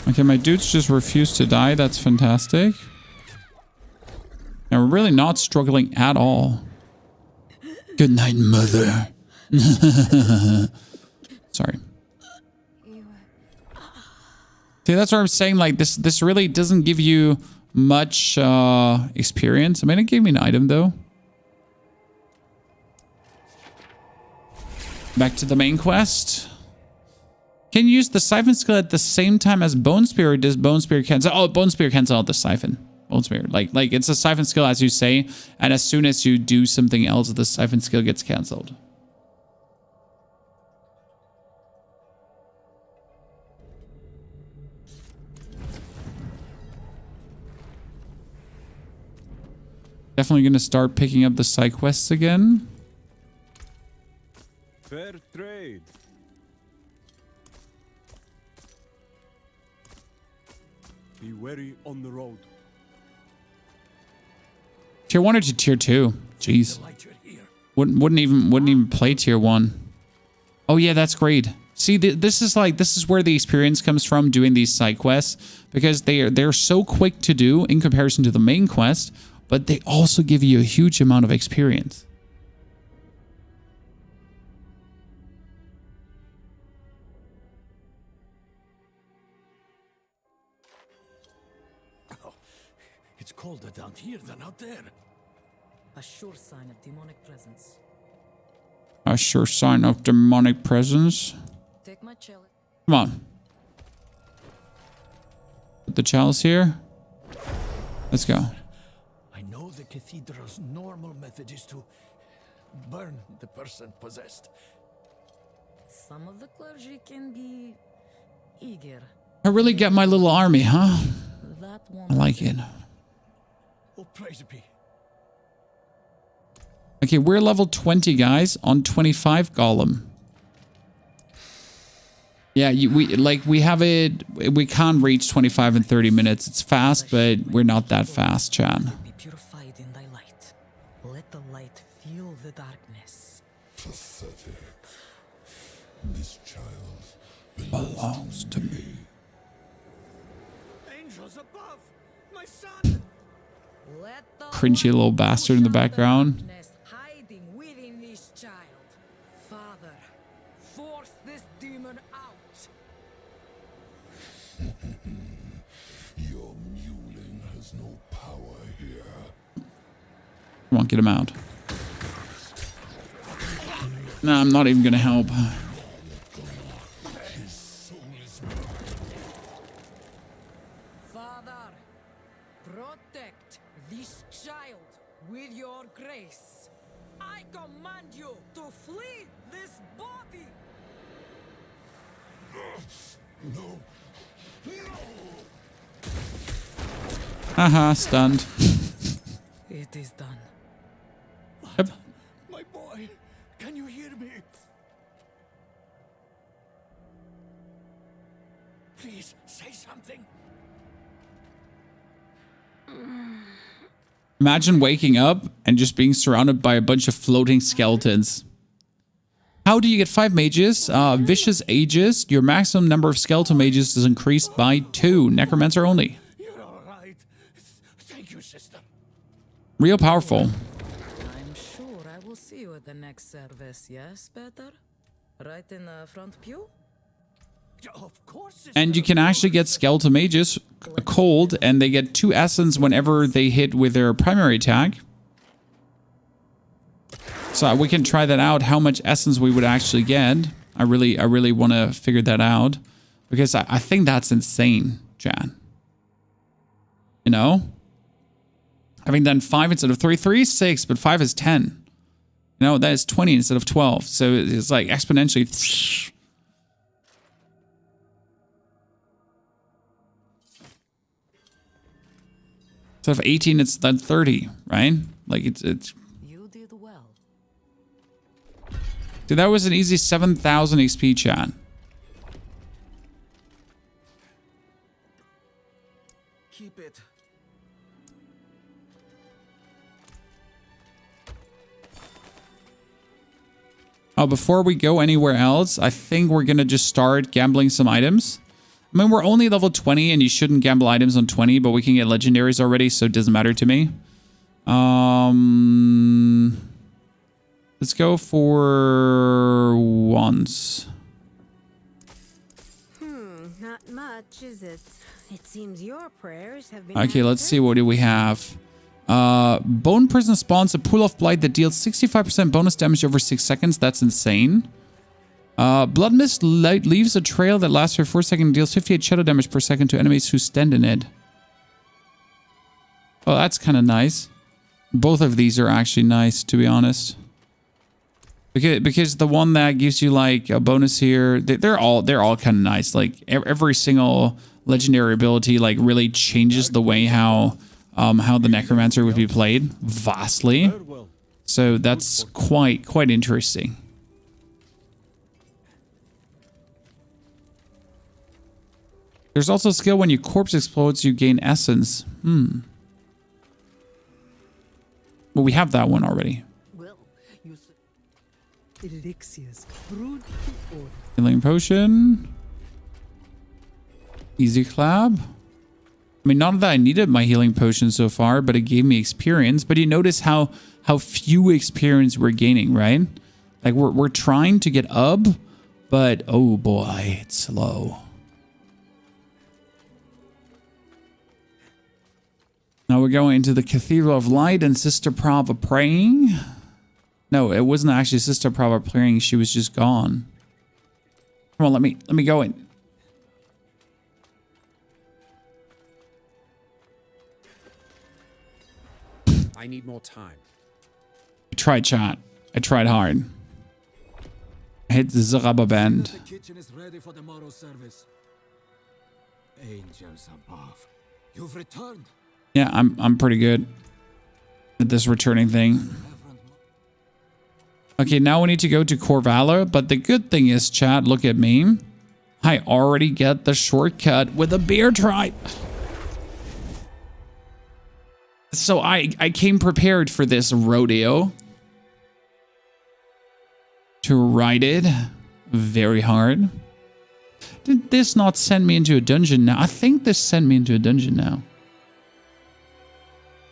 Okay, my dudes just refuse to die. That's fantastic. And we're really not struggling at all. Good night, mother. Sorry. See, that's what I'm saying. Like, this really doesn't give you much experience. I mean, it gave me an item, though. Back to the main quest. Can you use the Siphon skill at the same time as Bone Spear, or does Bone Spear cancel? Oh, Bone Spear cancel out the Siphon. Bone Spear. Like it's a Siphon skill, as you say, and as soon as you do something else, the Siphon skill gets cancelled. Definitely going to start picking up the side quests again. Fair trade. Be wary on the road. Tier 1 or to tier 2? Jeez. Wouldn't even play tier 1. Oh yeah, that's great. See, this is where the experience comes from doing these side quests, because they're so quick to do in comparison to the main quest, but they also give you a huge amount of experience. It's colder down here than out there. A sure sign of demonic presence. A sure sign of demonic presence. Take my chalice. Come on. Put the chalice here. Let's go. I know the cathedral's normal method is to burn the person possessed. Some of the clergy can be eager. I really get my little army, huh? That I one. like it. Oh, praise be. Okay, we're level 20, guys, on 25 golem. Yeah, we have it. We can't reach 25 in 30 minutes. It's fast, but we're not that fast, Chan. Be purified in thy light. Let the light feel the darkness. Pathetic. This child Belongs to me. Angels above, my son. Let the Cringy little bastard in the background. darkness hiding within this child. Father, force this demon out. Your mewling has no power here. Come on, get him out. No, I'm not even gonna help. Father, protect this child with your grace. I command you to flee this body. No. Haha, stunned. It is done. Yep. My boy, can you hear me? Please say something. Imagine waking up and just being surrounded by a bunch of floating skeletons. How do you get 5 mages? Vicious Aegis. Your maximum number of skeletal mages is increased by 2. Necromancer only. You're all right. Thank you, sister. Real powerful. I'm sure I will see you at the next service, yes, Peter? Right in the front pew? Of course. And you can actually get skeletal mages cold, and they get 2 essence whenever they hit with their primary attack. So we can try that out, how much essence we would actually get. I really want to figure that out, because I think that's insane, Jan. You know? Having done 5 instead of 3. 3 is 6, but 5 is 10. You know, that is 20 instead of 12. So it's like exponentially. Instead of 18, it's then 30, right? Like it's You did well. Dude, that was an easy 7,000 XP, chat. Keep it. Oh, before we go anywhere else, I think we're gonna just start gambling some items. I mean, we're only level 20, and you shouldn't gamble items on 20, but we can get legendaries already, so it doesn't matter to me. Let's go for once. Not much, is it? It seems your prayers have been Okay, let's answered. see. What do we have? Bone Prison spawns a pool of blight that deals 65% bonus damage over 6 seconds. That's insane. Blood Mist leaves a trail that lasts for 4 seconds and deals 58 shadow damage per second to enemies who stand in it. Oh, that's kind of nice. Both of these are actually nice, to be honest. Because the one that gives you like a bonus here, they're all kind of nice. Like every single legendary ability like really changes the way how the Necromancer would be played vastly. So that's quite interesting. There's also a skill when your corpse explodes, you gain essence. Well, we have that one already. Well, you elixirs brewed before. Healing potion. Easy clap. I mean, not that I needed my healing potion so far, but it gave me experience. But you notice how few experience we're gaining, right? Like we're trying to get up, but oh boy, it's slow. Now We're going into the Cathedral of Light and Sister Prava praying. No, it wasn't actually Sister Prava praying. She was just gone. Come on, let me go in. I need more time. I tried, chat. I tried hard. I hit the rubber band. The kitchen is ready for the morrow service. Angels above, you've returned. Yeah, I'm pretty good at this returning thing. Okay, now we need to go to Corvallar, but the good thing is, chat, look at me. I already get the shortcut with a bear tribe. So I came prepared for this rodeo. To ride it very hard. Did this not send me into a dungeon now? I think this sent me into a dungeon now.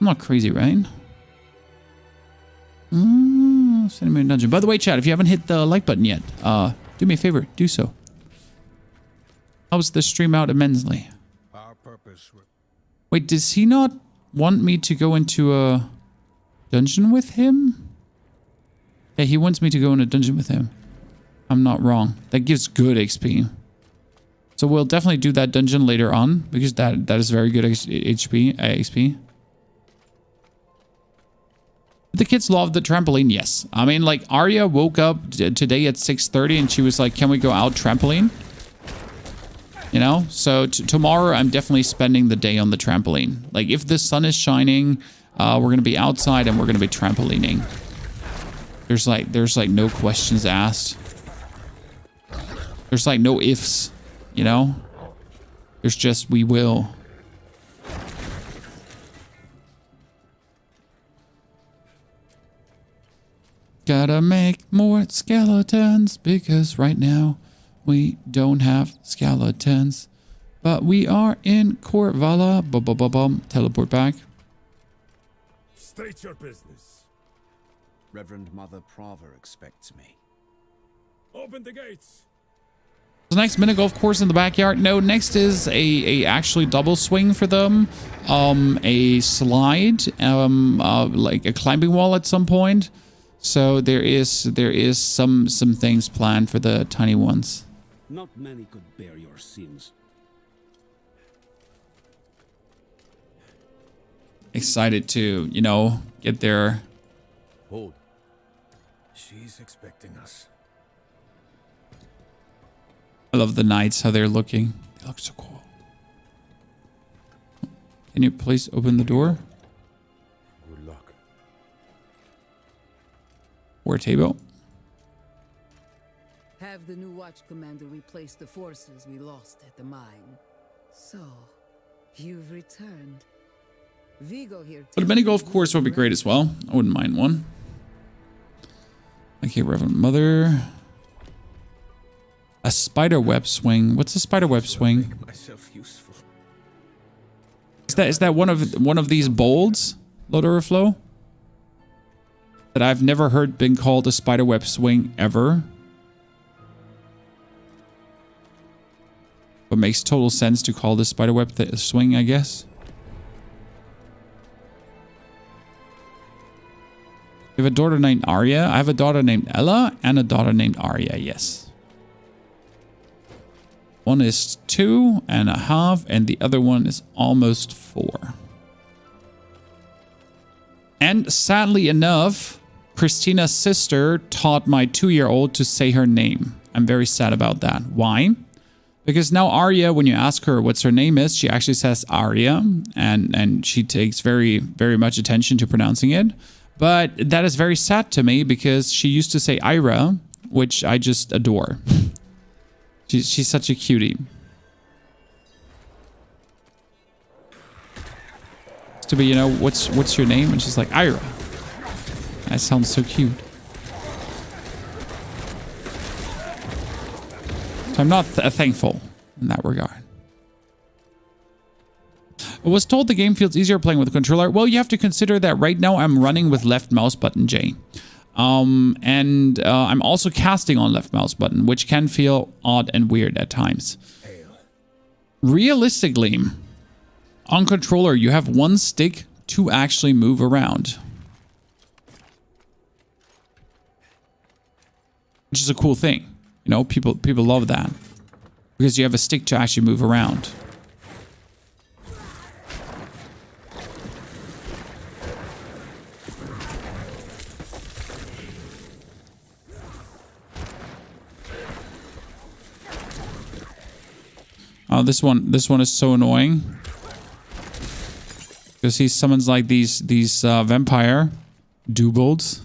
I'm not crazy, right? Send me a dungeon. By the way, chat, if you haven't hit the like button yet, do me a favor, do so. Helps the stream out immensely. Our purpose. Wait, does he not want me to go into a dungeon with him? Yeah, he wants me to go in a dungeon with him. I'm not wrong. That gives good XP. So we'll definitely do that dungeon later on because that is very good XP. The kids love the trampoline, yes. I mean, like, Arya woke up today at 6:30 and she was like, can we go out trampoline? You know? So tomorrow I'm definitely spending the day on the trampoline. Like, if the sun is shining, we're going to be outside and we're going to be trampolining. There's like no questions asked. There's like no ifs, you know? There's just we will. Gotta make more skeletons because right now we don't have skeletons. But we are in Corvallar. Teleport back. State your business. Reverend Mother Prava expects me. Open the gates. The next mini golf course in the backyard. No, next is a actually double swing for them. A slide, like a climbing wall at some point. So there is some things planned for the tiny ones. Not many could bear your sins. Excited to, you know, get there. Hold. She's expecting us. I love the knights, how they're looking. They look so cool. Can you please open the door? Good luck. War table. Have the new watch commander replace the forces we lost at the mine. So, you've returned. Vigo here. But a mini golf course would be great as well. I wouldn't mind one. Okay, Reverend Mother. A spider web swing. What's a spider web swing? Make myself useful. Is that one of these bolds, Load Overflow? That I've never heard been called a spider web swing ever. But makes total sense to call this spider web swing, I guess. You have a daughter named Arya. I have a daughter named Ella and a daughter named Arya, yes. One is 2.5 and the other one is almost 4. And sadly enough, Christina's sister taught my 2-year-old to say her name. I'm very sad about that. Why? Because now Arya, when you ask her what's her name is, she actually says Arya, and she takes very, very much attention to pronouncing it. But that is very sad to me because she used to say Ira, which I just adore. She's such a cutie. To be, you know, what's your name? And she's like, Ira. That sounds so cute. So I'm not thankful in that regard. I was told the game feels easier playing with the controller. Well, you have to consider that right now I'm running with left mouse button J. I'm also casting on left mouse button, which can feel odd and weird at times. Realistically, on controller, you have one stick to actually move around. Which is a cool thing. You know, people love that. Because you have a stick to actually move around. Oh, this one is so annoying. Because he summons like these vampire doobolds.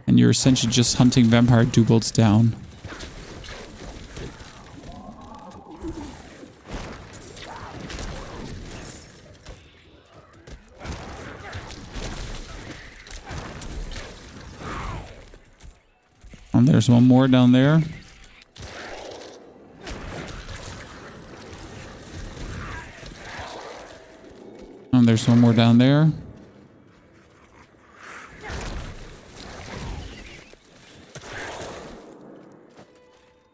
And you're essentially just hunting vampire doobolds down. And there's one more down there. And there's one more down there.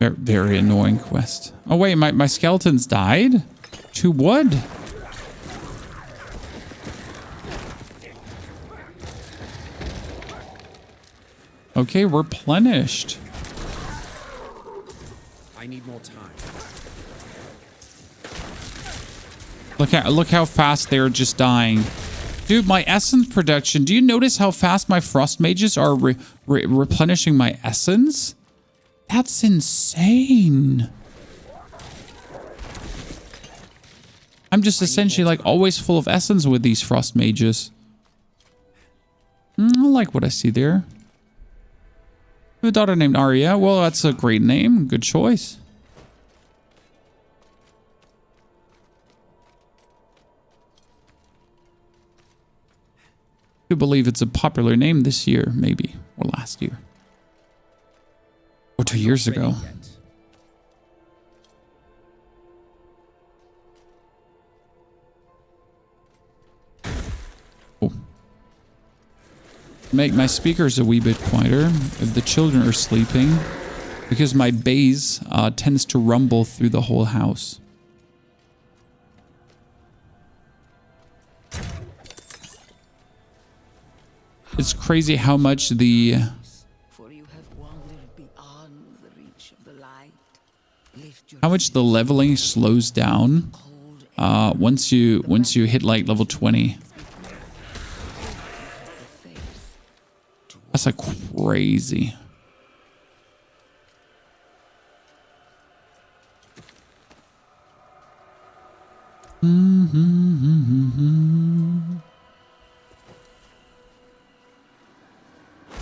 Very annoying quest. Oh wait, my skeletons died? To wood? Okay, replenished. I need more time. Look how fast they're just dying. Dude, my essence production. Do you notice how fast my frost mages are replenishing my essence? That's insane. I'm just essentially like always full of essence with these frost mages. I like what I see there. I have a daughter named Arya. Well, that's a great name. Good choice. I do believe it's a popular name this year, maybe, or last year. Or 2 years ago. Oh. Make my speakers a wee bit quieter if the children are sleeping, because my bass tends to rumble through the whole house. It's crazy how much the leveling slows down once you hit like level 20. That's like crazy.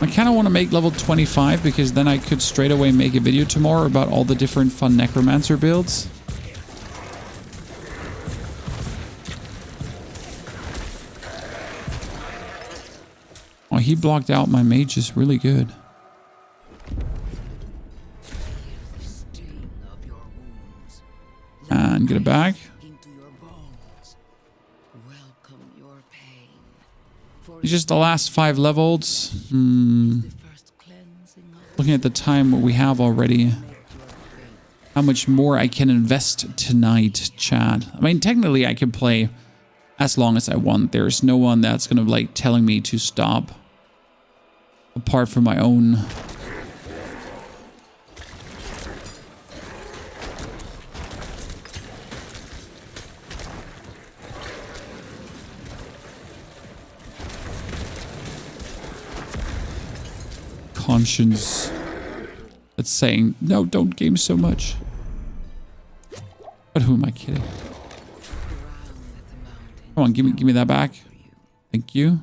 I kind of want to make level 25 because then I could straight away make a video tomorrow about all the different fun Necromancer builds. Oh, he blocked out my mages really good. And get it back. It's just the last 5 levels. Looking at the time we have already. How much more I can invest tonight, chat. I mean, technically I can play as long as I want. There's no one that's gonna like telling me to stop. Apart from my own. Conscience that's saying, no, don't game so much. But who am I kidding? Come on, give me that back. Thank you.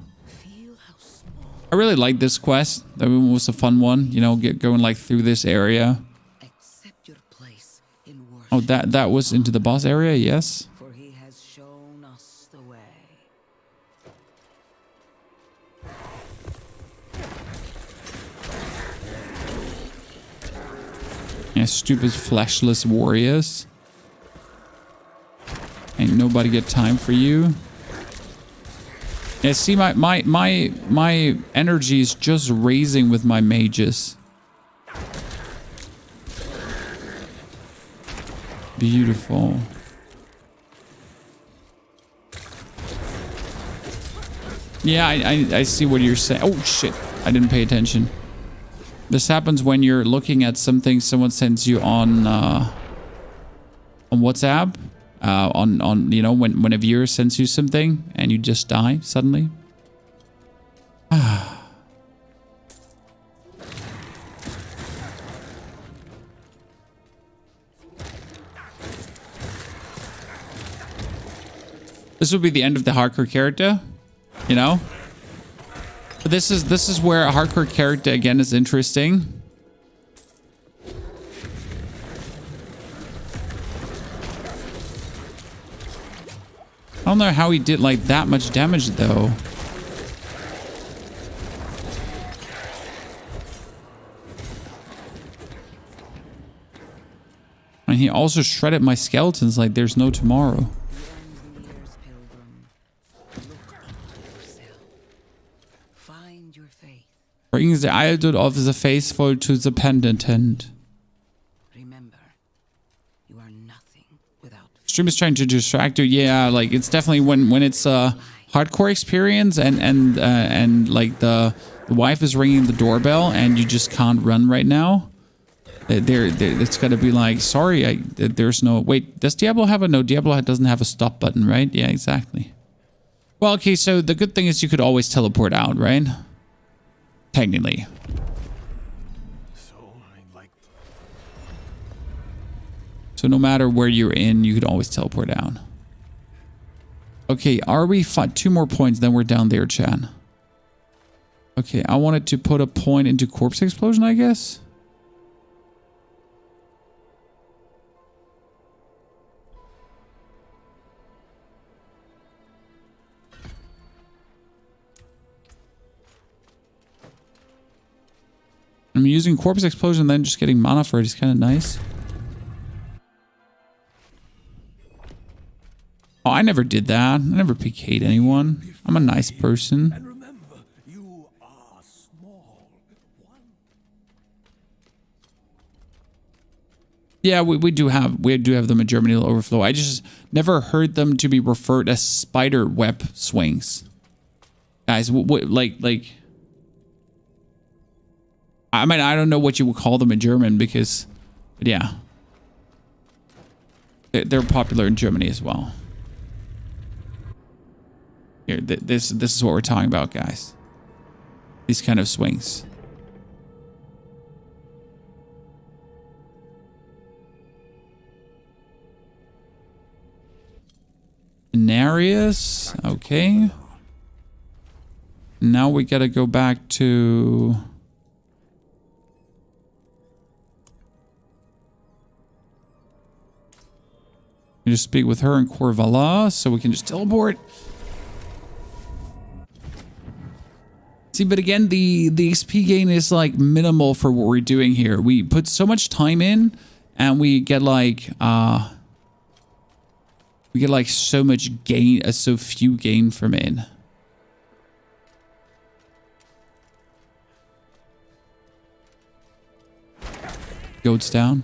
I really like this quest. That one was a fun one. You know, going like through this area. Oh, that was into the boss area, yes. Yeah, stupid fleshless warriors. Ain't nobody got time for you. Yeah, see, my energy is just raising with my mages. Beautiful. Yeah, I see what you're saying. Oh, shit. I didn't pay attention. This happens when you're looking at something someone sends you on WhatsApp. On you know, when a viewer sends you something and you just die suddenly. This would be the end of the hardcore character, you know? But this is where a hardcore character again is interesting. I don't know how he did like that much damage though. And he also shredded my skeletons like there's no tomorrow. Brings the idol of the faithful to the penitent. Remember, you are nothing without. Stream is trying to distract you. Yeah, like it's definitely when it's a hardcore experience and like the wife is ringing the doorbell and you just can't run right now. It's gotta be like, sorry, there's no. Wait, does Diablo have a no? Diablo doesn't have a stop button, right? Yeah, exactly. Well, okay, so the good thing is you could always teleport out, right? Technically. So no matter where you're in, you could always teleport down. Okay, are we 2 more points? Then we're down there, chat. Okay, I wanted to put a point into corpse explosion, I guess. I'm using corpse explosion, then just getting mana for it is kind of nice. Oh, I never did that. I never PK'd anyone. I'm a nice person. And remember, you are small. Yeah, we do have them in Germany overflow. I just never heard them to be referred as spider web swings. Guys, like I mean, I don't know what you would call them in German because, but yeah, they're popular in Germany as well. Here, this is what we're talking about, guys. These kind of swings. Denarius, okay. Now we gotta go back to. We just speak with her in Corvala, so we can just teleport. See, but again, the XP gain is like minimal for what we're doing here. We put so much time in, and we get like so much gain, so few gain from it. Goats down.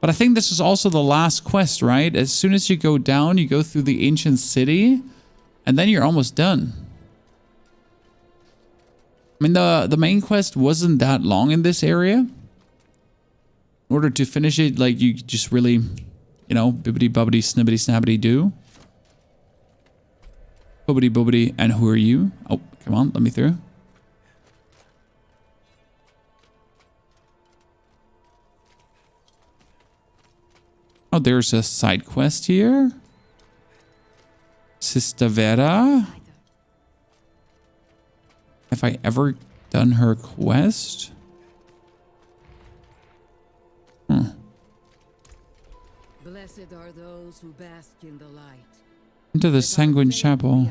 But I think this is also the last quest, right? As soon as you go down, you go through the ancient city, and then you're almost done. I mean, the main quest wasn't that long in this area. In order to finish it, like, you just really, you know, bibbity-bobbity, snibbity-snabbity do. Bobbity-bobbity, and who are you? Oh, come on, let me through. Oh, there's a side quest here. Sister Vera. Have I ever done her quest? Blessed are those who bask in the light. Into the Sanguine Chapel.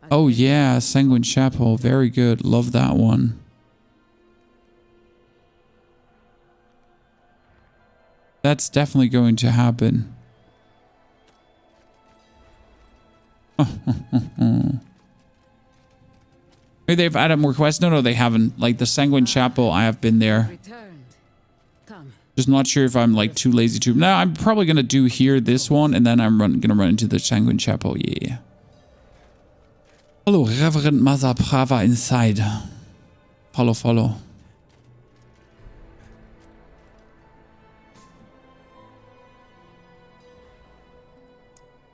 Oh yeah, Sanguine Chapel. Very good. Love that one. That's definitely going to happen. Maybe they've added more quests. No, they haven't. Like the Sanguine Chapel, I have been there. Just not sure if I'm like too lazy to. No, I'm probably going to do here this one, and then I'm going to run into the Sanguine Chapel. Yeah. Hello, Reverend Mother Prava inside. Follow, follow.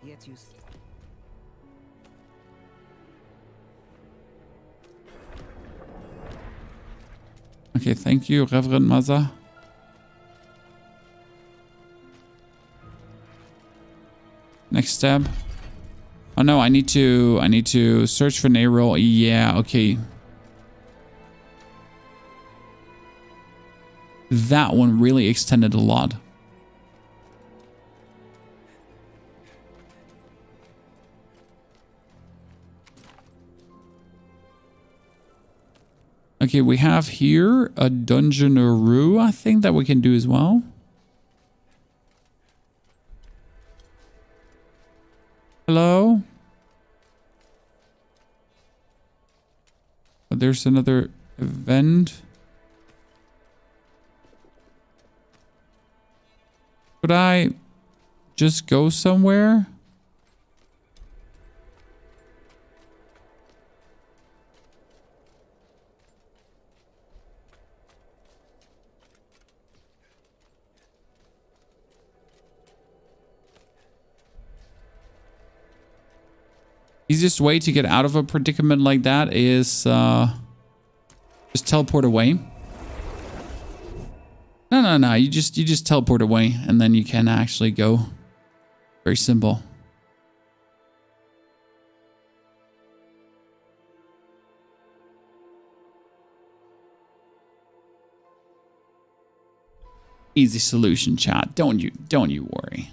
Yet you Okay, thank you, Reverend Mother. Next step. Oh no, I need to search for an A-roll. Yeah, okay. That one really extended a lot. Okay, we have here a Dungeoneeroo, I think, that we can do as well. Hello? Oh, there's another event. Could I just go somewhere? Easiest way to get out of a predicament like that is just teleport away. No. You just teleport away, and then you can actually go. Very simple. Easy solution, chat. Don't you worry.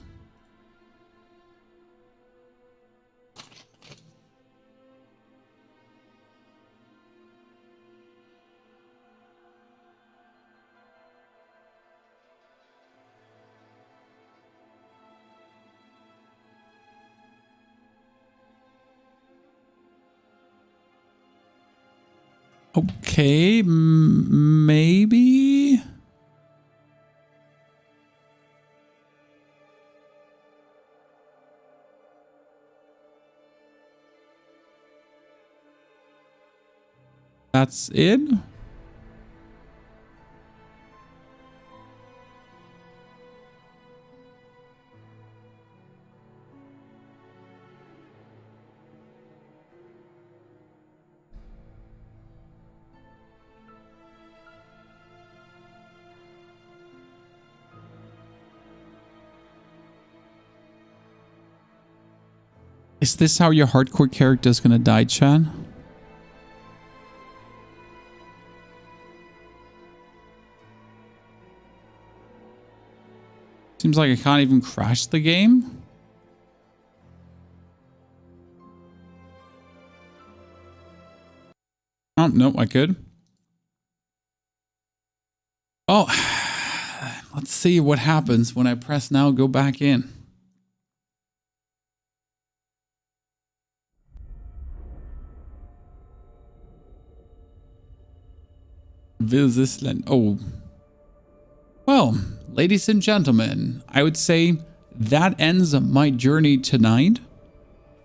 Okay, maybe. That's it. Is this how your hardcore character is gonna die, Chan? Seems like I can't even crash the game. Oh, no, I could. Oh, let's see what happens when I press now, go back in. Will this land? Oh. Well, ladies and gentlemen, I would say that ends my journey tonight.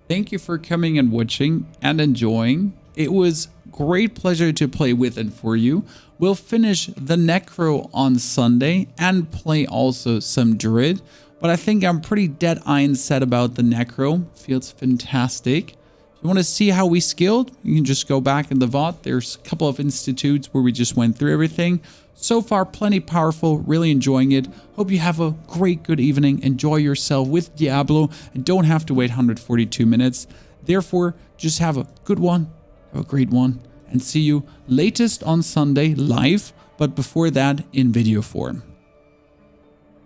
Thank you for coming and watching and enjoying. It was great pleasure to play with and for you. We'll finish the Necro on Sunday and play also some Druid, but I think I'm pretty dead iron set about the Necro. Feels fantastic. If you want to see how we skilled, you can just go back in the VOD. There's a couple of institutes where we just went through everything. So far, plenty powerful, really enjoying it. Hope you have a great, good evening. Enjoy yourself with Diablo and don't have to wait 142 minutes. Therefore, just have a good one, have a great one, and see you latest on Sunday live, but before that in video form.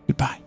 Goodbye.